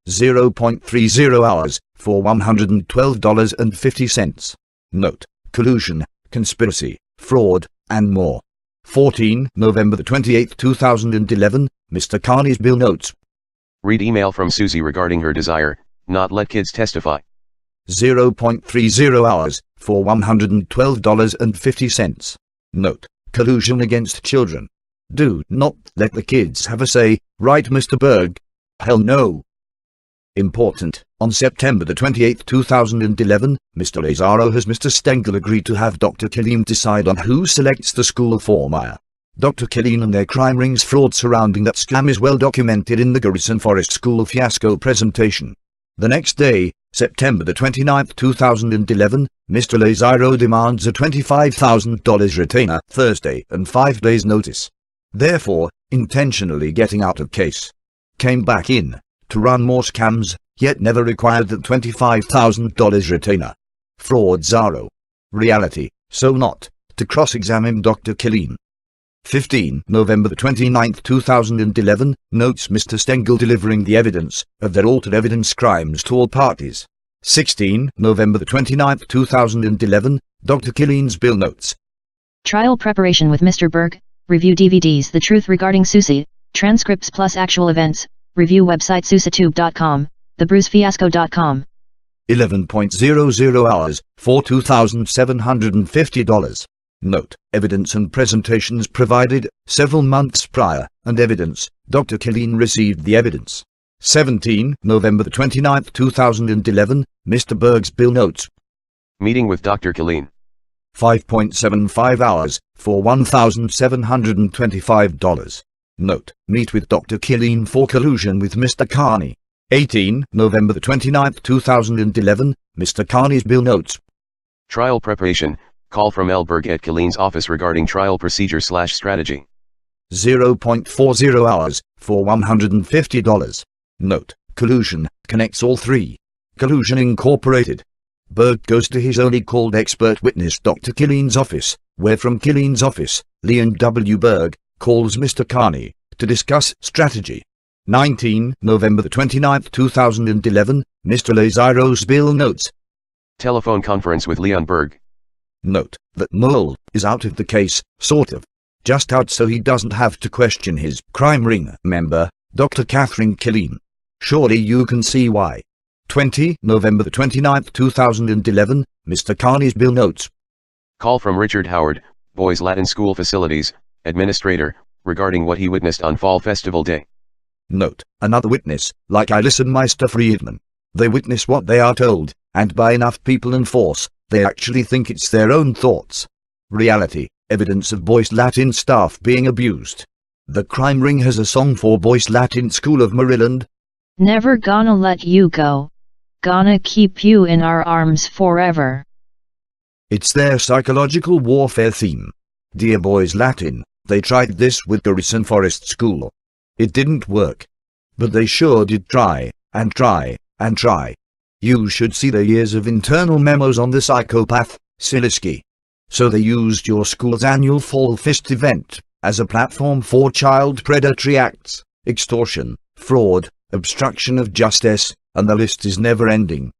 0.30 hours, for $112.50. Note: collusion, conspiracy, fraud, and more. 14 November 28, 2011, Mr. Carney's bill notes. Read email from Susie regarding her desire, not let kids testify. 0.30 hours, for $112.50. Note: collusion against children. Do not let the kids have a say, right, Mr. Berg? Hell no. Important: on September 28, 2011, Mr. Lazaro has Mr. Stengel agreed to have Dr. Killeen decide on who selects the school for Maya. Dr. Killeen and their crime ring's fraud surrounding that scam is well documented in the Garrison Forest School fiasco presentation. The next day, September 29, 2011, Mr. Lazaro demands a $25,000 retainer Thursday and 5 days notice. Therefore, intentionally getting out of case. Came back in to run more scams, yet never required the $25,000 retainer. Fraud Zaro. Reality, so not, to cross-examine Dr. Killeen. 15 November 29, 2011, notes Mr. Stengel delivering the evidence of their altered evidence crimes to all parties. 16 November 29, 2011, Dr. Killeen's bill notes. Trial preparation with Mr. Berg, review DVDs The Truth Regarding Susie, transcripts plus actual events, review website susitube.com, thebrucefiasco.com. 11.00 hours, for $2,750. Note: evidence and presentations provided several months prior, and evidence, Dr. Killeen received the evidence. 17 November 29, 2011, Mr. Berg's bill notes. Meeting with Dr. Killeen. 5.75 hours, for $1,725. Note: meet with Dr. Killeen for collusion with Mr. Carney. 18 November 29, 2011, Mr. Carney's bill notes. Trial preparation, call from Elberg at Killeen's office regarding trial procedure/strategy. 0.40 hours, for $150. Note: collusion connects all three. Collusion Incorporated. Berg goes to his only called expert witness Dr. Killeen's office, where from Killeen's office, Leon W. Berg calls Mr. Carney to discuss strategy. 19 November 29, 2011, Mr. Lazaro's bill notes. Telephone conference with Leon Berg. Note that Mole is out of the case, sort of. Just out so he doesn't have to question his crime ring member, Dr. Catherine Killeen. Surely you can see why. 20 November 29, 2011, Mr. Carney's bill notes. Call from Richard Howard, Boys Latin School Facilities, Administrator, regarding what he witnessed on Fall Festival Day. Note: another witness, like Meister Friedman. They witness what they are told, and by enough people and force, they actually think it's their own thoughts. Reality, evidence of Boys Latin staff being abused. The crime ring has a song for Boys Latin School of Maryland. Never gonna let you go. Gonna keep you in our arms forever. It's their psychological warfare theme. Dear Boys Latin, they tried this with Garrison Forest School. It didn't work. But they sure did try, and try, and try. You should see the years of internal memos on the psychopath, Silisky. So they used your school's annual Fall Fist event as a platform for child predatory acts, extortion, fraud, obstruction of justice, and the list is never ending.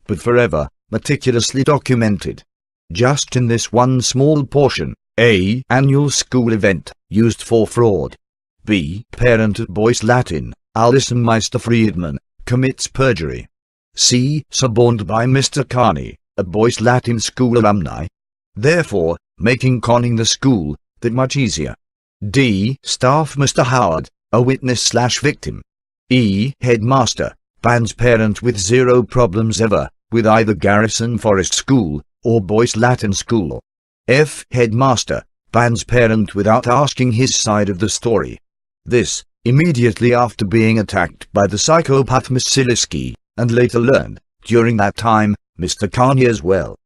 But forever, meticulously documented. Just in this one small portion, A. Annual school event, used for fraud. B. Parent at Boyce Latin, Alison Meister Friedman, commits perjury. C. Suborned by Mr. Carney, a Boyce Latin school alumni. Therefore, making conning the school that much easier. D. Staff Mr. Howard, a witness/victim. E. Headmaster, bans parent with zero problems ever, with either Garrison Forest School, or Boyce Latin School. F. Headmaster, bans parent without asking his side of the story. This, immediately after being attacked by the psychopath Miss Silisky, and later learned, during that time, Mr. Carney as well.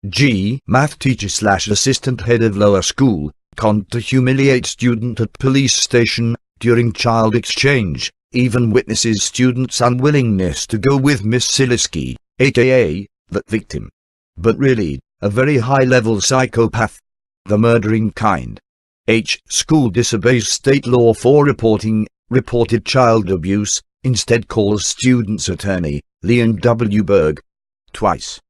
G. Math teacher/assistant head of lower school, conned to humiliate student at police station, during child exchange, even witnesses student's unwillingness to go with Miss Silisky, aka, that victim. But really, a very high-level psychopath. The murdering kind. H. School disobeys state law for reported child abuse, instead calls student's attorney, Leon W. Berg. Twice.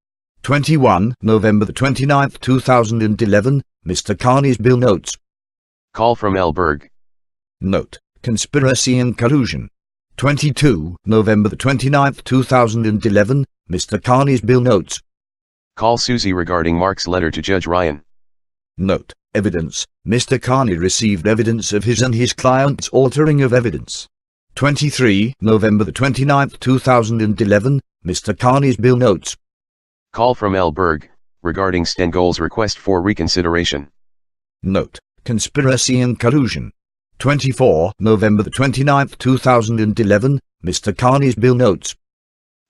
21 November 29, 2011, Mr. Carney's bill notes. Call from L. Berg. Note, conspiracy and collusion. 22 November 29, 2011, Mr. Carney's bill notes. Call Susie regarding Mark's letter to Judge Ryan. Note, evidence, Mr. Carney received evidence of his and his client's altering of evidence. 23 November 29, 2011, Mr. Carney's bill notes. Call from L. Berg, regarding Stengel's request for reconsideration. Note, conspiracy and collusion. 24 November 29, 2011, Mr. Carney's bill notes.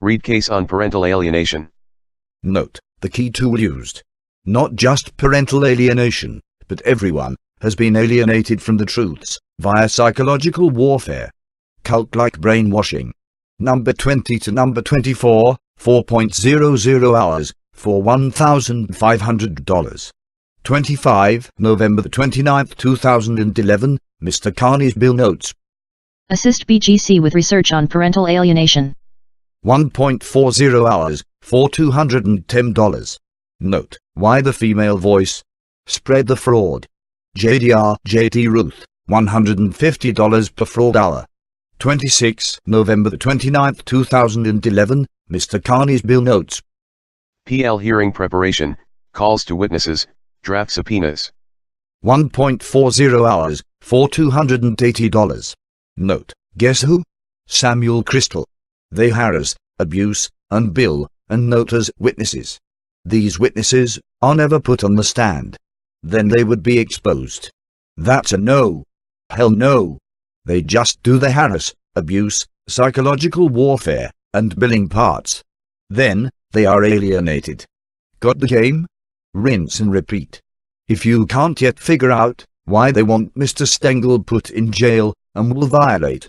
Read case on parental alienation. Note, the key tool used. Not just parental alienation, but everyone has been alienated from the truths, via psychological warfare. Cult-like brainwashing. Number 20 to number 24, 4.00 hours, for $1,500. 25 November 29, 2011, Mr. Carney's bill notes. Assist BGC with research on parental alienation. 1.40 hours, for $210. Note, why the female voice? Spread the fraud. JDR JT Ruth, $150 per fraud hour. 26 November 29, 2011, Mr. Carney's bill notes. PL hearing preparation, calls to witnesses, draft subpoenas. 1.40 hours, for $280. Note, guess who? Samuel Crystal. They harass, abuse, and bill, and note as witnesses. These witnesses are never put on the stand. Then they would be exposed. That's a no. Hell no. They just do the harass, abuse, psychological warfare, and billing parts. Then, they are alienated. Got the game? Rinse and repeat. If you can't yet figure out why they want Mr. Stengel put in jail, and will violate,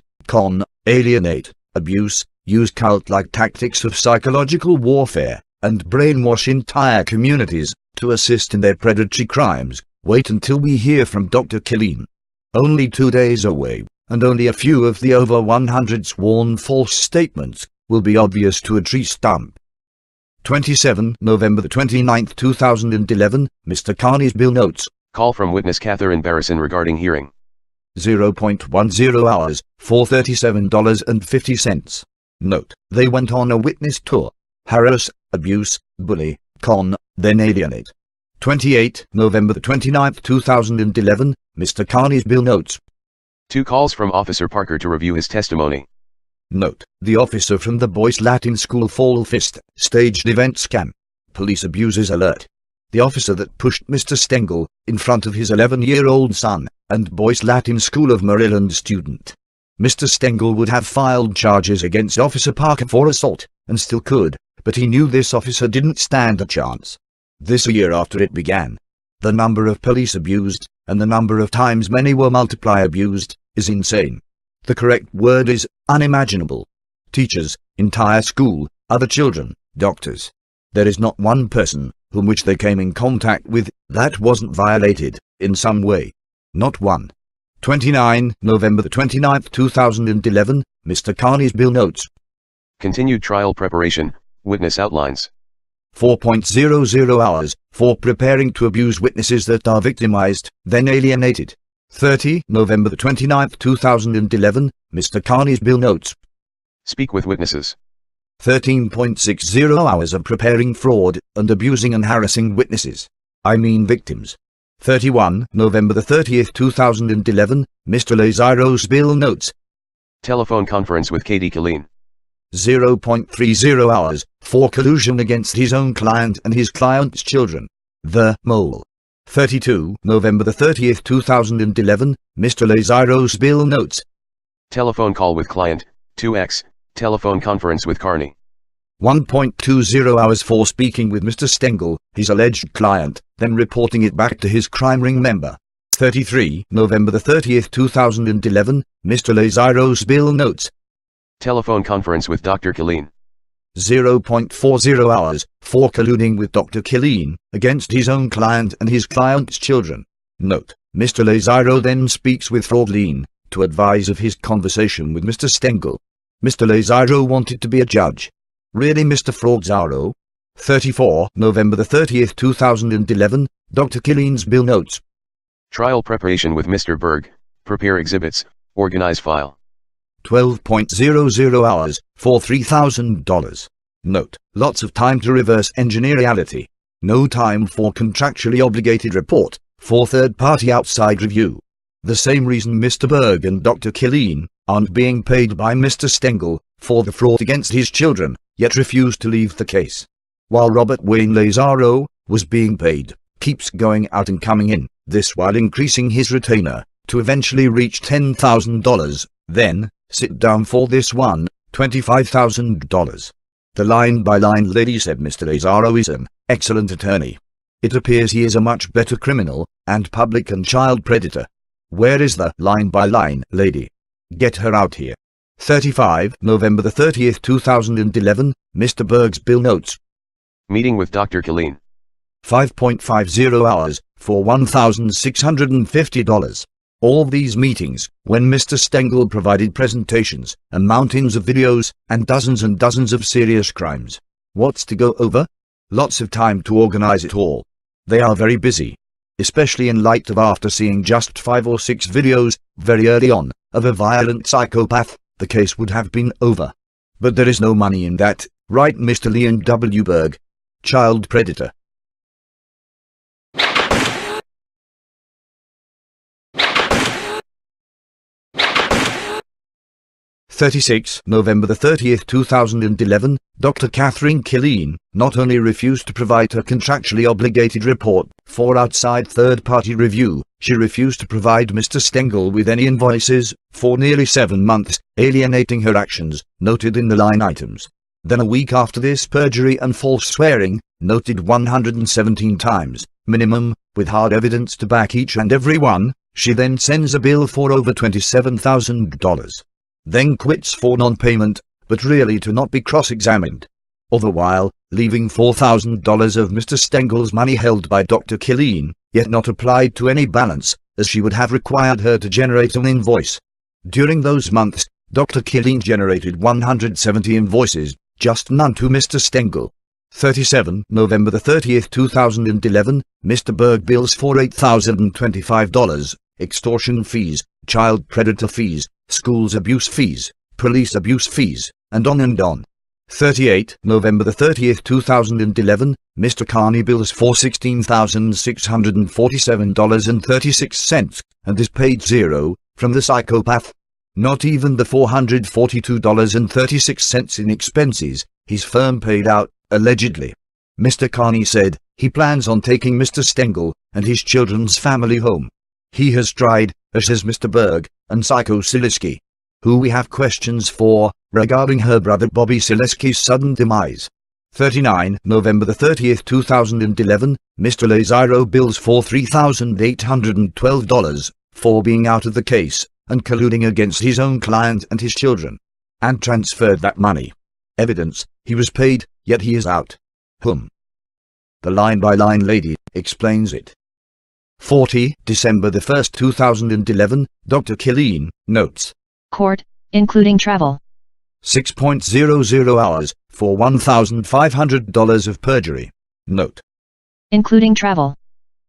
alienate, abuse, use cult-like tactics of psychological warfare, and brainwash entire communities to assist in their predatory crimes, wait until we hear from Dr. Killeen. Only 2 days away, and only a few of the over 100 sworn false statements will be obvious to a tree stump. 27 November 29, 2011, Mr. Carney's bill notes. Call from witness Catherine Barrison regarding hearing. 0.10 hours, for $37.50. Note, they went on a witness tour. Harass, abuse, bully, then alienate. 28 November 29, 2011, Mr. Carney's bill notes. 2 calls from Officer Parker to review his testimony. Note, the officer from the Boyce Latin School Fall Fist staged event scam. Police abuses alert. The officer that pushed Mr. Stengel in front of his 11-year-old son and Boyce Latin School of Maryland student. Mr. Stengel would have filed charges against Officer Parker for assault, and still could, but he knew this officer didn't stand a chance. This a year after it began. The number of police abused, and the number of times many were multiply abused, is insane. The correct word is unimaginable. Teachers, entire school, other children, doctors. There is not one person whom which they came in contact with that wasn't violated in some way. Not one. 29 November the 29th 2011, Mr. Carney's bill notes. Continued trial preparation, witness outlines. 4.00 hours for preparing to abuse witnesses that are victimized, then alienated. 30 November the 29th 2011, Mr. Carney's bill notes. Speak with witnesses. 13.60 hours of preparing fraud and abusing and harassing witnesses. I mean victims. 31 November the 30th 2011, Mr. Lazaro's bill notes. Telephone conference with Katie Killeen. 0.30 hours for collusion against his own client and his client's children. The Mole. 32 November the 30th 2011, Mr. Lazaro's bill notes. Telephone call with client, 2x, telephone conference with Carney. 1.20 hours for speaking with Mr. Stengel, his alleged client, then reporting it back to his crime ring member. 33 November the 30th 2011, Mr. Lazaro's bill notes. Telephone conference with Dr. Killeen. 0.40 hours for colluding with Dr. Killeen against his own client and his client's children. Note, Mr. Lazaro then speaks with Fraudleen to advise of his conversation with Mr. Stengel. Mr. Lazaro wanted to be a judge. Really, Mr. Fraudzaro? 34 November the 30th 2011, Dr. Killeen's bill notes. Trial preparation with Mr. Berg, prepare exhibits, organize file. 12.00 hours for $3,000. Note, lots of time to reverse engineer reality. No time for contractually obligated report for third-party outside review. The same reason Mr. Berg and Dr. Killeen aren't being paid by Mr. Stengel for the fraud against his children, yet refused to leave the case. While Robert Wayne Lazaro was being paid, keeps going out and coming in, this while increasing his retainer to eventually reach $10,000, then sit down for this one, $25,000. The line-by-line lady said Mr. Lazaro is an excellent attorney. It appears he is a much better criminal and public and child predator. Where is the line-by-line lady? Get her out here. 35 November the 30th 2011, Mr. Berg's bill notes. Meeting with Dr. Killeen. 5.50 hours for $1,650. All these meetings, when Mr. Stengel provided presentations, and mountains of videos, and dozens of serious crimes. What's to go over? Lots of time to organize it all. They are very busy. Especially in light of after seeing just 5 or 6 videos, very early on, of a violent psychopath, the case would have been over. But there is no money in that, right, Mr. Leon W. Berg? Child predator. 36 November the 30th 2011, Dr. Catherine Killeen not only refused to provide her contractually obligated report for outside third-party review, she refused to provide Mr. Stengel with any invoices for nearly 7 months, alienating her actions, noted in the line items. Then a week after this, perjury and false swearing, noted 117 times, minimum, with hard evidence to back each and every one, she then sends a bill for over $27,000. Then quits for non-payment, but really to not be cross-examined. All the while, leaving $4,000 of Mr. Stengel's money held by Dr. Killeen, yet not applied to any balance, as she would have required her to generate an invoice. During those months, Dr. Killeen generated 170 invoices, just none to Mr. Stengel. 37 November the 30th 2011, Mr. Berg bills for $8,025, extortion fees, child predator fees, schools abuse fees, police abuse fees, and on and on. 38 November the 30th 2011, Mr. Carney bills for $16,647.36 and is paid $0 from the psychopath. Not even the $442.36 in expenses his firm paid out, allegedly. Mr. Carney said he plans on taking Mr. Stengel and his children's family home. He has tried, as has Mr. Berg and Psycho Sileski, who we have questions for regarding her brother Bobby Sileski's sudden demise. 39 November the 30th 2011, Mr. Lazaro bills for $3,812 for being out of the case and colluding against his own client and his children, and transferred that money. Evidence, he was paid, yet he is out. The line-by-line lady explains it. 40 December 1, 2011, Dr. Killeen notes. Court, including travel. 6.00 hours, for $1,500 of perjury. Note. Including travel.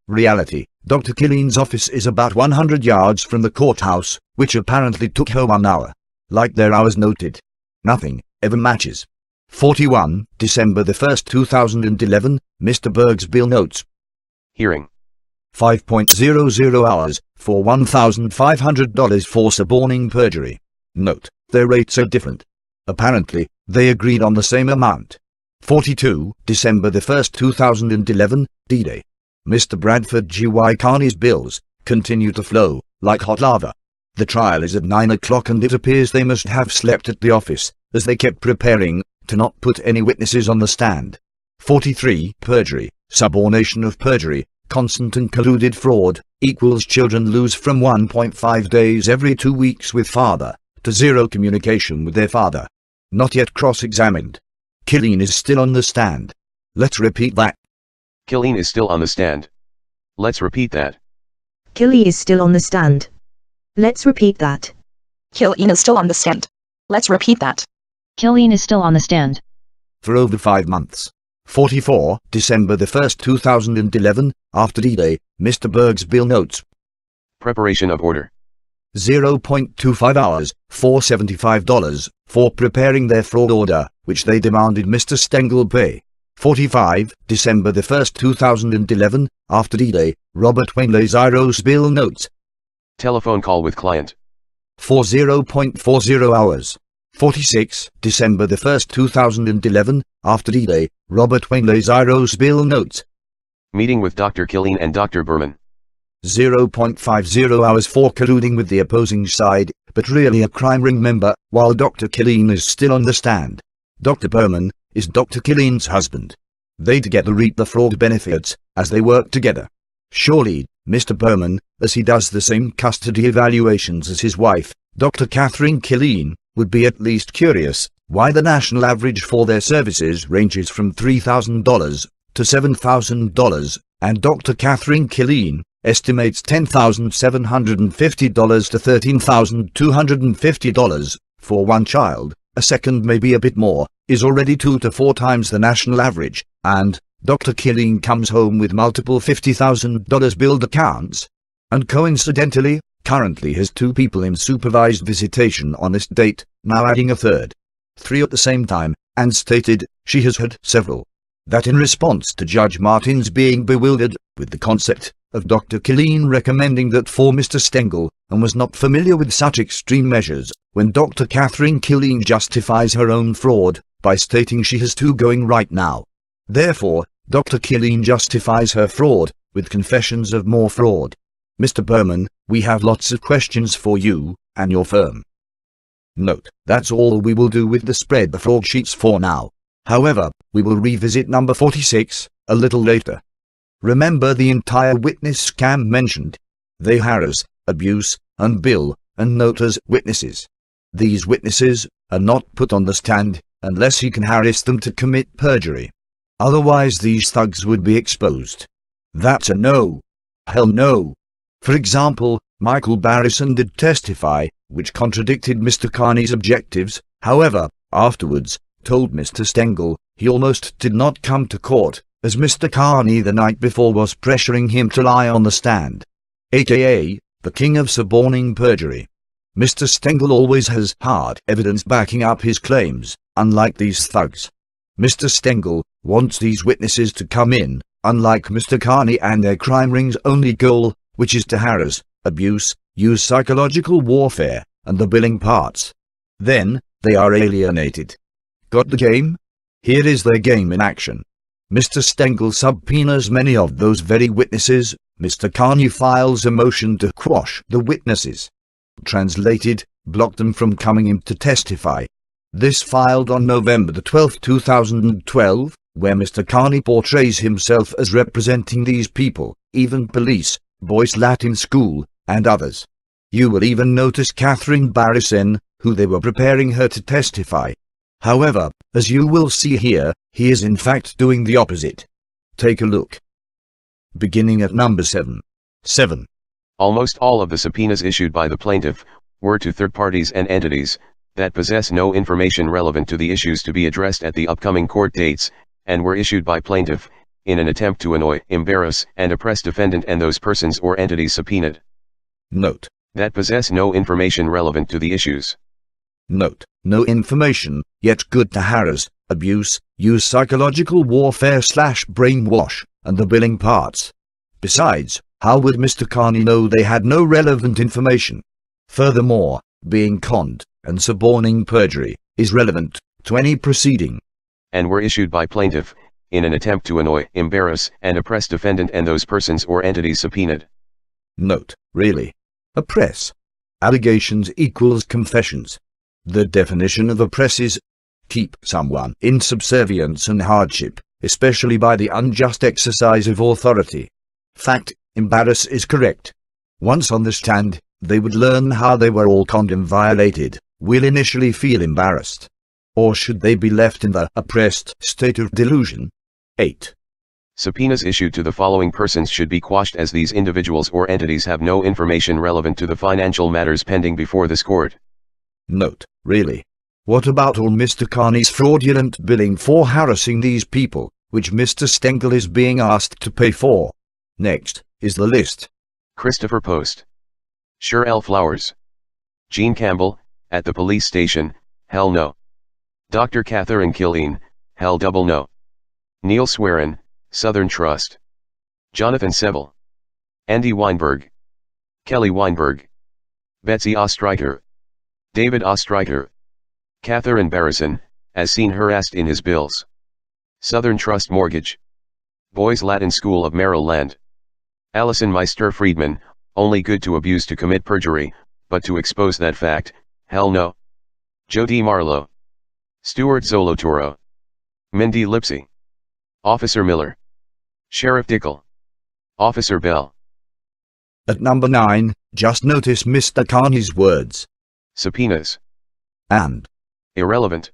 Reality, Dr. Killeen's office is about 100 yards from the courthouse, which apparently took her 1 hour. Like their hours noted. Nothing ever matches. 41 December 1, 2011, Mr. Berg's bill notes. Hearing. 5.00 hours, for $1,500 for suborning perjury. Note, their rates are different. Apparently, they agreed on the same amount. 42 December 1, 2011, D-Day. Mr. Bradford G.Y. Carney's bills continue to flow like hot lava. The trial is at 9 o'clock and it appears they must have slept at the office, as they kept preparing to not put any witnesses on the stand. 43 Perjury, subornation of perjury, constant and colluded fraud, equals children lose from 1.5 days every 2 weeks with father, to 0 communication with their father. Not yet cross-examined. Killeen is still on the stand. Let's repeat that. Killeen is still on the stand. Let's repeat that. Killeen is still on the stand. Let's repeat that. Killeen is still on the stand. Let's repeat that. Killeen is still on the stand. For over 5 months. 44 December 1, 2011, after D-Day, Mr. Berg's bill notes. Preparation of order. 0.25 hours, $475, for preparing their fraud order, which they demanded Mr. Stengel pay. 45 December 1, 2011, after D-Day, Robert Wayne Lazaro's bill notes. Telephone call with client. For 0.40 hours. 46 December 1, 2011, after D-Day, Robert Wayne Lazaro's bill notes. Meeting with Dr. Killeen and Dr. Berman. 0.50 hours for colluding with the opposing side, but really a crime ring member, while Dr. Killeen is still on the stand. Dr. Berman is Dr. Killeen's husband. They together reap the fraud benefits, as they work together. Surely, Mr. Berman, as he does the same custody evaluations as his wife, Dr. Catherine Killeen, would be at least curious why the national average for their services ranges from $3,000 to $7,000, and Dr. Catherine Killeen estimates $10,750 to $13,250 for one child. A second, maybe a bit more, is already 2 to 4 times the national average, and Dr. Killeen comes home with multiple $50,000 billed accounts. And coincidentally, currently has 2 people in supervised visitation on this date, now adding a third. 3 at the same time, and stated she has had several. That in response to Judge Martin's being bewildered with the concept of Dr. Killeen recommending that for Mr. Stengel, and was not familiar with such extreme measures, when Dr. Catherine Killeen justifies her own fraud by stating she has 2 going right now. Therefore, Dr. Killeen justifies her fraud with confessions of more fraud. Mr. Berman, we have lots of questions for you and your firm. Note, that's all we will do with the spread the fraud sheets for now. However, we will revisit number 46 a little later. Remember the entire witness scam mentioned. They harass, abuse, and bill, and note as witnesses. These witnesses are not put on the stand unless he can harass them to commit perjury. Otherwise these thugs would be exposed. That's a no. Hell no. For example, Michael Barrison did testify, which contradicted Mr. Carney's objectives, however, afterwards, told Mr. Stengel he almost did not come to court, as Mr. Carney the night before was pressuring him to lie on the stand. AKA, the king of suborning perjury. Mr. Stengel always has hard evidence backing up his claims, unlike these thugs. Mr. Stengel wants these witnesses to come in, unlike Mr. Carney and their crime ring's only goal, which is to harass, abuse, use psychological warfare, and the billing parts. Then, they are alienated. Got the game? Here is their game in action. Mr. Stengel subpoenas many of those very witnesses. Mr. Carney files a motion to quash the witnesses. Translated, block them from coming in to testify. This filed on November 12, 2012, where Mr. Carney portrays himself as representing these people, even police, boys Latin school, and others. You will even notice Catherine Barrison, who they were preparing her to testify. However, as you will see here, he is in fact doing the opposite. Take a look. Beginning at number 7. 7. Almost all of the subpoenas issued by the plaintiff were to third parties and entities that possess no information relevant to the issues to be addressed at the upcoming court dates, and were issued by plaintiff in an attempt to annoy, embarrass, and oppress defendant and those persons or entities subpoenaed. Note. That possess no information relevant to the issues. Note. No information, yet good to harass, abuse, use psychological warfare / brainwash, and the billing parts. Besides, how would Mr. Carney know they had no relevant information? Furthermore, being conned and suborning perjury is relevant to any proceeding. And were issued by plaintiff in an attempt to annoy, embarrass, and oppress defendant and those persons or entities subpoenaed. Note. Really. Oppress. Allegations equals confessions. The definition of oppress is keep someone in subservience and hardship, especially by the unjust exercise of authority. Fact. Embarrass is correct. Once on the stand, they would learn how they were all conned and violated, will initially feel embarrassed. Or should they be left in the oppressed state of delusion? 8. Subpoenas issued to the following persons should be quashed, as these individuals or entities have no information relevant to the financial matters pending before this court. Note. Really. What about all Mr. Carney's fraudulent billing for harassing these people, which Mr. Stengel is being asked to pay for? Next is the list. Christopher Post. Sher L. Flowers. Jean Campbell, at the police station, hell no. Dr. Catherine Killeen, hell double no. Neil Swearin, Southern Trust. Jonathan Seville. Andy Weinberg. Kelly Weinberg. Betsy Ostreiter. David Ostreiter. Catherine Barrison, as seen harassed in his bills. Southern Trust Mortgage. Boys Latin School of Maryland. Allison Meister Friedman, only good to abuse to commit perjury, but to expose that fact, hell no. Joe D. Marlowe. Stuart Zolotoro. Mindy Lipsy. Officer Miller. Sheriff Dickel. Officer Bell. At number 9, just notice Mr. Carney's words. Subpoenas. And. Irrelevant.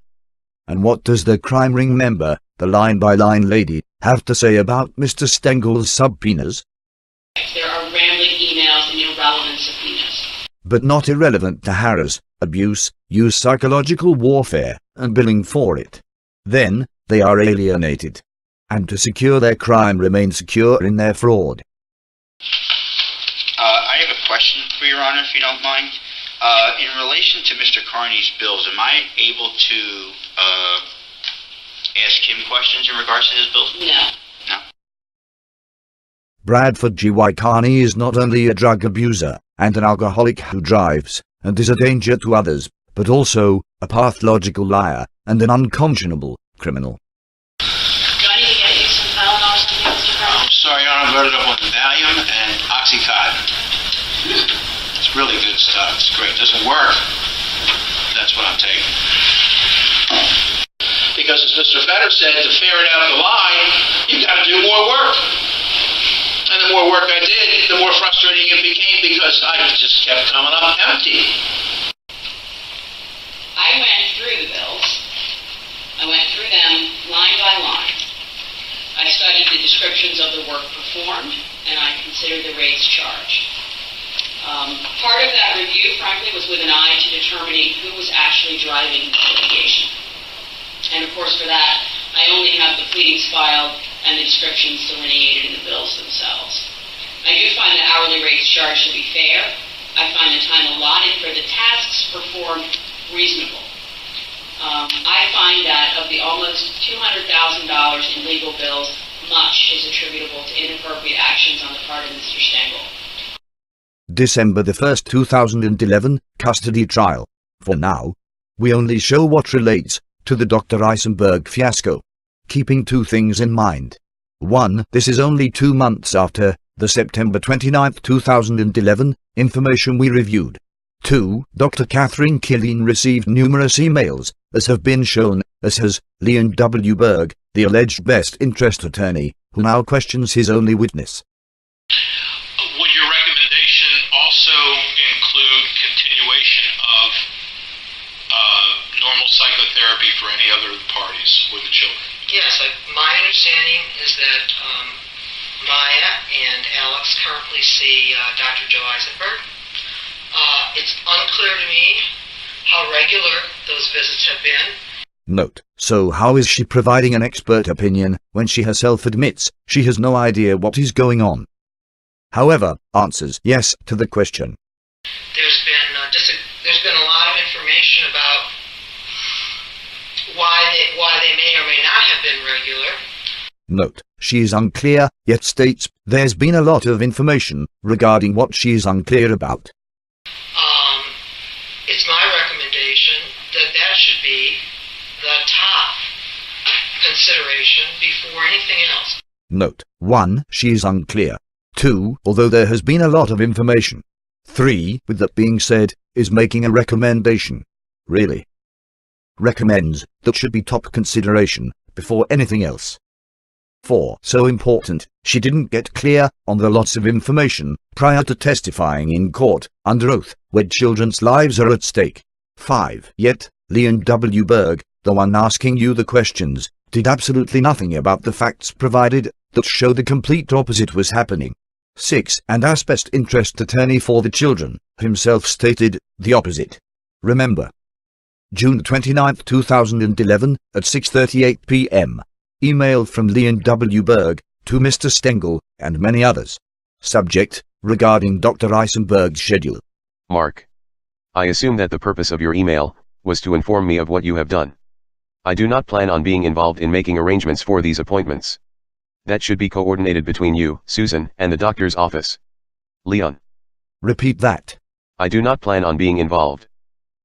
And what does the crime ring member, the line-by-line lady, have to say about Mr. Stengel's subpoenas? There are rambling emails and irrelevant subpoenas. But not irrelevant to harass, abuse, use psychological warfare, and billing for it. Then, they are alienated. And to secure their crime remain secure in their fraud. I have a question for Your Honor, if you don't mind. In relation to Mr. Carney's bills, am I able to ask him questions in regards to his bills? No. No? Bradford G.Y. Carney is not only a drug abuser and an alcoholic who drives and is a danger to others, but also a pathological liar and an unconscionable criminal. Do I need to get you some Tylenol or something, Mr. Carney? I'm sorry, Your Honor, I'm loaded up on Valium and Oxycontin. It's really good stuff. It's great. It doesn't work. That's what I'm taking. Because as Mr. Fetter said, to ferret out the lie, you got to do more work. And the more work I did, the more frustrating it became because I just kept coming up empty. I went through the bills. I went through them line by line. I studied the descriptions of the work performed, and I considered the rates charged. Part of that review, frankly, was with an eye to determining who was actually driving the litigation. And of course, for that, I only have the pleadings filed and the descriptions delineated in the bills themselves. I do find the hourly rates charged to be fair. I find the time allotted for the tasks performed reasonable. I find that of the almost $200,000 in legal bills, much is attributable to inappropriate actions on the part of Mr. Stengel. December the 1st, 2011, custody trial. For now, we only show what relates to the Dr. Eisenberg fiasco, keeping two things in mind. 1. This is only 2 months after the September 29, 2011, information we reviewed. 2. Dr. Catherine Killeen received numerous emails, as have been shown, as has Leon W. Berg, the alleged best interest attorney, who now questions his only witness. Would your recommendation also include psychotherapy for any other parties or the children? Yes, my understanding is that Maya and Alex currently see Dr. Joe Eisenberg. It's unclear to me how regular those visits have been. Note, so how is she providing an expert opinion when she herself admits she has no idea what is going on? However, answers yes to the question. There's been a lot of information about why they may or may not have been regular. Note, she is unclear, yet states there's been a lot of information regarding what she is unclear about. It's my recommendation that should be the top consideration before anything else. Note, 1. She is unclear. 2. Although there has been a lot of information. 3. With that being said, is making a recommendation. Really? Recommends that should be top consideration before anything else. 4. So important, she didn't get clear on the lots of information prior to testifying in court, under oath, where children's lives are at stake. 5. Yet, Leon W. Berg, the one asking you the questions, did absolutely nothing about the facts provided that show the complete opposite was happening. 6. And as best interest attorney for the children, himself stated the opposite. Remember. June 29, 2011, at 6:38 p.m. Email from Leon W. Berg to Mr. Stengel and many others. Subject, regarding Dr. Eisenberg's schedule. Mark. I assume that the purpose of your email was to inform me of what you have done. I do not plan on being involved in making arrangements for these appointments. That should be coordinated between you, Susan, and the doctor's office. Leon. Repeat that. I do not plan on being involved.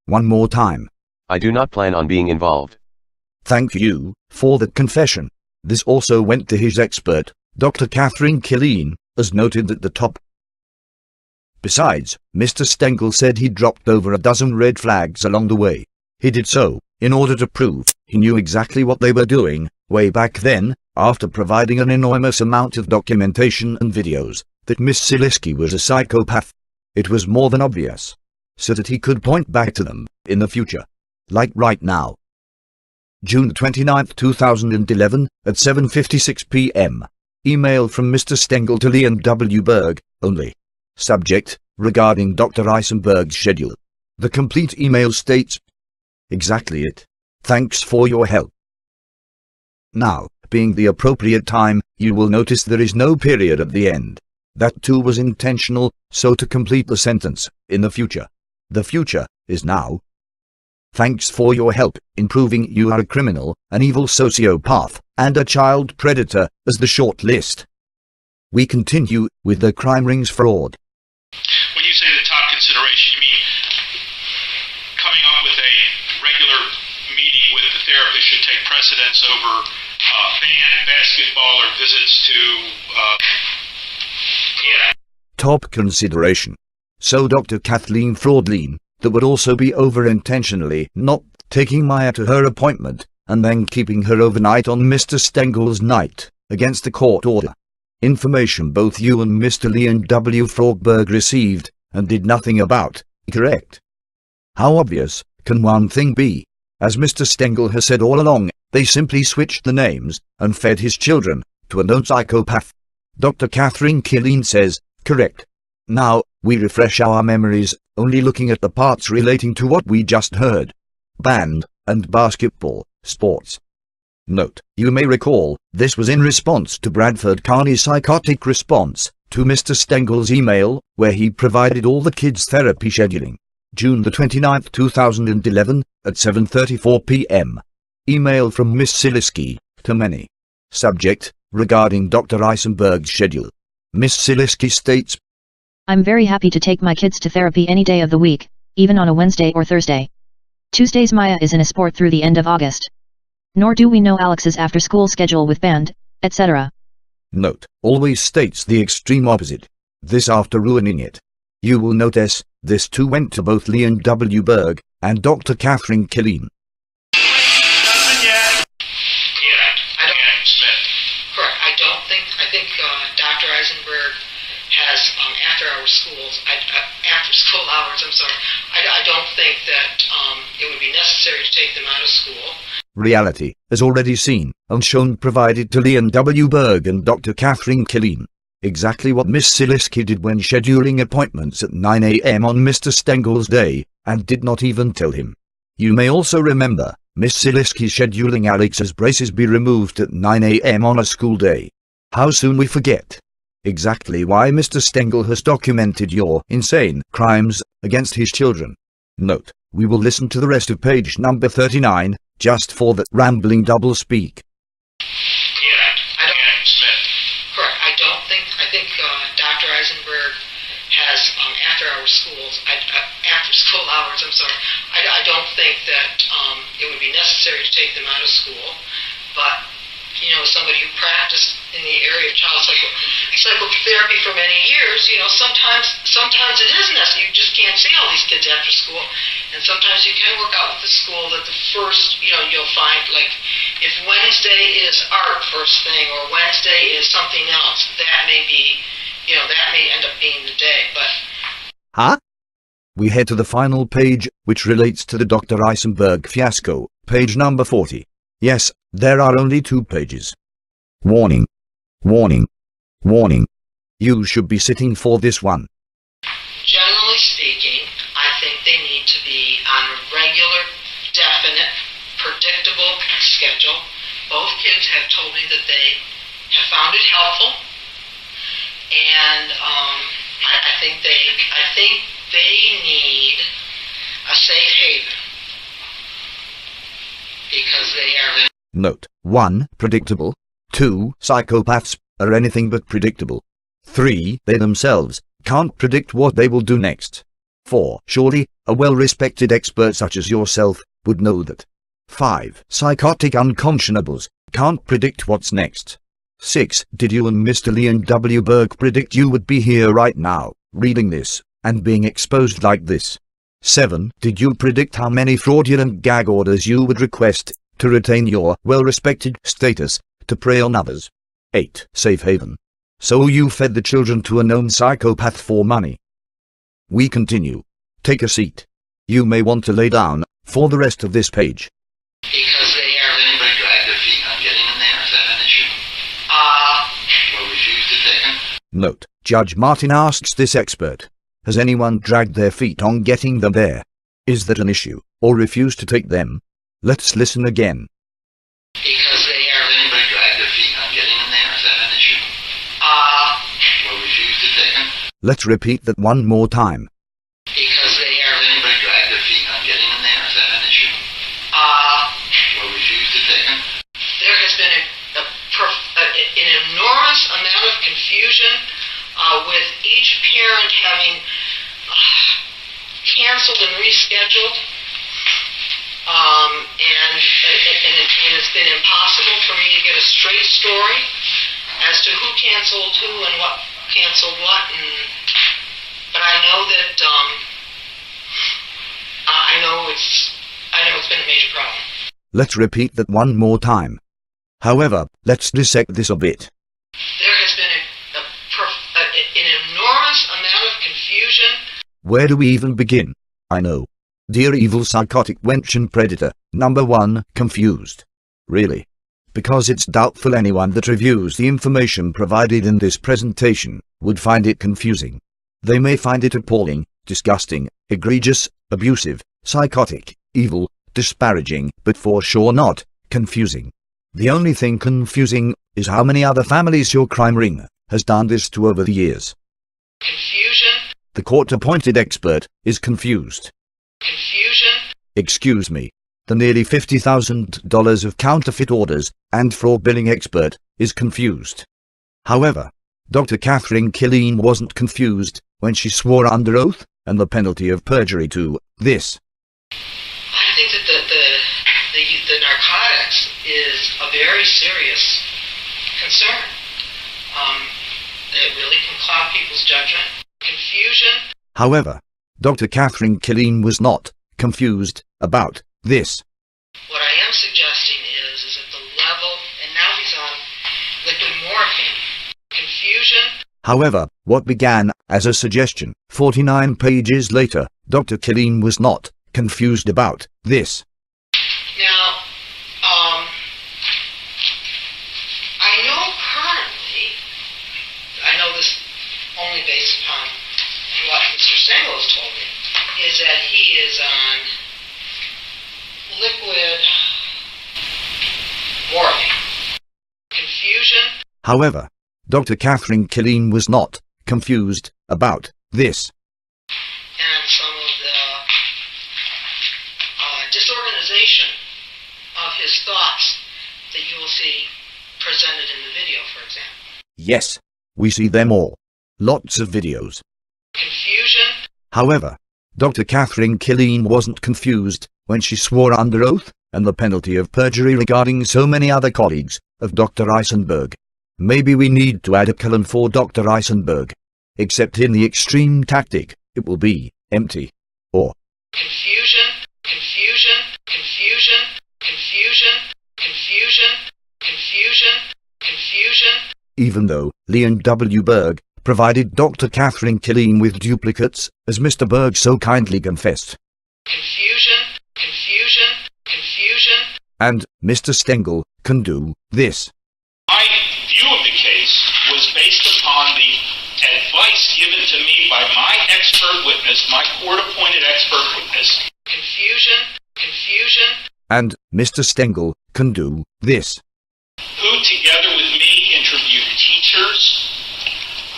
One more time. I do not plan on being involved. Thank you for that confession. This also went to his expert, Dr. Catherine Killeen, as noted at the top. Besides, Mr. Stengel said he dropped over a dozen red flags along the way. He did so in order to prove he knew exactly what they were doing way back then, after providing an enormous amount of documentation and videos that Miss Siliski was a psychopath. It was more than obvious, so that he could point back to them in the future, like right now. June 29, 2011, at 7:56 p.m. Email from Mr. Stengel to Leon W. Berg, only. Subject, regarding Dr. Eisenberg's schedule. The complete email states, exactly it. Thanks for your help. Now, being the appropriate time, you will notice there is no period at the end. That too was intentional, so to complete the sentence, in the future. The future is now. Thanks for your help in proving you are a criminal, an evil sociopath, and a child predator, as the short list. We continue with the crime rings fraud. When you say the top consideration, you mean coming up with a regular meeting with the therapist should take precedence over band, basketball, or visits to, Top consideration. So Dr. Kathleen Fraudleen, that would also be over-intentionally not taking Maya to her appointment, and then keeping her overnight on Mr. Stengel's night, against a court order. Information both you and Mr. Leon W. Frogberg received, and did nothing about, correct? How obvious can one thing be? As Mr. Stengel has said all along, they simply switched the names, and fed his children to a known psychopath. Dr. Catherine Killeen says, correct. Now, we refresh our memories, only looking at the parts relating to what we just heard. Band, and basketball, sports. Note, you may recall, this was in response to Bradford Carney's psychotic response to Mr. Stengel's email, where he provided all the kids' therapy scheduling. June the 29th, 2011, at 7:34 p.m. Email from Miss Siliski, to many. Subject, regarding Dr. Eisenberg's schedule. Miss Siliski states, I'm very happy to take my kids to therapy any day of the week, even on a Wednesday or Thursday. Tuesdays Maya is in a sport through the end of August. Nor do we know Alex's after-school schedule with band, etc. Note, always states the extreme opposite. This after ruining it. You will notice, this too went to both Leon W. Berg and Dr. Catherine Killeen. I think Dr. Eisenberg has after-hour schools, after-school hours, I don't think that it would be necessary to take them out of school. Reality, as already seen and shown, provided to Leon W. Berg and Dr. Catherine Killeen. Exactly what Miss Siliski did when scheduling appointments at 9 a.m. on Mr. Stengel's day, and did not even tell him. You may also remember Miss Siliski scheduling Alex's braces be removed at 9 a.m. on a school day. How soon we forget. Exactly why Mr. Stengel has documented your insane crimes against his children. Note, we will listen to the rest of page number 39, just for that rambling double-speak. Dr. Eisenberg has after-hour schools, after-school hours, I don't think that it would be necessary to take them out of school, but, you know, somebody who practiced in the area of child psychotherapy for many years, you know, sometimes it is necessary. You just can't see all these kids after school, and sometimes you can work out with the school that the first, you know, you'll find, like, if Wednesday is art first thing, or Wednesday is something else, that may be, you know, that may end up being the day, but... Huh? We head to the final page, which relates to the Dr. Eisenberg fiasco, page number 40. Yes, there are only 2 pages. Warning. Warning. Warning. You should be sitting for this one. Generally speaking, I think they need to be on a regular, definite, predictable schedule. Both kids have told me that they have found it helpful, and I think they need a safe haven, because they are... Note, 1. Predictable. 2. Psychopaths are anything but predictable. 3. They themselves can't predict what they will do next. 4. Surely, a well-respected expert such as yourself would know that. 5. Psychotic unconscionables can't predict what's next. 6. Did you and Mr. Leon W. Berg predict you would be here right now, reading this, and being exposed like this? 7. Did you predict how many fraudulent gag orders you would request to retain your well-respected status to prey on others? 8. Safe haven. So you fed the children to a known psychopath for money. We continue. Take a seat. You may want to lay down for the rest of this page. Because they are... Has anybody dragged their feet on getting them there? Is that an issue? Or refused to take them? Note, Judge Martin asks this expert. Has anyone dragged their feet on getting them there? Is that an issue, or refused to take them? Let's listen again. Because they are... Has anybody dragged their feet on getting them there? Is that an issue? Or refused to take them? Let's repeat that one more time. Because they are... Has anybody dragged their feet on getting them there? Is that an issue? Or refused to take them? There has been an enormous amount of confusion with each parent having canceled and rescheduled, and it's been impossible for me to get a straight story as to who canceled who and what canceled what. But I know that I know it's been a major problem. Let's repeat that one more time. However, let's dissect this a bit. There has been an enormous amount of confusion. Where do we even begin? I know. Dear evil psychotic wench and predator, number 1, confused. Really? Because it's doubtful anyone that reviews the information provided in this presentation would find it confusing. They may find it appalling, disgusting, egregious, abusive, psychotic, evil, disparaging, but for sure not confusing. The only thing confusing is how many other families your crime ring has done this to over the years. Confusion. The court-appointed expert is confused. Confusion. Excuse me. The nearly $50,000 of counterfeit orders and fraud billing expert is confused. However, Dr. Catherine Killeen wasn't confused when she swore under oath and the penalty of perjury to this. I think that the narcotics is a very serious concern. It really can cloud people's judgment. Confusion. However, Dr. Catherine Killeen was not confused about this. What I am suggesting is at the level, and now he's on liquid morphine. Confusion. However, what began as a suggestion 49 pages later, Dr. Killeen was not confused about this. Now, I know currently, I know this only based upon what Mr. Stengel has told me, is that he is on liquid morphine. Confusion. However, Dr. Catherine Killeen was not confused about this. And some of the disorganization of his thoughts that you will see presented in the video, for example. Yes, we see them all. Lots of videos. Confusion. However, Dr. Catherine Killeen wasn't confused when she swore under oath and the penalty of perjury regarding so many other colleagues of Dr. Eisenberg. Maybe we need to add a colon for Dr. Eisenberg. Except in the extreme tactic, it will be empty. Or confusion, confusion, confusion, confusion, confusion, confusion, confusion. Even though Leon W. Berg provided Dr. Catherine Killeen with duplicates, as Mr. Berg so kindly confessed. Confusion, confusion, confusion. And Mr. Stengel can do this. My view of the case was based upon the advice given to me by my expert witness, my court-appointed expert witness. Confusion, confusion. And Mr. Stengel can do this. Who together with me interviewed teachers,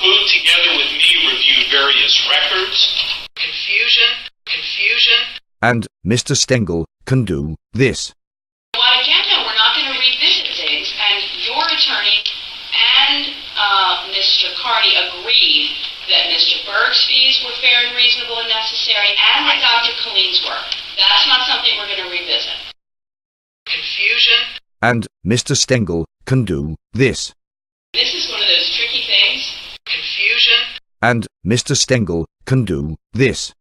who together with me reviewed various records. Confusion, confusion. And Mr. Stengel can do this. What again, no, we're not going to revisit things, and your attorney and Mr. Carney agreed that Mr. Berg's fees were fair and reasonable and necessary, and that Dr. Colleen's were. That's not something we're going to revisit. Confusion. And Mr. Stengel can do this. This is one of those tricky things. Confusion. And Mr. Stengel can do this.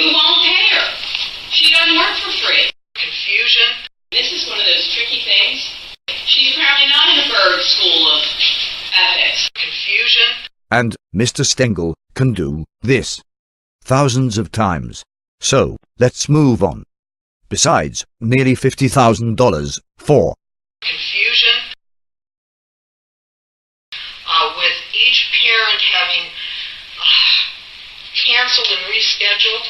We won't pay her. She doesn't work for free. Confusion. This is one of those tricky things. She's apparently not in a Berg school of ethics. Confusion. And Mr. Stengel can do this. Thousands of times. So, let's move on. Besides, nearly $50,000 for confusion. With each parent having canceled and rescheduled.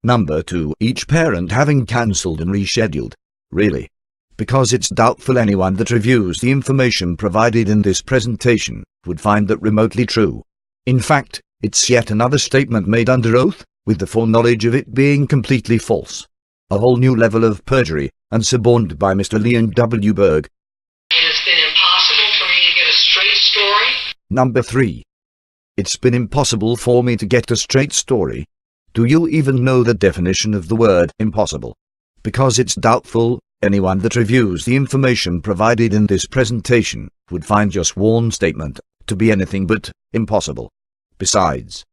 Number 2. Each parent having cancelled and rescheduled. Really? Because it's doubtful anyone that reviews the information provided in this presentation would find that remotely true. In fact, it's yet another statement made under oath, with the foreknowledge of it being completely false. A whole new level of perjury, and suborned by Mr. Leon W. Berg. And it's been impossible for me to get a straight story. Number 3. It's been impossible for me to get a straight story. Do you even know the definition of the word impossible? Because it's doubtful anyone that reviews the information provided in this presentation would find your sworn statement to be anything but impossible. Besides,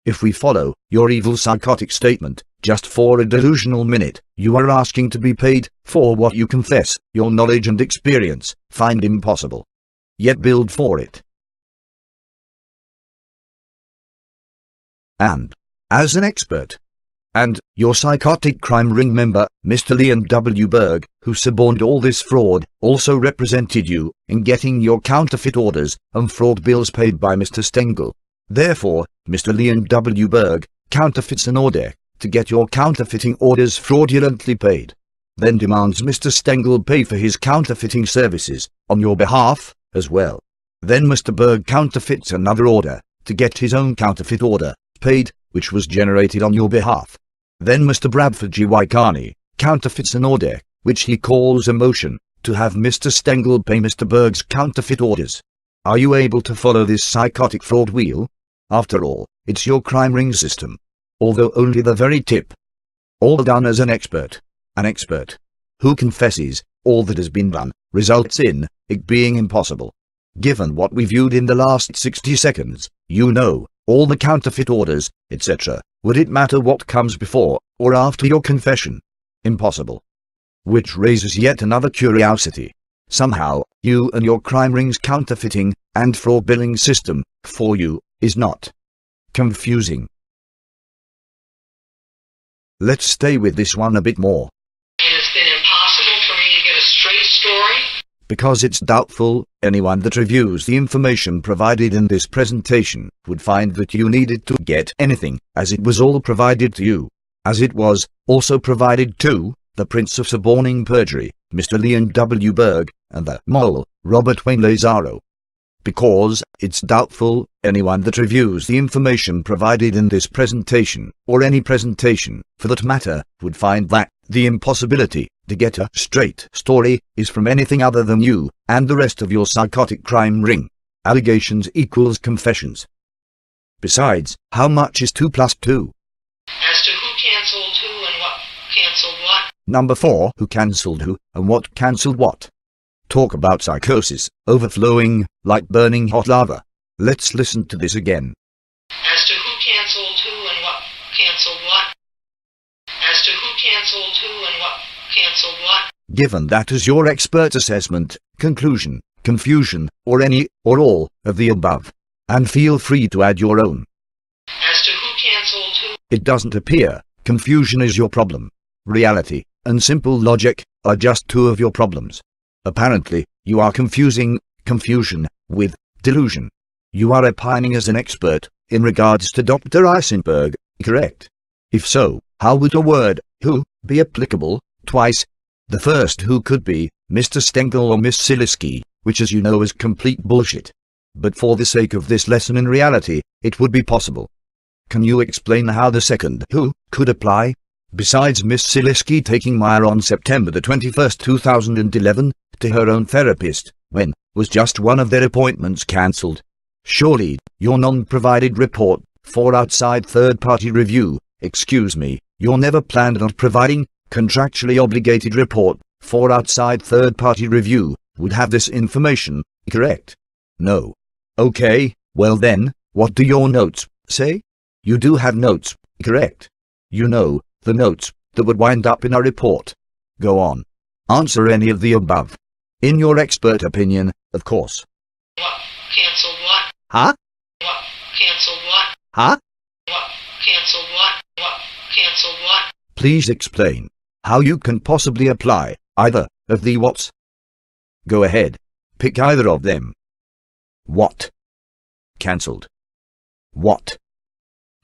if we follow your evil psychotic statement, just for a delusional minute, you are asking to be paid for what you confess your knowledge and experience find impossible. Yet build for it. And, as an expert, and your psychotic crime ring member, Mr. Leon W. Berg, who suborned all this fraud, also represented you in getting your counterfeit orders and fraud bills paid by Mr. Stengel. Therefore, Mr. Leon W. Berg counterfeits an order to get your counterfeiting orders fraudulently paid, then demands Mr. Stengel pay for his counterfeiting services on your behalf as well. Then Mr. Berg counterfeits another order to get his own counterfeit order paid, which was generated on your behalf. Then Mr. Bradford G. Y. Carney counterfeits an order, which he calls a motion, to have Mr. Stengel pay Mr. Berg's counterfeit orders. Are you able to follow this psychotic fraud wheel? After all, it's your crime ring system. Although only the very tip. All done as an expert. An expert who confesses all that has been done results in it being impossible. Given what we viewed in the last 60 seconds, you know, all the counterfeit orders, etc. Would it matter what comes before or after your confession? Impossible. Which raises yet another curiosity. Somehow, you and your crime ring's counterfeiting and fraud billing system, for you, is not confusing. Let's stay with this one a bit more. And it's been impossible for me to get a straight story? Because it's doubtful, anyone that reviews the information provided in this presentation would find that you needed to get anything, as it was all provided to you. As it was also provided to the Prince of Suborning Perjury, Mr. Leon W. Berg, and the mole, Robert Wayne Lazaro. Because it's doubtful, anyone that reviews the information provided in this presentation, or any presentation, for that matter, would find that the impossibility to get a straight story is from anything other than you and the rest of your psychotic crime ring. Allegations equals confessions. Besides, how much is 2 plus 2? As to who cancelled who and what cancelled what? Number 4, who cancelled who and what cancelled what? Talk about psychosis, overflowing, like burning hot lava. Let's listen to this again. As to who cancelled who and what cancelled what? As to who cancelled who and what cancelled what? Given that as your expert assessment, conclusion, confusion, or any, or all, of the above. And feel free to add your own. As to who cancelled who? It doesn't appear confusion is your problem. Reality and simple logic are just 2 of your problems. Apparently, you are confusing confusion with delusion. You are opining as an expert in regards to Dr. Eisenberg, correct? If so, how would a word, who, be applicable twice? The first who could be Mr. Stengel or Miss Siliski, which as you know is complete bullshit. But for the sake of this lesson in reality, it would be possible. Can you explain how the second who could apply? Besides Miss Siliski taking Maya on September the 21st, 2011, to her own therapist, when was just one of their appointments cancelled? Surely, your non-provided report for outside third-party review, excuse me, you're never planned on providing contractually obligated report for outside third-party review would have this information, correct? No. Okay, well then, what do your notes say? You do have notes, correct? You know, the notes that would wind up in a report. Go on. Answer any of the above. In your expert opinion, of course. What cancelled what? Huh? What cancelled what? Huh? What cancelled what? What cancelled what? Please explain how you can possibly apply either of the whats. Go ahead. Pick either of them. What? Cancelled. What?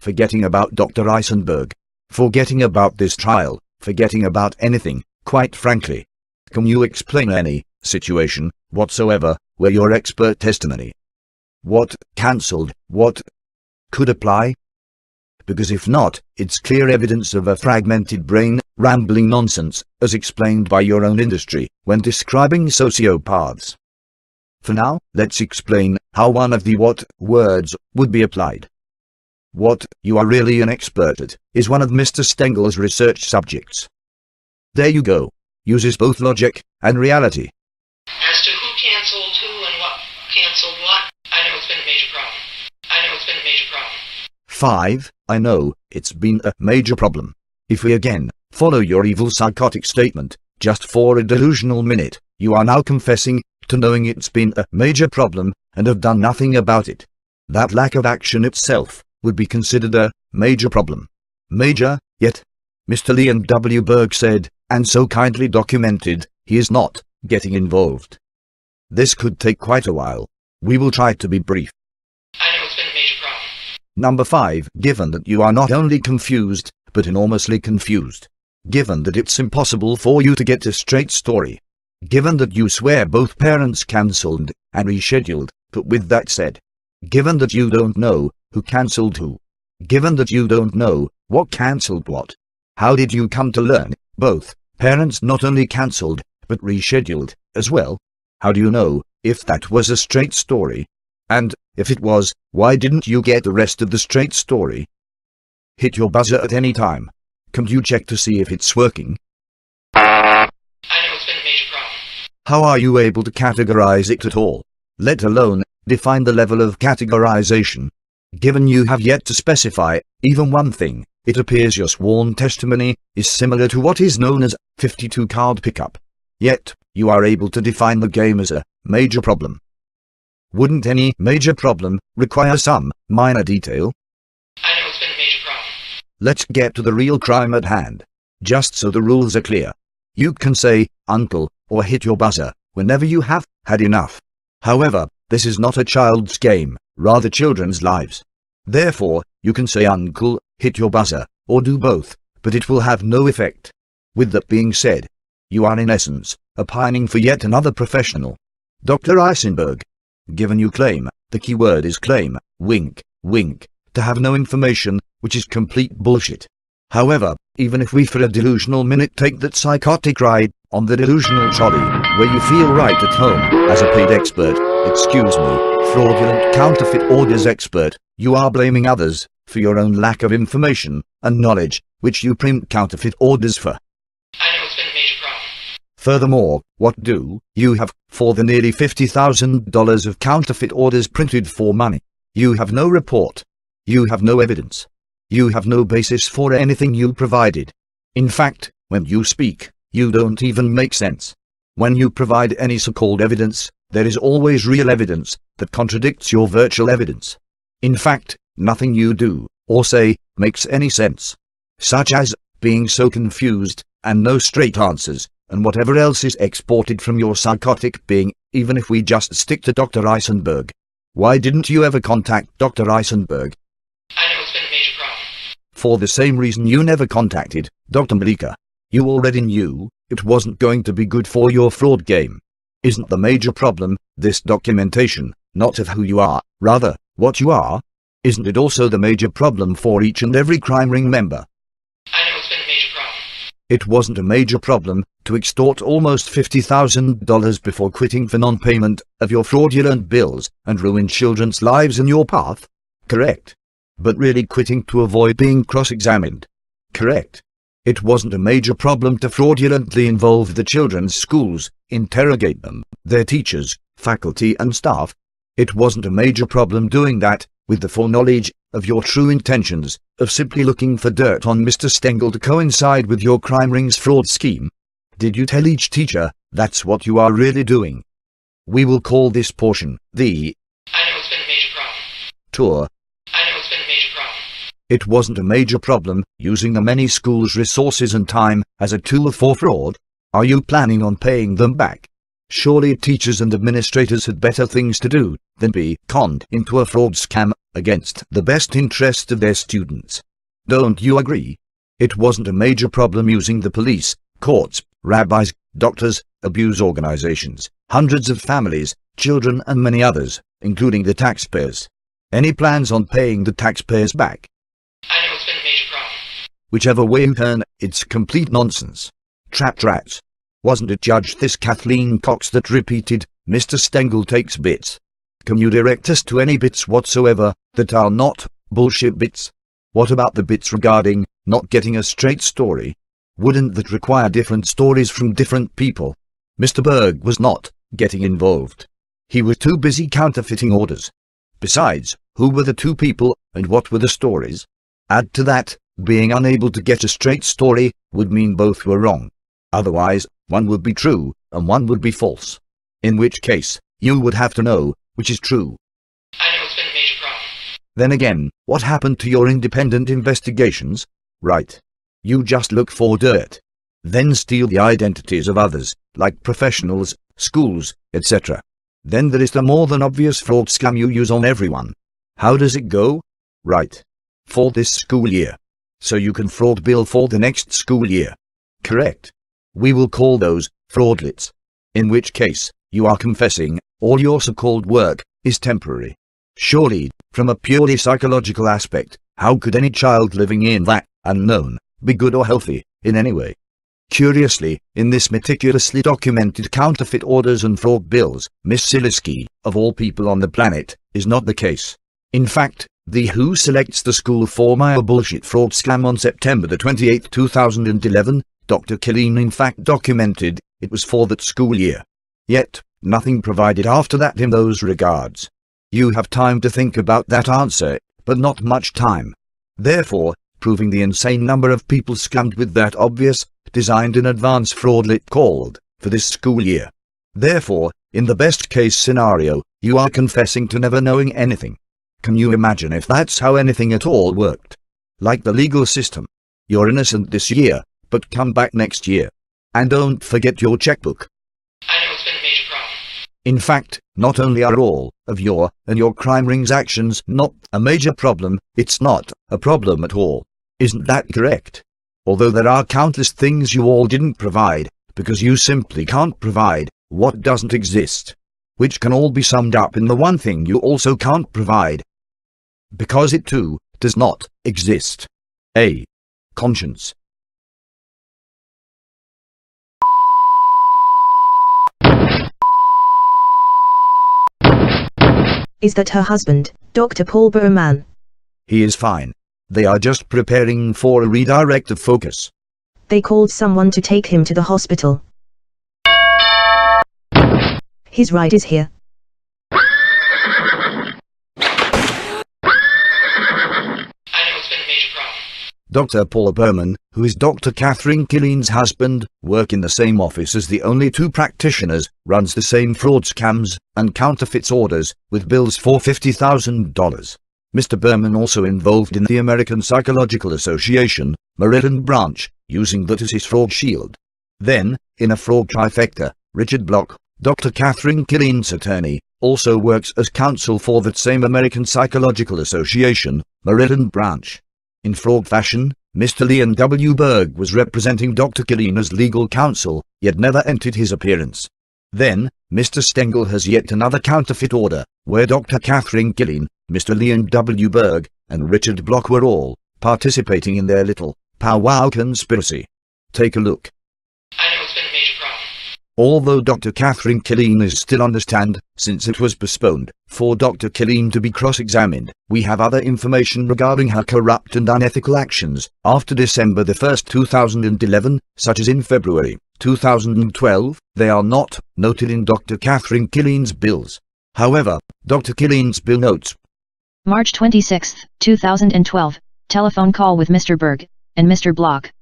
Forgetting about Dr. Eisenberg. Forgetting about this trial. Forgetting about anything, quite frankly. Can you explain any situation whatsoever where your expert testimony? What cancelled, what could apply? Because if not, it's clear evidence of a fragmented brain, rambling nonsense, as explained by your own industry, when describing sociopaths. For now, let's explain how one of the what words would be applied. What you are really an expert at is one of Mr. Stengel's research subjects. There you go. Uses both logic and reality. As to who cancelled who and what cancelled what, I know it's been a major problem. I know it's been a major problem. 5. I know it's been a major problem. If we again follow your evil psychotic statement, just for a delusional minute, you are now confessing to knowing it's been a major problem and have done nothing about it. That lack of action itself would be considered a major problem. Major, yet Mr. Leon W. Berg said, and so kindly documented, he is not getting involved. This could take quite a while. We will try to be brief. I know it's been a major problem. Number 5. Given that you are not only confused, but enormously confused. Given that it's impossible for you to get a straight story. Given that you swear both parents cancelled and rescheduled, but with that said. Given that you don't know who cancelled who. Given that you don't know what cancelled what. How did you come to learn both parents not only cancelled, but rescheduled as well? How do you know if that was a straight story? And if it was, why didn't you get the rest of the straight story? Hit your buzzer at any time. Can you check to see if it's working? I know it's been a major problem. How are you able to categorize it at all? Let alone define the level of categorization. Given you have yet to specify even one thing, it appears your sworn testimony is similar to what is known as 52 card pickup. Yet, you are able to define the game as a major problem. Wouldn't any major problem require some minor detail. I know it's been a major problem. Let's get to the real crime at hand. Just so the rules are clear. You can say, uncle, or hit your buzzer, whenever you have had enough. However, this is not a child's game, rather children's lives. Therefore, you can say uncle, hit your buzzer, or do both, but it will have no effect. With that being said, you are in essence, opining for yet another professional. Dr. Eisenberg. Given you claim, the key word is claim, wink, wink, to have no information, which is complete bullshit. However, even if we for a delusional minute take that psychotic ride, on the delusional trolley, where you feel right at home, as a paid expert, excuse me, fraudulent counterfeit orders expert, you are blaming others, for your own lack of information, and knowledge, which you print counterfeit orders for. I know it's been a major problem. Furthermore, what do you have for the nearly $50,000 of counterfeit orders printed for money? You have no report. You have no evidence. You have no basis for anything you provided. In fact, when you speak, you don't even make sense. When you provide any so-called evidence, there is always real evidence that contradicts your virtual evidence. In fact, nothing you do or say makes any sense. Such as being so confused and no straight answers, and whatever else is exported from your psychotic being, even if we just stick to Dr. Eisenberg. Why didn't you ever contact Dr. Eisenberg? I know it's been a major problem. For the same reason you never contacted Dr. Malika. You already knew it wasn't going to be good for your fraud game. Isn't the major problem this documentation, not of who you are, rather, what you are? Isn't it also the major problem for each and every crime ring member? I know it's been a major problem. It wasn't a major problem to extort almost $50,000 before quitting for non-payment of your fraudulent bills and ruin children's lives in your path? Correct. But really quitting to avoid being cross-examined? Correct. It wasn't a major problem to fraudulently involve the children's schools, interrogate them, their teachers, faculty and staff. It wasn't a major problem doing that, with the foreknowledge of your true intentions, of simply looking for dirt on Mr. Stengel to coincide with your crime ring's fraud scheme. Did you tell each teacher that's what you are really doing? We will call this portion the I know it's been a major problem. Tour. I know it's been a major problem. It wasn't a major problem using the many schools' resources and time as a tool for fraud. Are you planning on paying them back? Surely teachers and administrators had better things to do than be conned into a fraud scam against the best interest of their students. Don't you agree? It wasn't a major problem using the police, courts, rabbis, doctors, abuse organizations, hundreds of families, children and many others, including the taxpayers. Any plans on paying the taxpayers back? I know it's been a major problem. Whichever way you turn, it's complete nonsense. Trapped rats. Wasn't it Judge this Kathleen Cox that repeated, Mr. Stengel takes bits? Can you direct us to any bits whatsoever that are not bullshit bits? What about the bits regarding not getting a straight story? Wouldn't that require different stories from different people? Mr. Berg was not getting involved. He was too busy counterfeiting orders. Besides, who were the two people and what were the stories? Add to that, being unable to get a straight story would mean both were wrong. Otherwise, one would be true, and one would be false. In which case, you would have to know which is true. I know it's been a major problem. Then again, what happened to your independent investigations? Right. You just look for dirt. Then steal the identities of others, like professionals, schools, etc. Then there is the more than obvious fraud scam you use on everyone. How does it go? Right. For this school year. So you can fraud bill for the next school year. Correct. We will call those fraudlets. In which case, you are confessing all your so-called work is temporary. Surely, from a purely psychological aspect, how could any child living in that unknown be good or healthy in any way? Curiously, in this meticulously documented counterfeit orders and fraud bills, Miss Silisky, of all people on the planet, is not the case. In fact, the who selects the school for my bullshit fraud scam on September the 28th, 2011, Dr. Killeen in fact documented it was for that school year. Yet, nothing provided after that in those regards. You have time to think about that answer, but not much time. Therefore, proving the insane number of people scammed with that obvious, designed in advance fraudlet called for this school year. Therefore, in the best case scenario, you are confessing to never knowing anything. Can you imagine if that's how anything at all worked? Like the legal system. You're innocent this year, but come back next year. And don't forget your checkbook. I know it's been a major problem. In fact, not only are all of your and your crime ring's actions not a major problem, it's not a problem at all. Isn't that correct? Although there are countless things you all didn't provide, because you simply can't provide what doesn't exist. Which can all be summed up in the one thing you also can't provide. Because it too does not exist. A conscience. Is that her husband, Dr. Paul Berman? He is fine. They are just preparing for a redirect of focus. They called someone to take him to the hospital. His ride is here. I know it's been a major problem. Dr. Paul Berman, who is Dr. Catherine Killeen's husband, work in the same office as the only two practitioners, runs the same fraud scams and counterfeits orders, with bills for $50,000. Mr. Berman also involved in the American Psychological Association, Maryland branch, using that as his fraud shield. Then, in a fraud trifecta, Richard Block, Dr. Catherine Killeen's attorney, also works as counsel for that same American Psychological Association, Maryland branch. In fraud fashion, Mr. Leon W. Berg was representing Dr. Killeen as legal counsel, yet never entered his appearance. Then, Mr. Stengel has yet another counterfeit order, where Dr. Catherine Killeen, Mr. Leon W. Berg, and Richard Block were all participating in their little powwow conspiracy. Take a look. I know it's been a major problem. Although Dr. Catherine Killeen is still on the stand, since it was postponed for Dr. Killeen to be cross-examined, we have other information regarding her corrupt and unethical actions after December 1, 2011, such as in February 2012. They are not noted in Dr. Catherine Killeen's bills. However, Dr. Killeen's bill notes: March 26, 2012, telephone call with Mr. Berg and Mr. Block.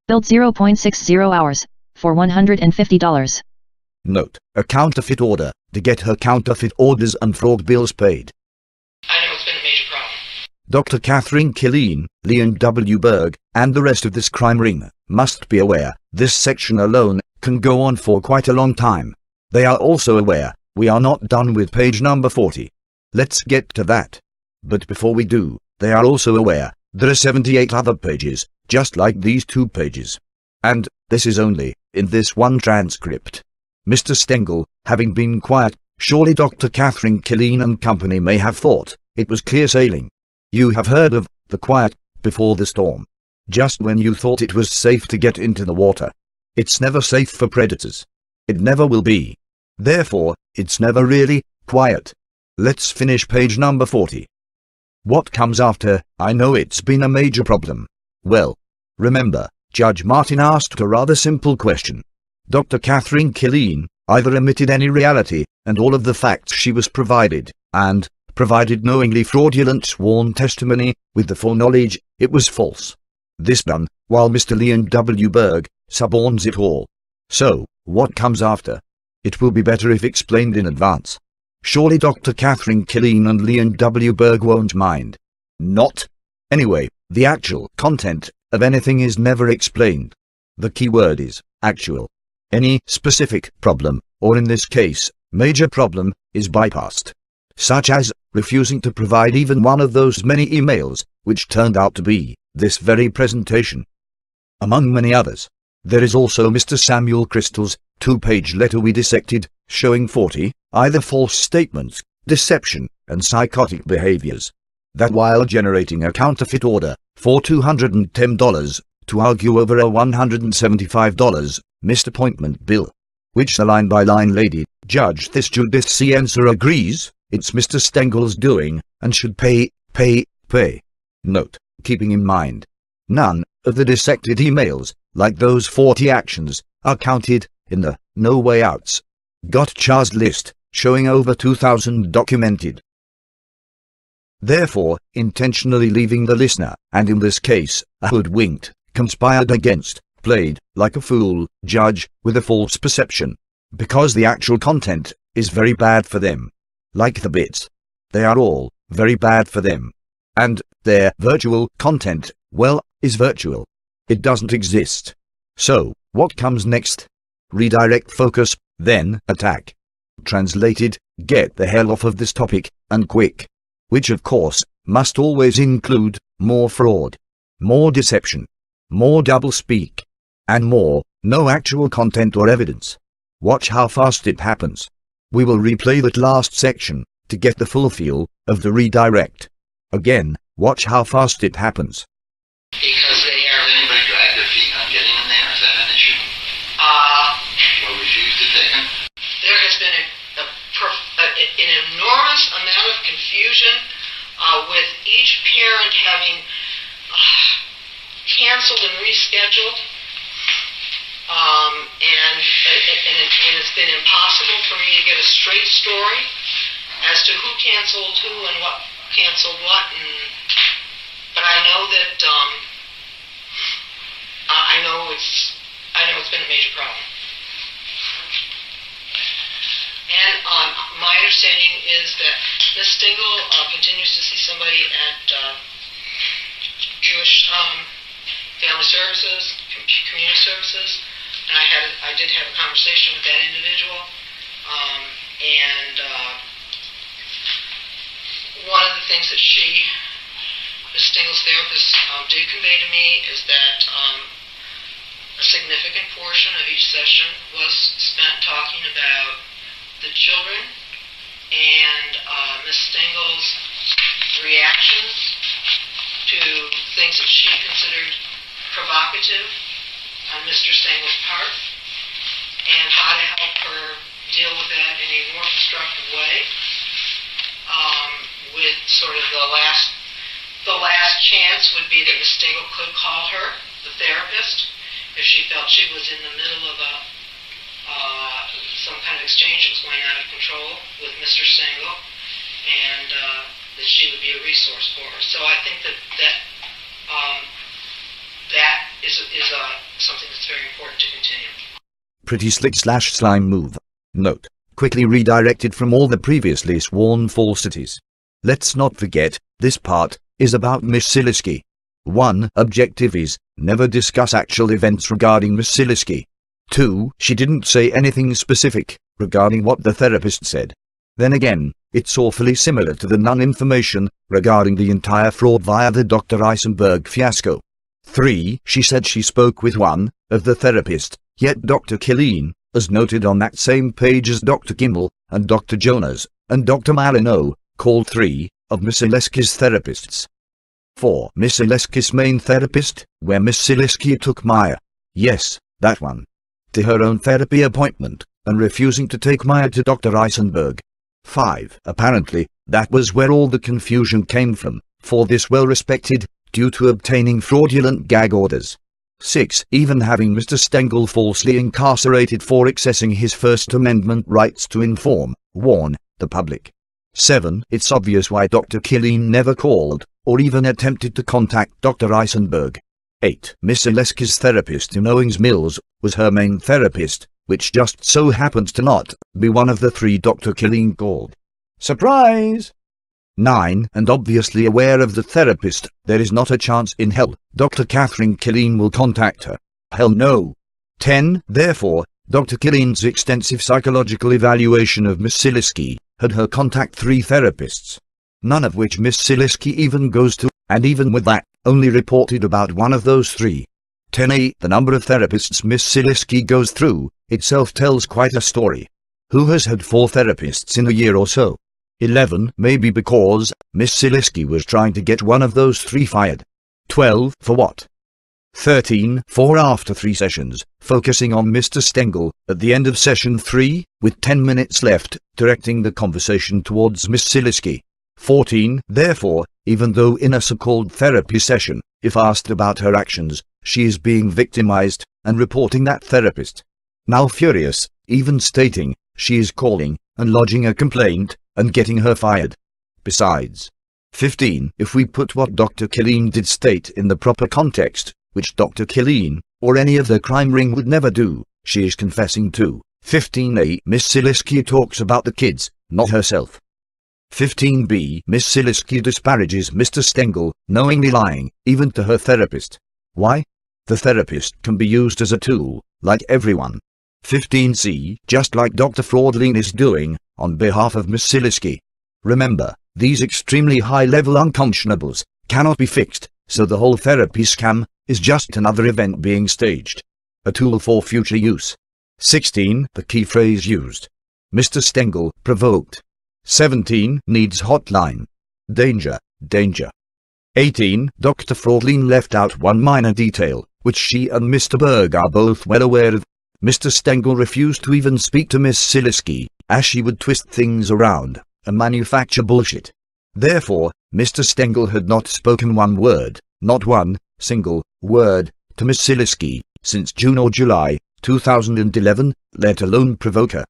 Billed 0.60 hours, for $150. Note, a counterfeit order, to get her counterfeit orders and fraud bills paid. I know it's been a major problem. Dr. Catherine Killeen, Leon W. Berg, and the rest of this crime ring must be aware this section alone can go on for quite a long time. They are also aware we are not done with page number 40. Let's get to that. But before we do, they are also aware there are 78 other pages, just like these 2 pages. And this is only in this one transcript. Mr. Stengel, having been quiet, surely Dr. Catherine Killeen and company may have thought it was clear sailing. You have heard of the quiet before the storm. Just when you thought it was safe to get into the water. It's never safe for predators. It never will be. Therefore, it's never really quiet. Let's finish page number 40. What comes after? I know it's been a major problem. Well, remember, Judge Martin asked a rather simple question. Dr. Catherine Killeen either omitted any reality and all of the facts she was provided, and provided knowingly fraudulent sworn testimony with the full knowledge it was false. This done, while Mr. Leon W. Berg suborns it all. So, what comes after? It will be better if explained in advance. Surely Dr. Catherine Killeen and Leon W. Berg won't mind. Not. Anyway, the actual content of anything is never explained. The key word is actual. Any specific problem, or in this case, major problem, is bypassed. Such as refusing to provide even one of those many emails, which turned out to be this very presentation. Among many others, there is also Mr. Samuel Crystal's 2-page letter we dissected, showing 40 either false statements, deception, and psychotic behaviors. That while generating a counterfeit order for $210 to argue over a $175 missed appointment bill, which the line-by-line lady, Judge this Judith Cienza agrees, it's Mr. Stengel's doing, and should pay. Note, keeping in mind, none of the dissected emails, like those 40 actions, are counted in the no way outs got charged list, showing over 2,000 documented. Therefore, intentionally leaving the listener, and in this case, a hoodwinked, conspired against, played, like a fool, judge, with a false perception. Because the actual content is very bad for them. Like the bits. They are all very bad for them. And their virtual content, well, is virtual. It doesn't exist. So, what comes next? Redirect focus, then attack. Translated, get the hell off of this topic, and quick. Which of course, must always include more fraud, more deception, more doublespeak, and more, no actual content or evidence. Watch how fast it happens. We will replay that last section, to get the full feel of the redirect. Again, watch how fast it happens. Because they are... Has anybody dragged their feet on getting in there? Is that an issue? Or refused to take them? There has been an enormous amount of confusion with each parent having canceled and rescheduled. And it's been impossible for me to get a straight story as to who canceled who and what canceled what. But I know that I know it's been a major problem. And my understanding is that Ms. Stingle continues to see somebody at Jewish Family Services, Community Services, and I did have a conversation with that individual, and one of the things that Ms. Stingle's therapist, did convey to me is that a significant portion of each session was spent talking about the children and Ms. Stingle's reactions to things that she considered provocative on Mr. Stengle's part, and how to help her deal with that in a more constructive way. With sort of the last chance would be that Ms. Stingle could call her, the therapist, if she felt she was in the middle of some kind of exchange that was going out of control with Mr. Stengel, and that she would be a resource for her. So I think that is something that's very important to continue. Pretty slick / slime move. Note, quickly redirected from all the previously sworn falsities. Let's not forget, this part is about Miss Siliski. One objective is, never discuss actual events regarding Miss Siliski. 2. She didn't say anything specific regarding what the therapist said. Then again, it's awfully similar to the non-information regarding the entire fraud via the Dr. Eisenberg fiasco. 3. She said she spoke with one of the therapists, yet Dr. Killeen, as noted on that same page as Dr. Kimmel and Dr. Jonas and Dr. Marino, called 3 of Miss Siliski's therapists. 4. Miss Siliski's main therapist, where Miss Siliski took Maya. Yes, that one. To her own therapy appointment, and refusing to take Maya to Dr. Eisenberg. 5. Apparently, that was where all the confusion came from, for this well-respected, due to obtaining fraudulent gag orders. 6. Even having Mr. Stengel falsely incarcerated for accessing his First Amendment rights to inform, warn, the public. 7. It's obvious why Dr. Killeen never called, or even attempted to contact Dr. Eisenberg. 8. Miss Siliski's therapist in Owings Mills was her main therapist, which just so happens to not be one of the 3 Dr. Killeen called. Surprise! 9. And obviously aware of the therapist, there is not a chance in hell Dr. Catherine Killeen will contact her. Hell no. 10. Therefore, Dr. Killeen's extensive psychological evaluation of Miss Siliski had her contact 3 therapists, none of which Miss Siliski even goes to, and even with that, only reported about one of those 3. 10a. The number of therapists Miss Siliski goes through, itself tells quite a story. Who has had 4 therapists in a year or so? 11. Maybe because Miss Siliski was trying to get one of those 3 fired. 12. For what? 13. For after 3 sessions, focusing on Mr. Stengel, at the end of session 3, with 10 minutes left, directing the conversation towards Miss Siliski. 14. Therefore, even though in a so-called therapy session, if asked about her actions, she is being victimized, and reporting that therapist. Now furious, even stating, she is calling, and lodging a complaint, and getting her fired. Besides. 15. If we put what Dr. Killeen did state in the proper context, which Dr. Killeen, or any of the crime ring would never do, she is confessing to. 15a. Miss Siliski talks about the kids, not herself. 15b. Miss Siliski disparages Mr. Stengel, knowingly lying, even to her therapist. Why? The therapist can be used as a tool, like everyone. 15c. Just like Dr. Fraudlein is doing, on behalf of Miss Siliski. Remember, these extremely high-level unconscionables cannot be fixed, so the whole therapy scam is just another event being staged. A tool for future use. 16. The key phrase used. Mr. Stengel, provoked. 17. Needs hotline. Danger, danger. 18. Dr. Fraudlein left out one minor detail, which she and Mr. Berg are both well aware of. Mr. Stengel refused to even speak to Miss Siliski, as she would twist things around and manufacture bullshit. Therefore, Mr. Stengel had not spoken one word, not one single word, to Miss Siliski, since June or July 2011, let alone provoke her.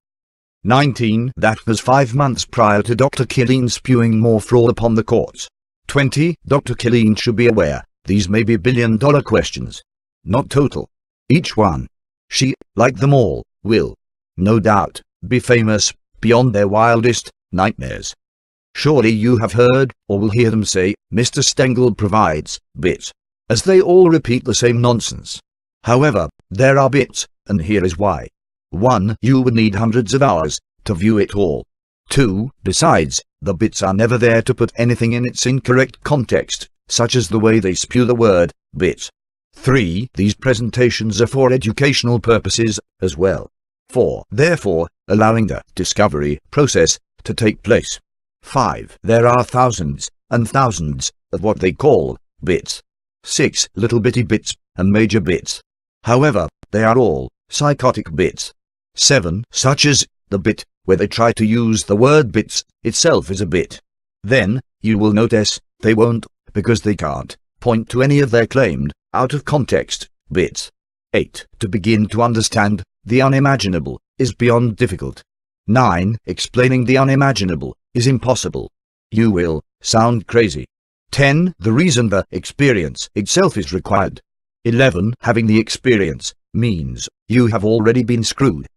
19. That was 5 months prior to Dr. Killeen spewing more fraud upon the courts. 20. Dr. Killeen should be aware, these may be billion-dollar questions. Not total. Each one. She, like them all, will, no doubt, be famous, beyond their wildest nightmares. Surely you have heard, or will hear them say, Mr. Stengel provides bits, as they all repeat the same nonsense. However, there are bits, and here is why. 1. You would need hundreds of hours to view it all. 2. Besides, the bits are never there to put anything in its incorrect context, such as the way they spew the word bits. 3. These presentations are for educational purposes as well. 4. Therefore, allowing the discovery process to take place. 5. There are thousands and thousands of what they call bits. 6. Little bitty bits and major bits. However, they are all psychotic bits. 7. Such as the bit where they try to use the word bits itself as a bit. Then, you will notice, they won't, because they can't, point to any of their claimed, out of context, bits. 8. To begin to understand the unimaginable is beyond difficult. 9. Explaining the unimaginable is impossible. You will sound crazy. 10. The reason the experience itself is required. 11. Having the experience means you have already been screwed.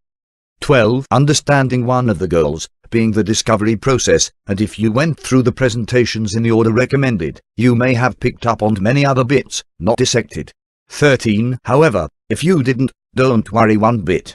12. Understanding one of the goals being the discovery process, and if you went through the presentations in the order recommended, you may have picked up on many other bits not dissected. 13. However, if you didn't, don't worry one bit.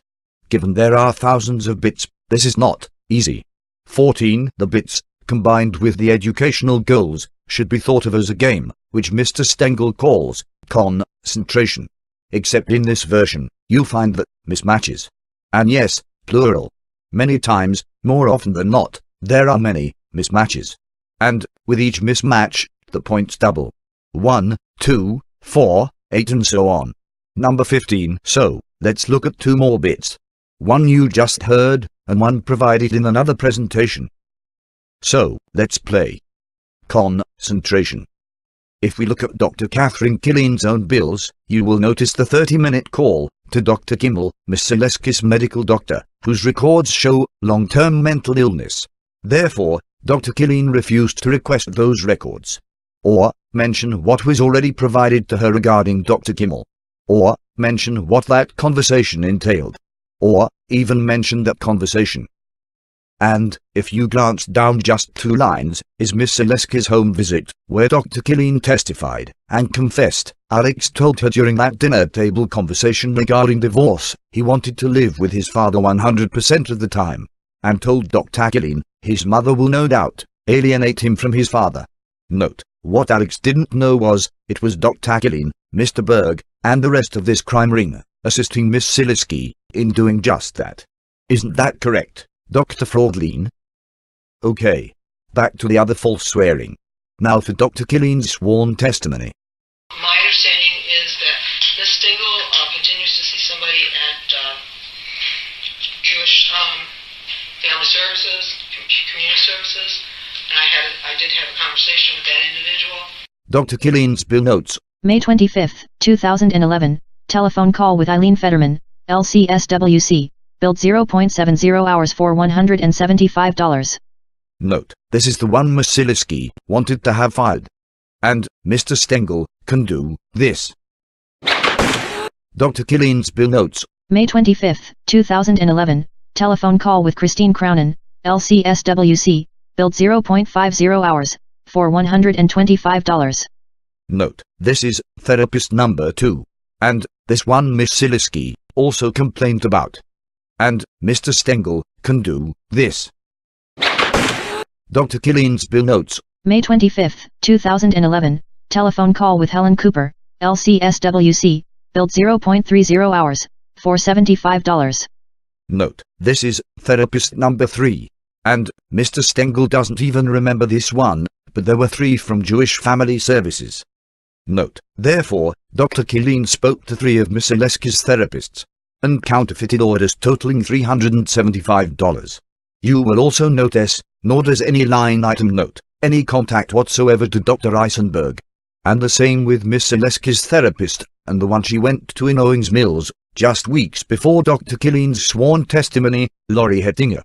Given there are thousands of bits, this is not easy. 14. The bits, combined with the educational goals, should be thought of as a game, which Mr. Stengel calls concentration. Except in this version, you find that mismatches. And yes, plural. Many times, more often than not, there are many mismatches. And, with each mismatch, the points double. 1, 2, 4, 8 and so on. Number 15. So, let's look at 2 more bits. One you just heard, and one provided in another presentation. So, let's play. Concentration. If we look at Dr. Catherine Killeen's own bills, you will notice the 30-minute call to Dr. Kimmel, Miss Siliski's medical doctor, whose records show long-term mental illness. Therefore, Dr. Killeen refused to request those records, or mention what was already provided to her regarding Dr. Kimmel, or mention what that conversation entailed, or even mention that conversation. And, if you glance down just 2 lines, is Miss Siliski's home visit, where Dr. Killeen testified, and confessed, Alex told her during that dinner table conversation regarding divorce, he wanted to live with his father 100% of the time, and told Dr. Killeen, his mother will no doubt alienate him from his father. Note, what Alex didn't know was, it was Dr. Killeen, Mr. Berg, and the rest of this crime ring, assisting Miss Siliski in doing just that. Isn't that correct, Dr. Fraudlein? Okay. Back to the other false swearing. Now for Dr. Killeen's sworn testimony. My understanding is that Ms. Stengel continues to see somebody at Jewish Family Services, Community Services, and I did have a conversation with that individual. Dr. Killeen's bill notes. May 25, 2011, telephone call with Eileen Fetterman, LCSWC. Billed 0.70 hours for $175. Note, this is the one Miss Siliski wanted to have filed. And Mr. Stengel can do this. Dr. Killeen's bill notes. May 25, 2011, telephone call with Christine Crownin, LCSWC, billed 0.50 hours, for $125. Note, this is therapist number 2. And this one Miss Siliski also complained about. And Mr. Stengel can do this. Dr. Killeen's bill notes. May 25, 2011, telephone call with Helen Cooper, LCSWC, billed 0.30 hours, for $75. Note, this is therapist number 3. And Mr. Stengel doesn't even remember this one, but there were 3 from Jewish Family Services. Note, therefore, Dr. Killeen spoke to 3 of Miss Siliski's therapists, and counterfeited orders totaling $375. You will also notice, nor does any line item note any contact whatsoever to Dr. Eisenberg. And the same with Miss Siliski's therapist, and the one she went to in Owings Mills, just weeks before Dr. Killeen's sworn testimony, Laurie Hettinger.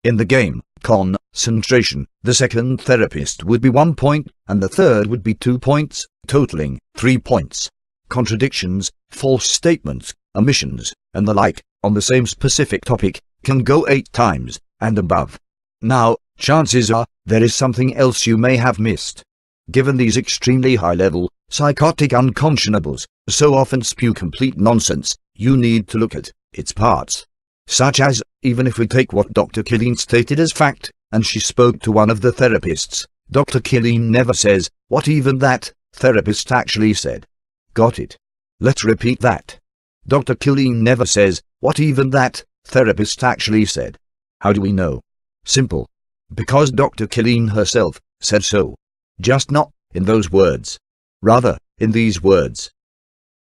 In the game, concentration, the second therapist would be 1 point, and the third would be 2 points, totaling 3 points. Contradictions, false statements, omissions, and the like, on the same specific topic, can go 8 times, and above. Now, chances are, there is something else you may have missed. Given these extremely high-level, psychotic unconscionables so often spew complete nonsense, you need to look at its parts. Such as, even if we take what Dr. Killeen stated as fact, and she spoke to one of the therapists, Dr. Killeen never says what even that therapist actually said. Got it? Let's repeat that. Dr. Killeen never says what even that therapist actually said. How do we know? Simple. Because Dr. Killeen herself said so. Just not in those words. Rather, in these words.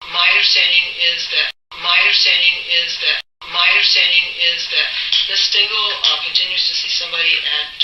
My understanding is that Ms. Stengel continues to see somebody at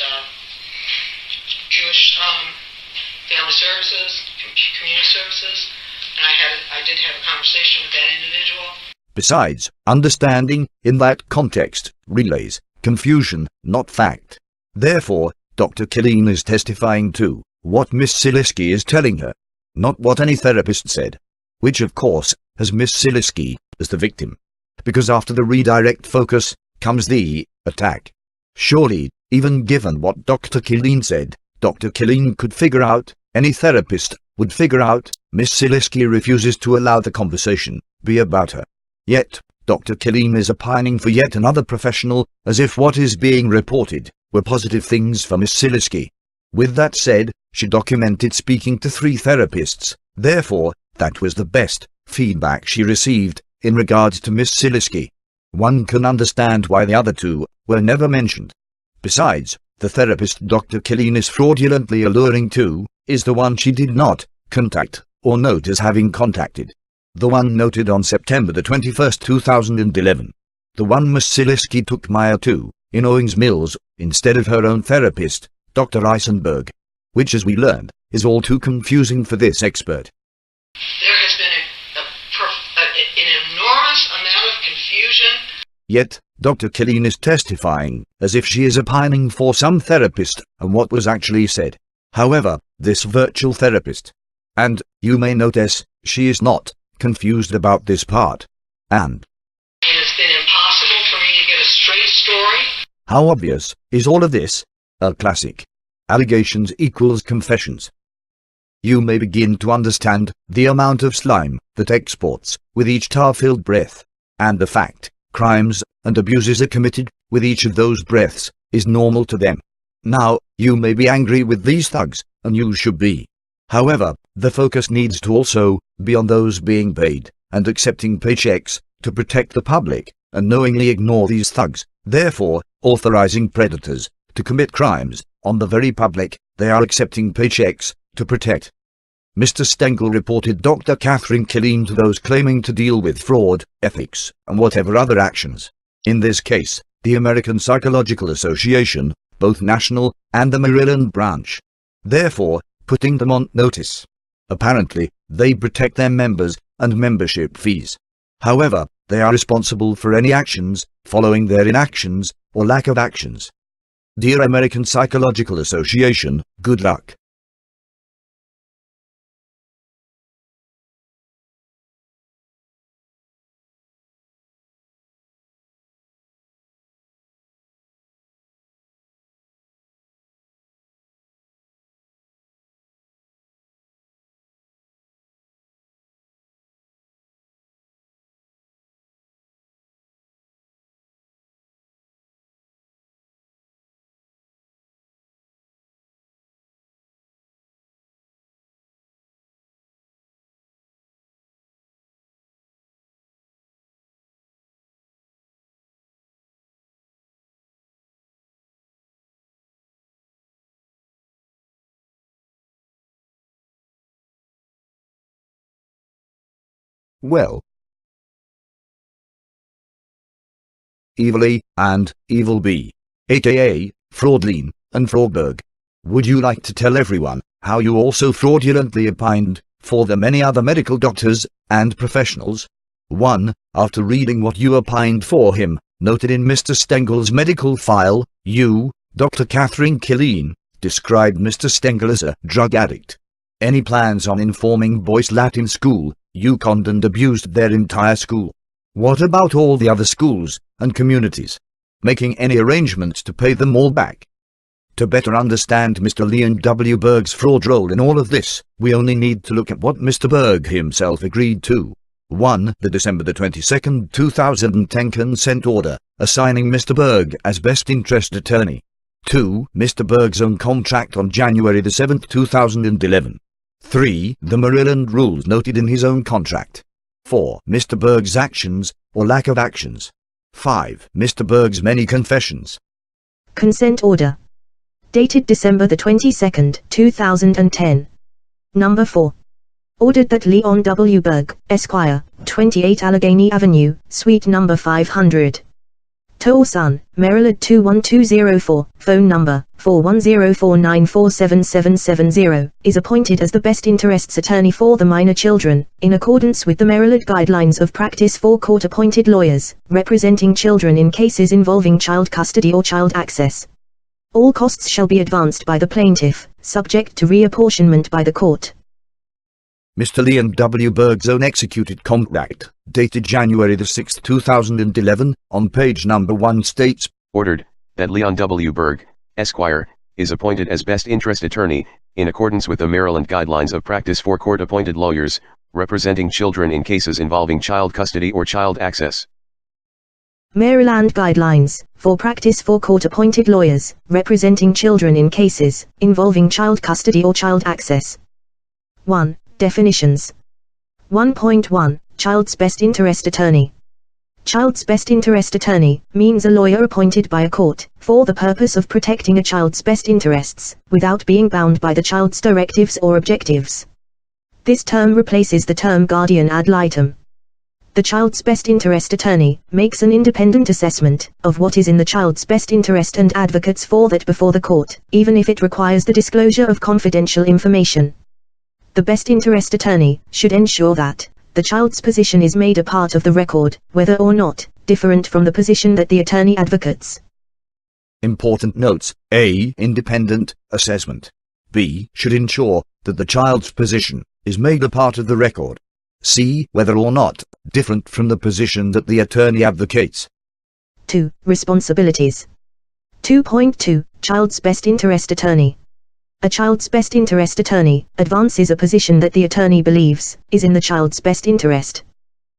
Jewish Family Services, Community Services, and I did have a conversation with that individual. Besides, understanding, in that context, relays confusion, not fact. Therefore, Dr. Killeen is testifying to what Miss Siliski is telling her, not what any therapist said, which of course has Miss Siliski as the victim, because after the redirect focus comes the attack. Surely, even given what Dr. Killeen said, Dr. Killeen could figure out, any therapist would figure out, Miss Siliski refuses to allow the conversation be about her. Yet, Dr. Killeen is opining for yet another professional, as if what is being reported were positive things for Miss Siliski. With that said, she documented speaking to 3 therapists, therefore, that was the best feedback she received in regards to Miss Siliski. One can understand why the other 2 were never mentioned. Besides, the therapist Dr. Killeen is fraudulently alluring to is the one she did not contact or note as having contacted. The one noted on September the 21st, 2011. The one Miss Siliski took Maya to, in Owings Mills, instead of her own therapist, Dr. Eisenberg. Which, as we learned, is all too confusing for this expert. There has been an enormous amount of confusion. Yet, Dr. Killeen is testifying as if she is opining for some therapist and what was actually said. However, this virtual therapist, and you may notice, she is not confused about this part. And it's been impossible for me to get a straight story. How obvious is all of this? A classic. Allegations equals confessions. You may begin to understand the amount of slime that exports with each tar-filled breath, and the fact crimes and abuses are committed with each of those breaths is normal to them. Now, you may be angry with these thugs, and you should be. However, the focus needs to also be on those being paid and accepting paychecks to protect the public, and knowingly ignore these thugs, therefore authorizing predators to commit crimes on the very public they are accepting paychecks to protect. Mr. Stengel reported Dr. Catherine Killeen to those claiming to deal with fraud, ethics, and whatever other actions. In this case, the American Psychological Association, both national and the Maryland branch. Therefore, putting them on notice. Apparently, they protect their members and membership fees. However, they are responsible for any actions following their inactions or lack of actions. Dear American Psychological Association, good luck. Well, Evil A and Evil B, aka Fraudlean and Frogberg. Would you like to tell everyone how you also fraudulently opined for the many other medical doctors and professionals? 1. After reading what you opined for him, noted in Mr. Stengel's medical file, you, Dr. Catherine Killeen, described Mr. Stengel as a drug addict. Any plans on informing Boyce Latin School, you conned and abused their entire school. What about all the other schools and communities? Making any arrangements to pay them all back? To better understand Mr. Leon W. Berg's fraud role in all of this, we only need to look at what Mr. Berg himself agreed to. 1. The December 22, 2010 consent order, assigning Mr. Berg as best interest attorney. 2. Mr. Berg's own contract on January 7, 2011. 3. The Maryland rules noted in his own contract. 4. Mr. Berg's actions, or lack of actions. 5. Mr. Berg's many confessions. Consent order. Dated December 22, 2010. Number 4. Ordered that Leon W. Berg, Esquire, 28 Allegheny Avenue, Suite number 500. Towson, Maryland 21204, phone number 41049477770, is appointed as the best interests attorney for the minor children, in accordance with the Maryland Guidelines of Practice for court-appointed lawyers, representing children in cases involving child custody or child access. All costs shall be advanced by the plaintiff, subject to reapportionment by the court. Mr. Leon W. Berg's own executed contract, dated January 6, 2011, on page number 1 states, Ordered, that Leon W. Berg, Esquire, is appointed as best interest attorney, in accordance with the Maryland Guidelines of Practice for court-appointed lawyers, representing children in cases involving child custody or child access. Maryland Guidelines for Practice for court-appointed lawyers, representing children in cases involving child custody or child access. 1. Definitions. 1.1. Child's best interest attorney. Child's best interest attorney means a lawyer appointed by a court for the purpose of protecting a child's best interests, without being bound by the child's directives or objectives. This term replaces the term guardian ad litem. The child's best interest attorney makes an independent assessment of what is in the child's best interest and advocates for that before the court, even if it requires the disclosure of confidential information. The best interest attorney should ensure that the child's position is made a part of the record, whether or not different from the position that the attorney advocates. Important notes. A. Independent assessment. B. Should ensure that the child's position is made a part of the record. C. Whether or not different from the position that the attorney advocates. 2. Responsibilities. 2.2. Child's best interest attorney. A child's best interest attorney advances a position that the attorney believes is in the child's best interest.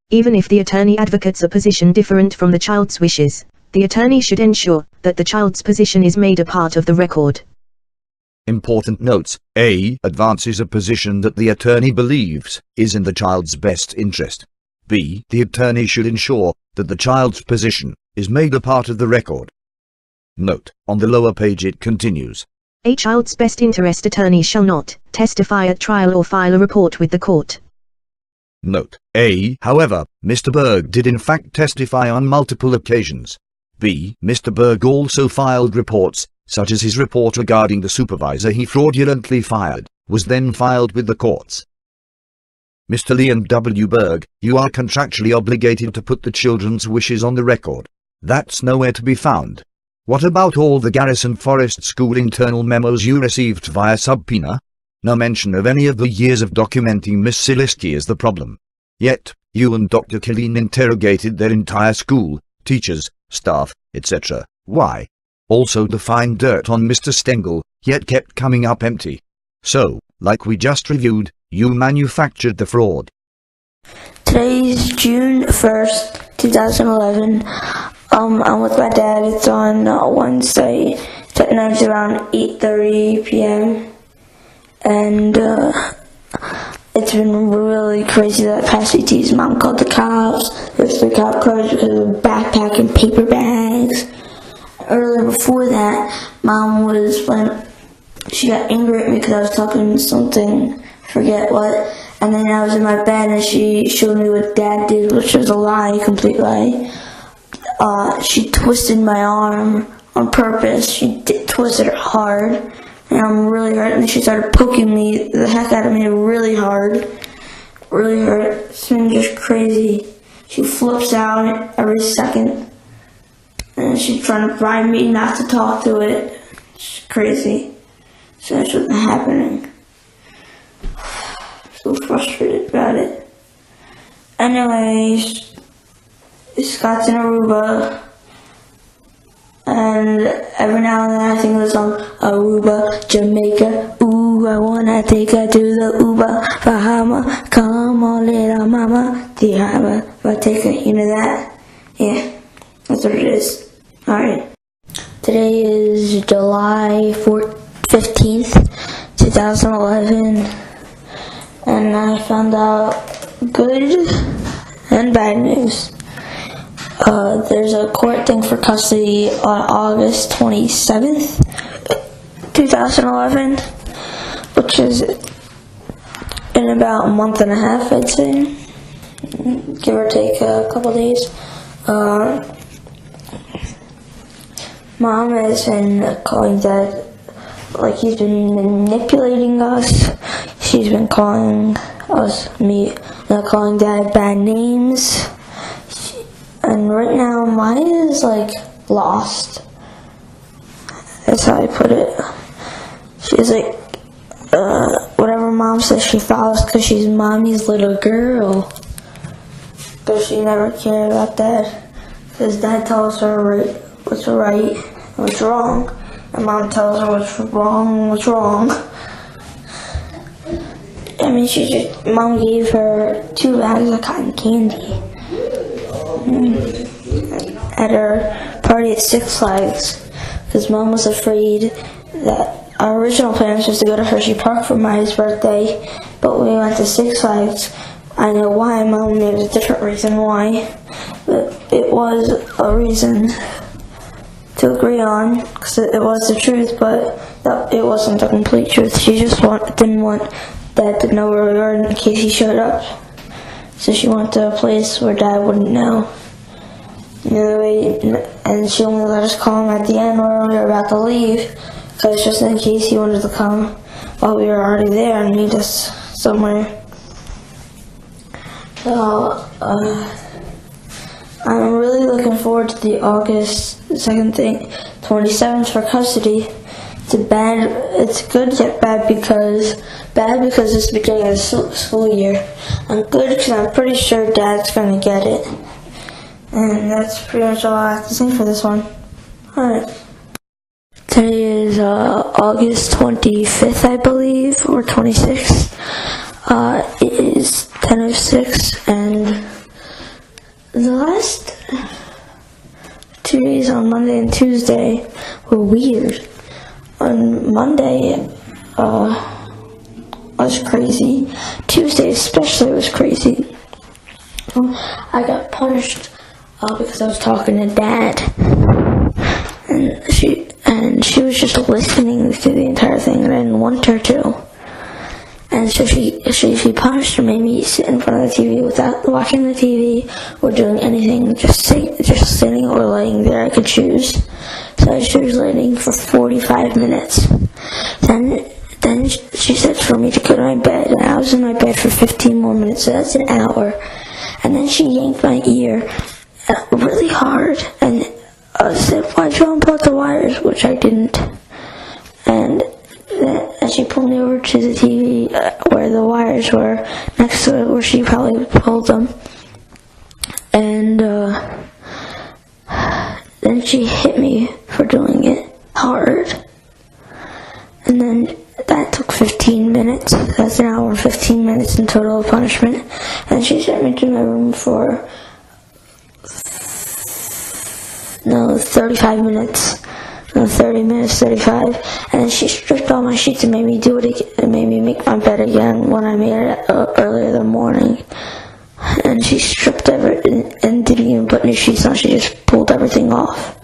Even if the attorney advocates a position different from the child's wishes, the attorney should ensure that the child's position is made a part of the record. Important notes. A. Advances a position that the attorney believes is in the child's best interest. B. The attorney should ensure that the child's position is made a part of the record. Note, on the lower page it continues. A child's best interest attorney shall not testify at trial or file a report with the court. Note. A. However, Mr. Berg did in fact testify on multiple occasions. B. Mr. Berg also filed reports, such as his report regarding the supervisor he fraudulently fired, was then filed with the courts. Mr. Leon W. Berg, you are contractually obligated to put the children's wishes on the record. That's nowhere to be found. What about all the Garrison Forest School internal memos you received via subpoena? No mention of any of the years of documenting Miss Siliski is the problem. Yet, you and Dr. Killeen interrogated their entire school, teachers, staff, etc. Why? Also to find dirt on Mr. Stengel, yet kept coming up empty. So, like we just reviewed, you manufactured the fraud. Today's June 1st, 2011. I'm with my dad. It's on Wednesday. It's around 8:30 p.m. And it's been really crazy that past 8 days. Mom called the cops. There's the cop cars because of a backpack and paper bags. Earlier before that, Mom she got angry at me because I was talking something, forget what, And then I was in my bed and she showed me what Dad did, which was a lie, complete lie. She twisted my arm on purpose. She twisted it hard, and I'm really hurt. And she started poking me the heck out of me really hard. Really hurt. It's been just crazy. She flips out every second. And she's trying to bribe me not to talk to it. It's crazy. So that's what's happening. So frustrated about it. Anyways, Scott's in Aruba. And every now and then I sing the song, Aruba, Jamaica, ooh, I wanna take her to the Uber, Bahama, come on little mama, Bahama, if I take her, you know that? Yeah, that's what it is. Alright. Today is July 15th, 2011, and I found out good and bad news. There's a court thing for custody on August 27th, 2011, which is in about a month and a half, I'd say, give or take a couple days. Mom has been calling Dad, like he's been manipulating us. She's been calling calling Dad bad names. And right now, Maya is like lost. That's how I put it. She's like, whatever Mom says she follows because she's Mommy's little girl. But she never cared about Dad. Because Dad tells her what's right and what's wrong. And Mom tells her what's wrong and what's wrong. I mean, Mom gave her 2 bags of cotton candy at her party at Six Flags, because Mom was afraid that our original plan was to go to Hershey Park for Maya's birthday, but we went to Six Flags. I know why. Mom made a different reason why, but it was a reason to agree on, because it was the truth, but it wasn't the complete truth. She just didn't want Dad to know where we were in case he showed up. So she went to a place where Dad wouldn't know. And she only let us call him at the end where we were about to leave, because just in case he wanted to come while we were already there and meet us somewhere. So, I'm really looking forward to the August 2nd thing, 27th for custody. It's good yet bad because it's the beginning of the school year. I'm good because I'm pretty sure Dad's going to get it. And that's pretty much all I have to say for this one. Alright. Today is August 25th, I believe, or 26th. It is 10:06, and the last 2 days on Monday and Tuesday were weird. On Monday, was crazy. Tuesday especially was crazy. I got punished because I was talking to Dad, and she was just listening to the entire thing, and I didn't want her to. And so she punished her, made me sit in front of the TV without watching the TV or doing anything, just sitting or laying there. I could choose. So I chose laying for 45 minutes. Then she said for me to go to my bed, and I was in my bed for 15 more minutes, so that's an hour. And then she yanked my ear really hard and said, "Why'd you unplug the wires?" Which I didn't. And she pulled me over to the TV where the wires were, next to it where she probably pulled them. And then she hit me for doing it hard. And then that took 15 minutes. That's an hour and 15 minutes in total punishment. And she sent me to my room for 35 minutes. 30 minutes, 35. And then she stripped all my sheets and made me do it again, and made me make my bed again when I made it earlier in the morning. And she stripped everything and didn't even put new sheets on. She just pulled everything off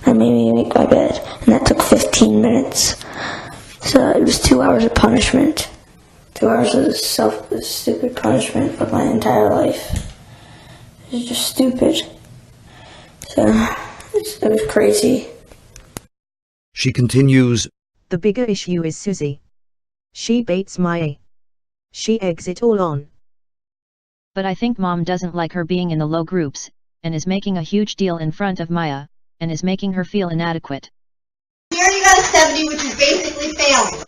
and made me make my bed. And that took 15 minutes. So it was 2 hours of punishment. 2 hours of stupid punishment of my entire life. It's just stupid. So, it was crazy. She continues, The bigger issue is Susie. She baits Maya. She eggs it all on. But I think Mom doesn't like her being in the low groups, and is making a huge deal in front of Maya, and is making her feel inadequate. Here you got a 70, which is basically failing.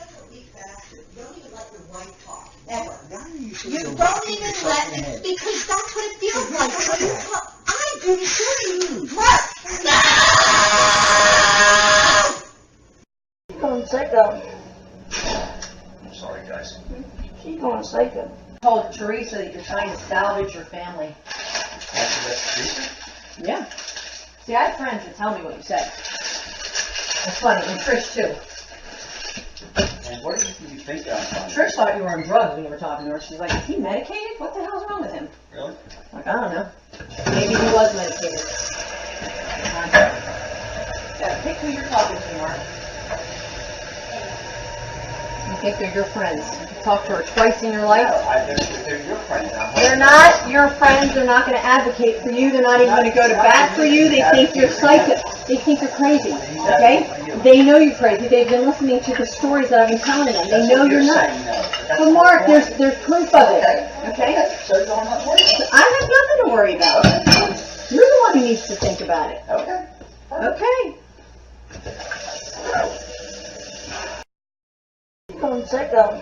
You don't even let me, because that's what it feels like. So you I'm pretty sure you work. She's going psycho. I'm sorry, guys. She's going psycho. I told Teresa that you're trying to salvage your family. That's Teresa? Yeah. See, I have friends that tell me what you said. That's funny, and Trish too. And what do you think I'm fine? Trish thought you were on drugs when you were talking to her. She's like, is he medicated? What the hell's wrong with him? Really? Like, I don't know. Maybe he was medicated. Yeah, pick who you're talking to, Mark. You think they're your friends. You talk to her twice in your life. No, they're your friends. They're not your friends. They're not going to advocate for you. They're not even going to go to bat for you. They think you're psychic. They think you're crazy. Okay? They know you're crazy. They've been listening to the stories that I've been telling them. They know you're nuts. But Mark, there's proof of it. Okay? I have nothing to worry about. You're the one who needs to think about it. Okay. Okay. She's going psycho.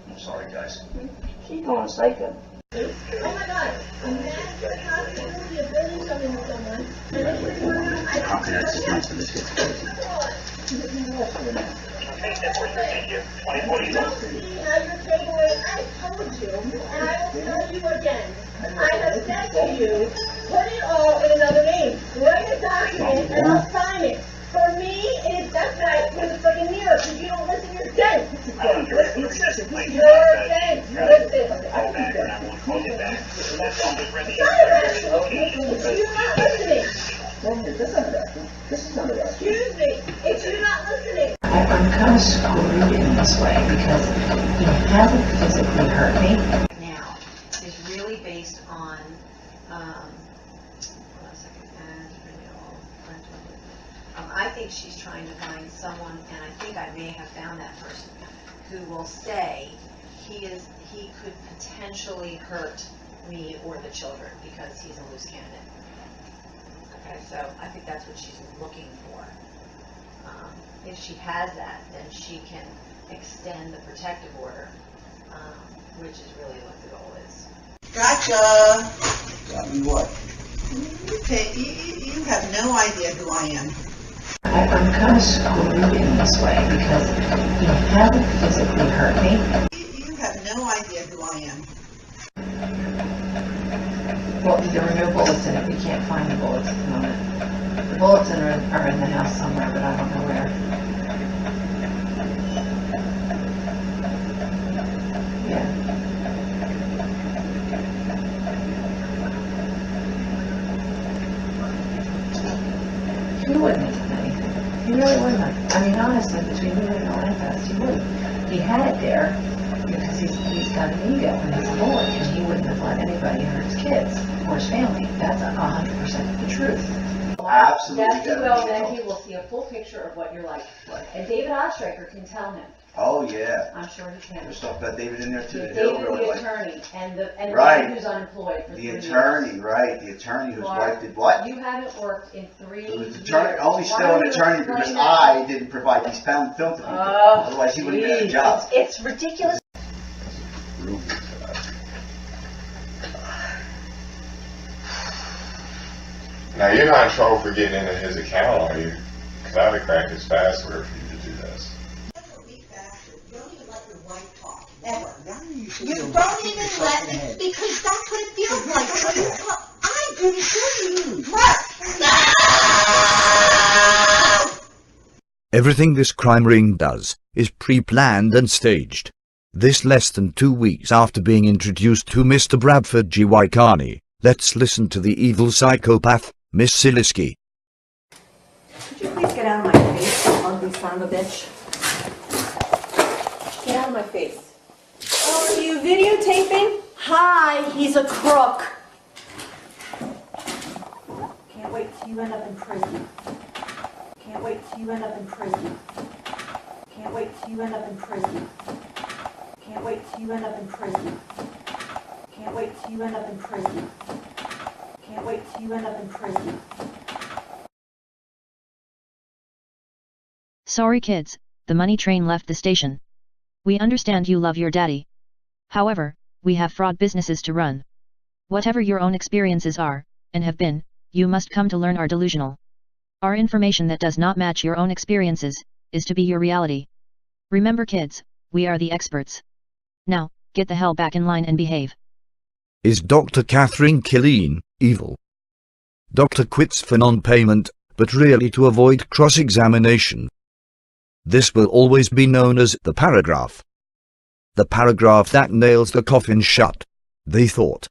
I'm sorry, guys. She's going psycho. Oh my God, I'm mad for the possibility of building something with someone, and this is murder, I don't know. I told you, and I will tell you again, I have said to you, put it all in another name, write a document, and I'll sign it. For me, it is that night because it's like a mirror, because you don't listen, you're dead. You're dead. Listen. It's not irrational. You're not listening. Excuse me. It's you not listening. I'm kind of screwed in this way because he hasn't physically hurt me. Now is really based on, I think she's trying to find someone, and I think I may have found that person, who will say he could potentially hurt me or the children because he's a loose candidate. Okay, so I think that's what she's looking for. If she has that, then she can extend the protective order, which is really what the goal is. Gotcha. Got me what? You have no idea who I am. I'm kind of screwed in this way because he hasn't physically hurt me. You have no idea who I am. Well, there were no bullets in it. We can't find the bullets at the moment. The bullets are in the house somewhere, but I don't know where. Yeah. He wouldn't have done anything. He really wouldn't have. I mean, honestly, between me and Olympus, he wouldn't. He had it there because he's got an ego and he's a bully, and he wouldn't have let anybody hurt his kids or his family. That's 100% the truth. Absolutely. Yes, he will. Then he will see a full picture of what you're like. And David Ostraker can tell him. Oh, yeah. I'm sure he can. There's stuff about David in there, too. Yeah, that he'll David, really the like. attorney, and the Right. man who's unemployed for 3 years. The attorney, right. The attorney whose Mark, wife did what? You haven't worked in 3 It was years. the attorney, only Why still don't an you attorney explain because that? I didn't provide these film to people. Otherwise, he wouldn't have had a job. It's ridiculous. Now, you're not in trouble for getting into his account, are you? Because I would have cracked his password for you to do this. You don't even let your wife talk. Ever. You don't even let me, because that's what it feels like. So you I'm pretty sure you work. Everything this crime ring does is pre-planned and staged. This less than 2 weeks after being introduced to Mr. Bradford G. Waikani, let's listen to the evil psychopath, Miss Siliski. Could you please get out of my face, you ugly son of a bitch? Get out of my face. Oh, are you videotaping? Hi, he's a crook. Can't wait till you end up in prison. Can't wait till you end up in prison. Can't wait till you end up in prison. Can't wait till you end up in prison. Can't wait till you end up in prison. Can't wait till you end up in prison. Sorry kids, the money train left the station. We understand you love your daddy. However, we have fraud businesses to run. Whatever your own experiences are, and have been, you must come to learn are delusional. Our information that does not match your own experiences, is to be your reality. Remember kids, we are the experts. Now, get the hell back in line and behave. Is Dr. Catherine Killeen evil? Doctor quits for non-payment, but really to avoid cross-examination. This will always be known as the paragraph. The paragraph that nails the coffin shut, they thought.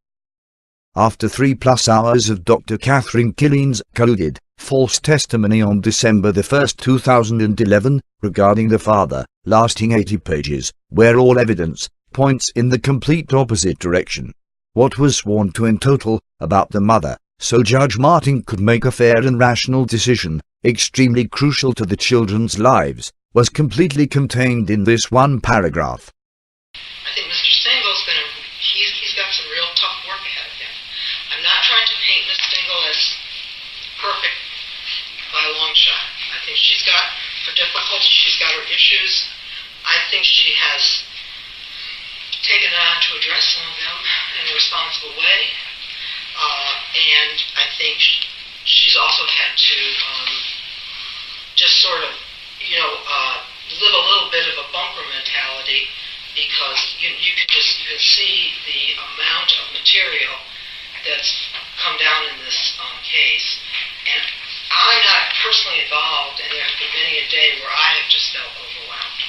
After 3+ hours of Dr. Catherine Killeen's coded, false testimony on December 1, 2011, regarding the father, lasting 80 pages, where all evidence points in the complete opposite direction. What was sworn to in total about the mother, so Judge Martin could make a fair and rational decision, extremely crucial to the children's lives, was completely contained in this one paragraph. I think Mr. Stengel's he's got some real tough work ahead of him. I'm not trying to paint Miss Stengel as perfect by a long shot. I think she's got her difficulties, she's got her issues. I think she has taken on to address some of them in a responsible way. And I think she's also had to just sort of, live a little bit of a bunker mentality, because you can see the amount of material that's come down in this case. And I'm not personally involved, and there have been many a day where I have just felt overwhelmed.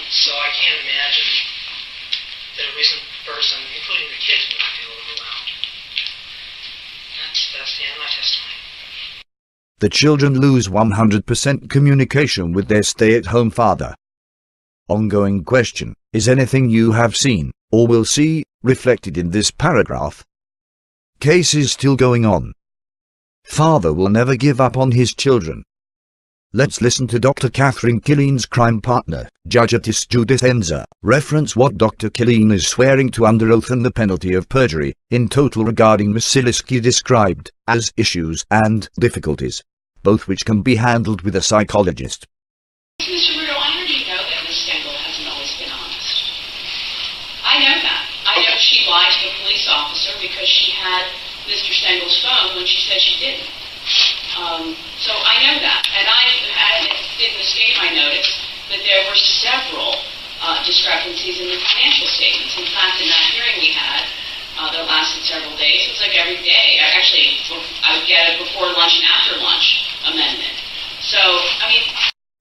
So I can't imagine that a reasonable person, including the kids, would feel overwhelmed. That's the end of my testimony. The children lose 100% communication with their stay-at-home father. Ongoing question, is anything you have seen, or will see, reflected in this paragraph? Case is still going on. Father will never give up on his children. Let's listen to Dr. Catherine Killeen's crime partner, Judge Judith Enza, reference what Dr. Killeen is swearing to under oath and the penalty of perjury, in total regarding Miss Silisky described as issues and difficulties, both which can be handled with a psychologist. Mr. Rudo, I already know that Miss Stengel hasn't always been honest. I know that. I know she lied to the police officer because she had Mr. Stengel's phone when she said she didn't. So I know that. And it didn't escape my notice that there were several discrepancies in the financial statements. In fact, in that hearing we had, that lasted several days, it was like every day. Actually, I would get a before lunch and after lunch amendment. So,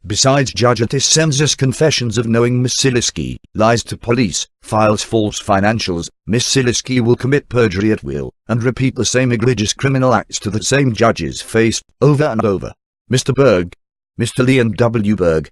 Besides Judge Enza's confessions of knowing Miss Silisky lies to police, files false financials, Miss Silisky will commit perjury at will, and repeat the same egregious criminal acts to the same judge's face, over and over. Mr. Berg, Mr. Leon W. Berg.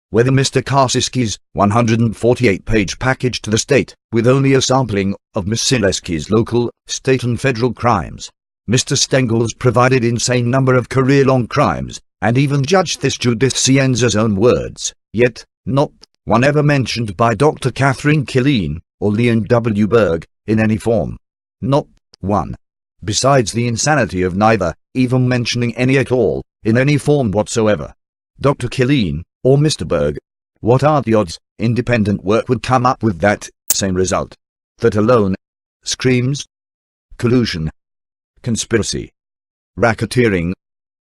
Whether Mr. Karsiski's 148-page package to the state, with only a sampling of Miss Silisky's local, state and federal crimes. Mr. Stengel's provided insane number of career-long crimes, and even Judge Judith Enza's own words, yet, not one ever mentioned by Dr. Catherine Killeen, or Leon W. Berg, in any form. Not one. Besides the insanity of neither, even mentioning any at all, in any form whatsoever. Dr. Killeen, or Mr. Berg. What are the odds independent work would come up with that same result? That alone screams collusion, conspiracy, racketeering,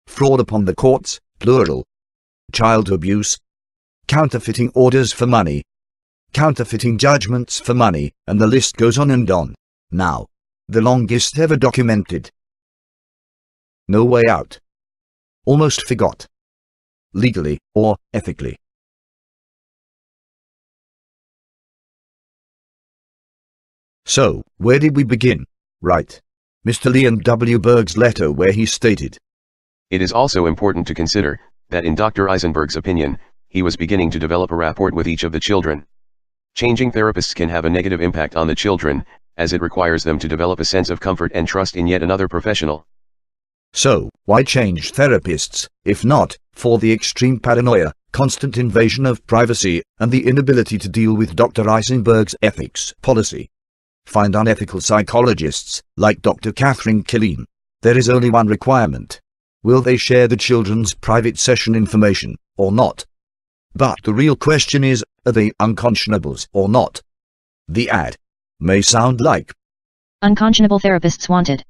fraud upon the courts, plural, child abuse, counterfeiting orders for money, counterfeiting judgments for money, and the list goes on and on. Now, the longest ever documented. No way out. Almost forgot. Legally or ethically. So, where did we begin? Right. Mr. Leon W. Berg's letter where he stated, "It is also important to consider, that in Dr. Eisenberg's opinion, he was beginning to develop a rapport with each of the children. Changing therapists can have a negative impact on the children, as it requires them to develop a sense of comfort and trust in yet another professional. So, why change therapists, if not for the extreme paranoia, constant invasion of privacy, and the inability to deal with Dr. Eisenberg's ethics policy? Find unethical psychologists, like Dr. Catherine Killeen. There is only one requirement. Will they share the children's private session information, or not? But the real question is, are they unconscionables or not? The ad may sound like unconscionable therapists wanted.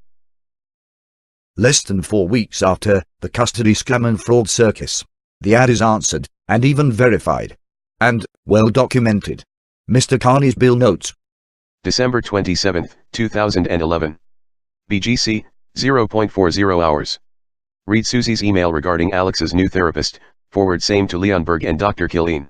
Less than 4 weeks after the custody scam and fraud circus, the ad is answered, and even verified, and well documented. Mr. Carney's bill notes. December 27, 2011. BGC, 0.40 hours. Read Susie's email regarding Alex's new therapist, forward same to Leon Berg and Dr. Killeen.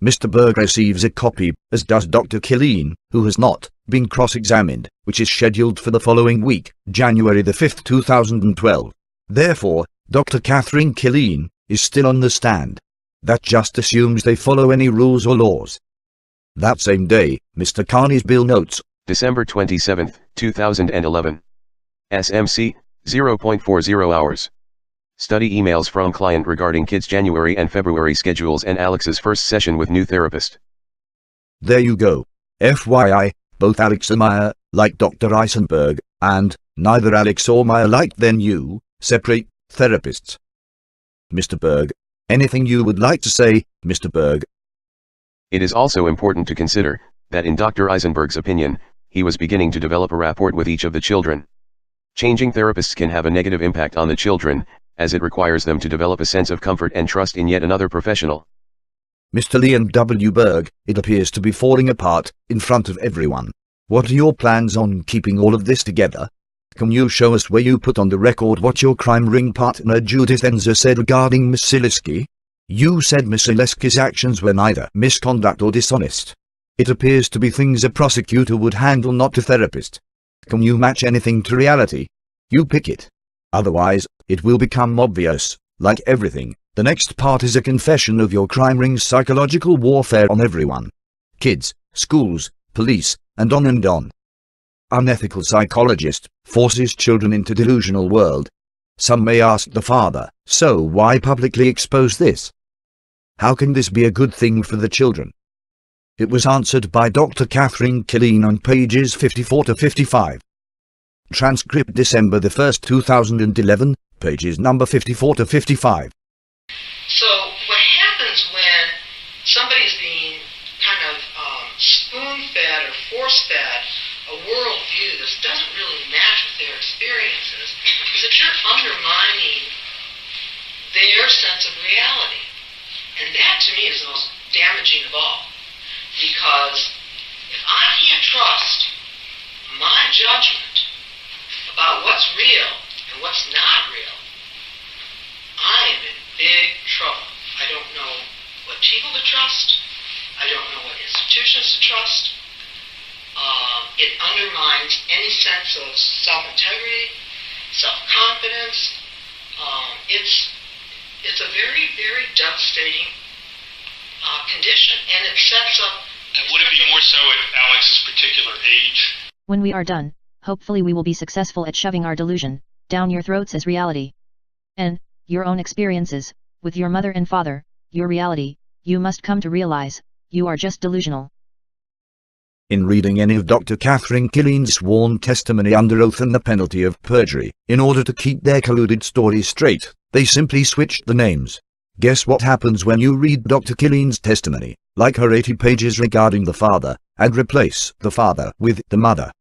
Mr. Berg receives a copy, as does Dr. Killeen, who has not been cross-examined, which is scheduled for the following week, January the 5th, 2012. Therefore, Dr. Catherine Killeen is still on the stand. That just assumes they follow any rules or laws. That same day, Mr. Carney's bill notes. December 27, 2011. SMC, 0.40 hours. Study emails from client regarding kids' January and February schedules and Alex's first session with new therapist. There you go. FYI, both Alex and Maya like Dr. Eisenberg, and neither Alex or Maya like their new, separate therapists. Mr. Berg, anything you would like to say, Mr. Berg? It is also important to consider that in Dr. Eisenberg's opinion, he was beginning to develop a rapport with each of the children. Changing therapists can have a negative impact on the children, as it requires them to develop a sense of comfort and trust in yet another professional. Mr. Leon W. Berg, it appears to be falling apart in front of everyone. What are your plans on keeping all of this together? Can you show us where you put on the record what your crime ring partner Judith Enzer said regarding Miss Sileski? You said Miss Sileski's actions were neither misconduct or dishonest. It appears to be things a prosecutor would handle, not a therapist. Can you match anything to reality? You pick it. Otherwise, it will become obvious, like everything. The next part is a confession of your crime ring's psychological warfare on everyone. Kids, schools, police, and on and on. Unethical psychologist forces children into delusional world. Some may ask the father, so why publicly expose this? How can this be a good thing for the children? It was answered by Dr. Catherine Killeen on pages 54 to 55. Transcript December the 1st, 2011, pages number 54 to 55. So what happens when somebody's being kind of spoon-fed or force-fed a worldview that doesn't really match with their experiences is that you're undermining their sense of reality. And that to me is the most damaging of all. Because if I can't trust my judgment about what's real and what's not real, I am in big trouble. I don't know what people to trust. I don't know what institutions to trust. It undermines any sense of self-integrity, self-confidence. It's a very, very devastating condition, and it sets up... And would it be more so at Alex's particular age? When we are done, hopefully we will be successful at shoving our delusion down your throats as reality. And your own experiences, with your mother and father, your reality, you must come to realize, you are just delusional. In reading any of Dr. Catherine Killeen's sworn testimony under oath and the penalty of perjury, in order to keep their colluded story straight, they simply switched the names. Guess what happens when you read Dr. Killeen's testimony, like her 80 pages regarding the father, and replace the father with the mother?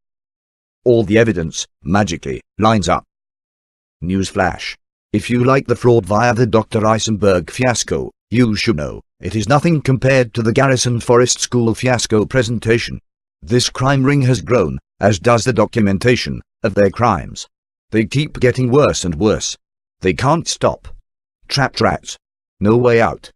All the evidence, magically, lines up. Newsflash. If you like the fraud via the Dr. Eisenberg fiasco, you should know, it is nothing compared to the Garrison Forest School fiasco presentation. This crime ring has grown, as does the documentation of their crimes. They keep getting worse and worse. They can't stop. Trapped rats. No way out.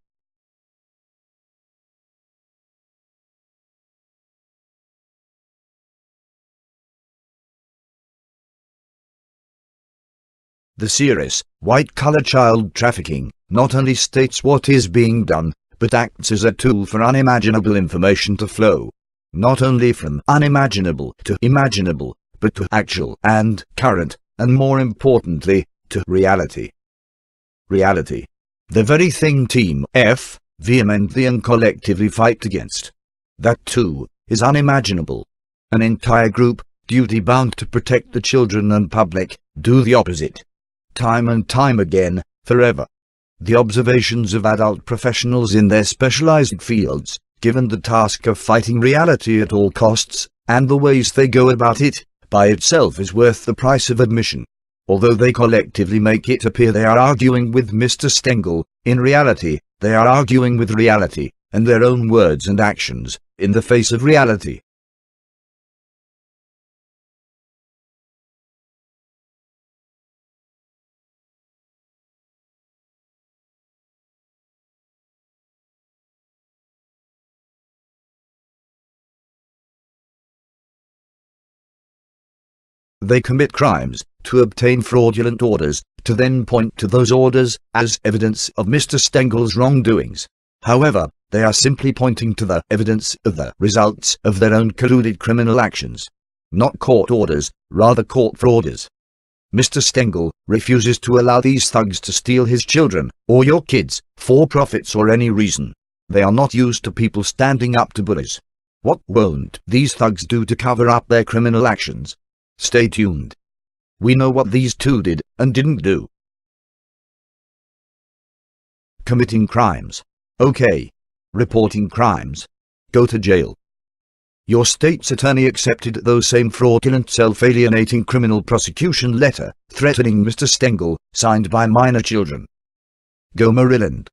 The serious, white-collar child trafficking not only states what is being done, but acts as a tool for unimaginable information to flow. Not only from unimaginable to imaginable, but to actual and current, and more importantly, to reality. Reality. The very thing Team F vehemently and collectively fight against. That too is unimaginable. An entire group, duty-bound to protect the children and public, do the opposite. Time and time again, forever. The observations of adult professionals in their specialized fields, given the task of fighting reality at all costs, and the ways they go about it, by itself is worth the price of admission. Although they collectively make it appear they are arguing with Mr. Stengel, in reality, they are arguing with reality, and their own words and actions, in the face of reality. They commit crimes, to obtain fraudulent orders, to then point to those orders as evidence of Mr. Stengel's wrongdoings. However, they are simply pointing to the evidence of the results of their own colluded criminal actions. Not court orders, rather court frauders. Mr. Stengel refuses to allow these thugs to steal his children, or your kids, for profits or any reason. They are not used to people standing up to bullies. What won't these thugs do to cover up their criminal actions? Stay tuned. We know what these two did and didn't do. Committing crimes. Okay. Reporting crimes. Go to jail. Your state's attorney accepted those same fraudulent self-alienating criminal prosecution letter, threatening Mr. Stengel, signed by minor children. Go Maryland.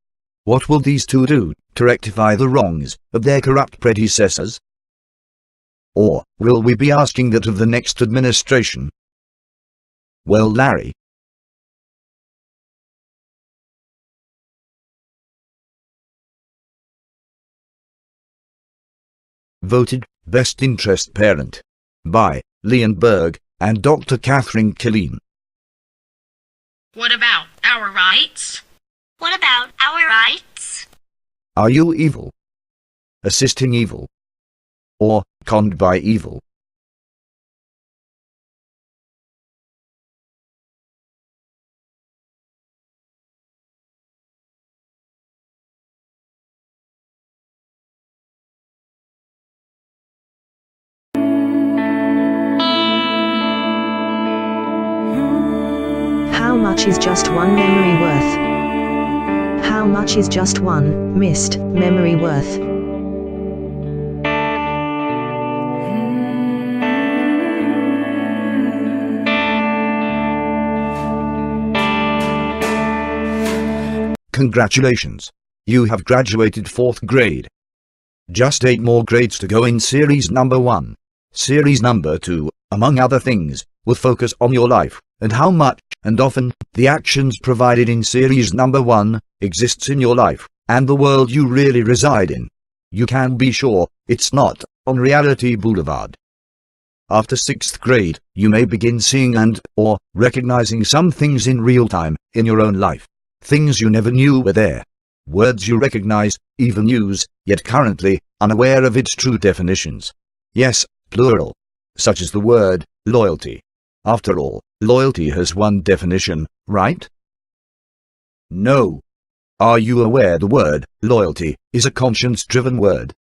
What will these two do, to rectify the wrongs of their corrupt predecessors? Or will we be asking that of the next administration? Well, Larry. Voted Best Interest Parent by Leon Berg and Dr. Catherine Killeen. What about our rights? What about our rights? Are you evil? Assisting evil? Or conned by evil? How much is just one memory worth? How much is just one missed memory worth? Congratulations! You have graduated 4th grade. Just 8 more grades to go in Series number 1. Series number 2, among other things, will focus on your life, and how much, and often, the actions provided in Series number 1, exists in your life, and the world you really reside in. You can be sure, it's not, on Reality Boulevard. After 6th grade, you may begin seeing or recognizing some things in real time, in your own life. Things you never knew were there. Words you recognize, even use, yet currently, unaware of its true definitions. Yes, plural. Such as the word, loyalty. After all, loyalty has one definition, right? No. Are you aware the word, loyalty, is a conscience-driven word?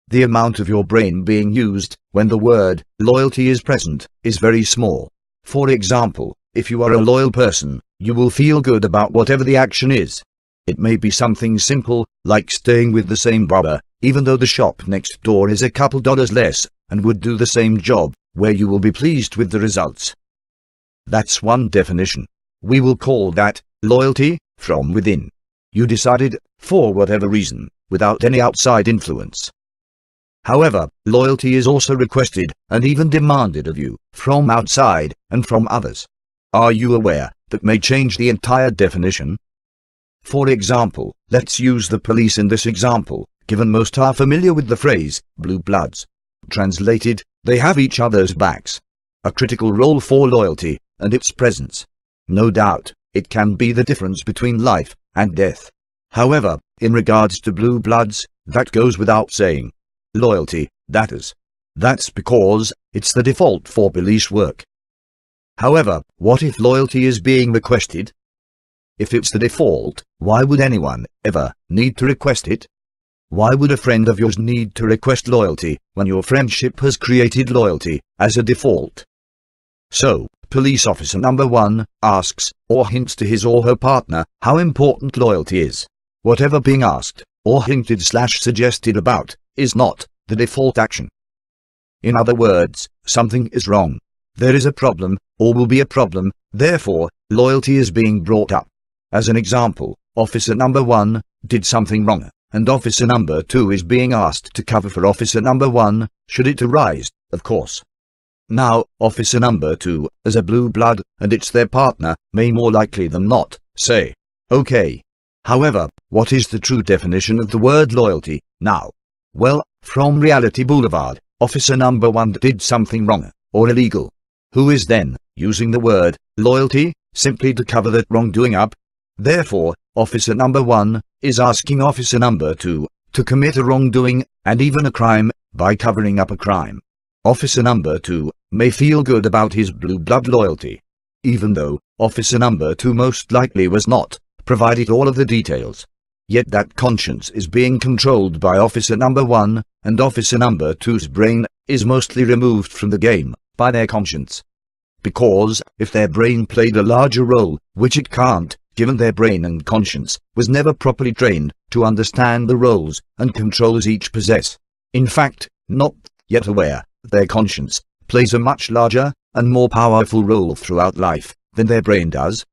The amount of your brain being used, when the word, loyalty is present, is very small. For example, if you are a loyal person, you will feel good about whatever the action is. It may be something simple, like staying with the same barber, even though the shop next door is a couple dollars less, and would do the same job, where you will be pleased with the results. That's one definition. We will call that, loyalty, from within. You decided, for whatever reason, without any outside influence. However, loyalty is also requested, and even demanded of you, from outside, and from others. Are you aware that may change the entire definition? For example, let's use the police in this example, given most are familiar with the phrase, blue bloods. Translated, they have each other's backs. A critical role for loyalty, and its presence. No doubt, it can be the difference between life and death. However, in regards to blue bloods, that goes without saying. Loyalty, that is. That's because it's the default for police work. However, what if loyalty is being requested? If it's the default, why would anyone ever need to request it? Why would a friend of yours need to request loyalty when your friendship has created loyalty as a default? So, police officer number 1 asks or hints to his or her partner how important loyalty is. Whatever being asked or hinted/suggested about is not the default action. In other words, something is wrong. There is a problem, or will be a problem, therefore, loyalty is being brought up. As an example, officer number 1 did something wrong, and officer number 2 is being asked to cover for officer number 1, should it arise, of course. Now, officer number 2, as a blue blood, and it's their partner, may more likely than not, say, okay. However, what is the true definition of the word loyalty, now? Well, from Reality Boulevard, officer number 1 did something wrong, or illegal. Who is then using the word loyalty simply to cover that wrongdoing up? Therefore, officer number 1 is asking officer number 2 to commit a wrongdoing, and even a crime, by covering up a crime. Officer number 2 may feel good about his blue blood loyalty, even though officer number 2 most likely was not provided all of the details. Yet that conscience is being controlled by officer number 1, and officer number 2's brain is mostly removed from the game by their conscience. Because, if their brain played a larger role, which it can't, given their brain and conscience was never properly trained to understand the roles and controls each possess. In fact, not yet aware, their conscience plays a much larger and more powerful role throughout life than their brain does.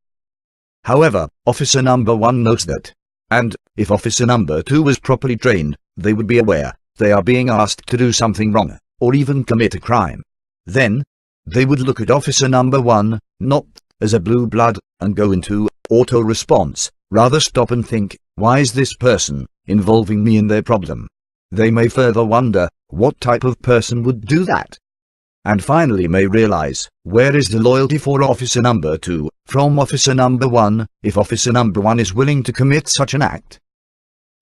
However, officer number 1 knows that. And, if officer number 2 was properly trained, they would be aware they are being asked to do something wrong, or even commit a crime. Then, they would look at officer number 1, not as a blue blood, and go into auto-response, rather stop and think, why is this person involving me in their problem? They may further wonder, what type of person would do that? And finally may realize, where is the loyalty for officer number 2, from officer number 1, if officer number 1 is willing to commit such an act?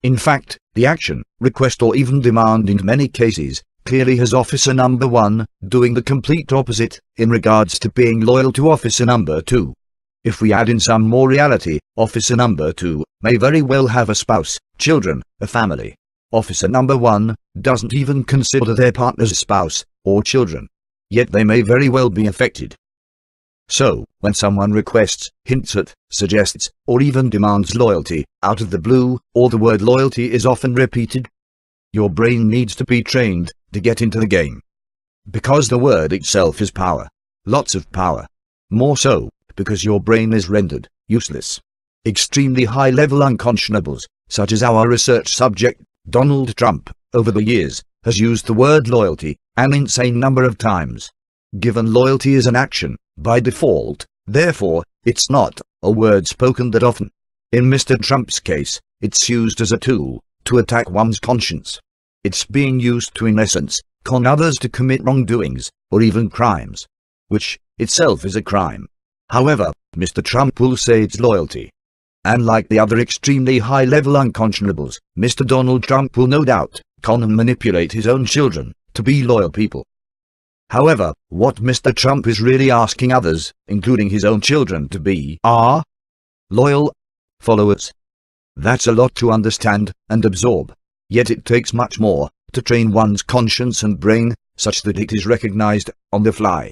In fact, the action, request or even demand in many cases, clearly has officer number 1 doing the complete opposite, in regards to being loyal to officer number 2. If we add in some more reality, officer number 2 may very well have a spouse, children, a family. Officer number 1 doesn't even consider their partner's spouse or children. Yet they may very well be affected. So, when someone requests, hints at, suggests, or even demands loyalty, out of the blue, or the word loyalty is often repeated, your brain needs to be trained to get into the game. Because the word itself is power. Lots of power. More so, because your brain is rendered useless. Extremely high-level unconscionables, such as our research subject, Donald Trump, over the years, has used the word loyalty an insane number of times. Given loyalty is an action, by default, therefore, it's not a word spoken that often. In Mr. Trump's case, it's used as a tool to attack one's conscience. It's being used to, in essence, con others to commit wrongdoings, or even crimes, which itself is a crime. However, Mr. Trump will say it's loyalty. And like the other extremely high-level unconscionables, Mr. Donald Trump will no doubt con and manipulate his own children to be loyal people. However, what Mr. Trump is really asking others, including his own children, to be are loyal followers. That's a lot to understand and absorb. Yet it takes much more to train one's conscience and brain such that it is recognized on the fly.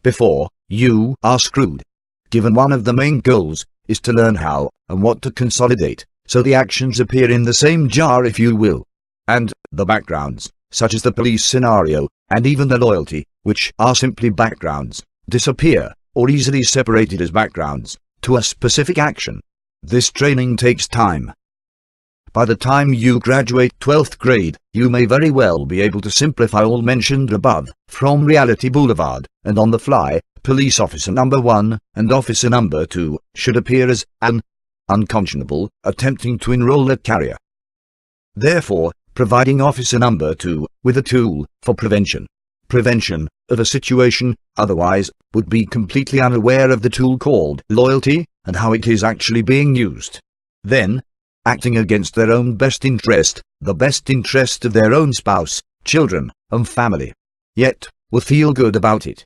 Before you are screwed. Given one of the main goals is to learn how and what to consolidate, so the actions appear in the same jar, if you will. And the backgrounds, such as the police scenario, and even the loyalty, which are simply backgrounds, disappear, or easily separated as backgrounds, to a specific action. This training takes time. By the time you graduate 12th grade, you may very well be able to simplify all mentioned above, from Reality Boulevard, and on the fly, police officer number 1 and officer number 2 should appear as an unconscionable attempting to enroll a carrier. Therefore, providing officer number 2 with a tool for prevention of a situation otherwise would be completely unaware of the tool called loyalty and how it is actually being used. Then, acting against their own best interest, the best interest of their own spouse, children, and family. Yet, will feel good about it.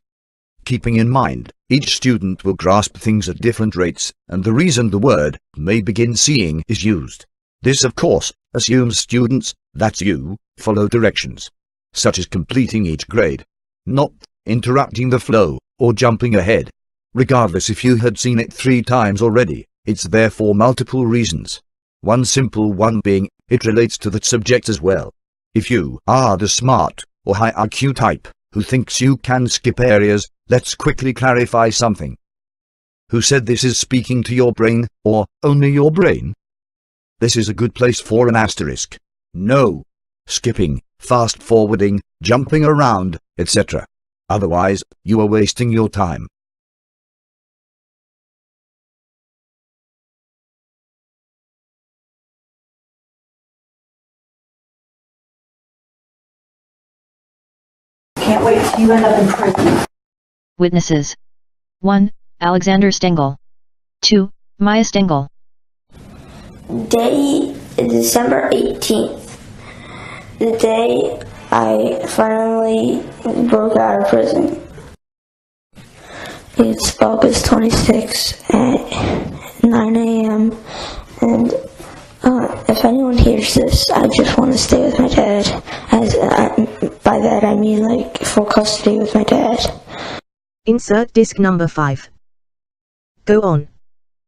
Keeping in mind, each student will grasp things at different rates, and the reason the word may begin seeing is used. This, of course, assumes students, that's you, follow directions, such as completing each grade, not interrupting the flow, or jumping ahead. Regardless if you had seen it 3 times already, it's there for multiple reasons. One simple one being, it relates to that subject as well. If you are the smart, or high IQ type, who thinks you can skip areas, let's quickly clarify something. Who said this is speaking to your brain, or only your brain? This is a good place for an asterisk. No skipping, fast forwarding, jumping around, etc. Otherwise, you are wasting your time. Can't wait till you end up in prison. Witnesses. 1. Alexander Stengel. 2. Maya Stengel. Day December 18th. The day I finally broke out of prison. It's August 26th at 9 a.m. and if anyone hears this, I just want to stay with my dad. By that I mean like full custody with my dad. Insert disc number 5. Go on.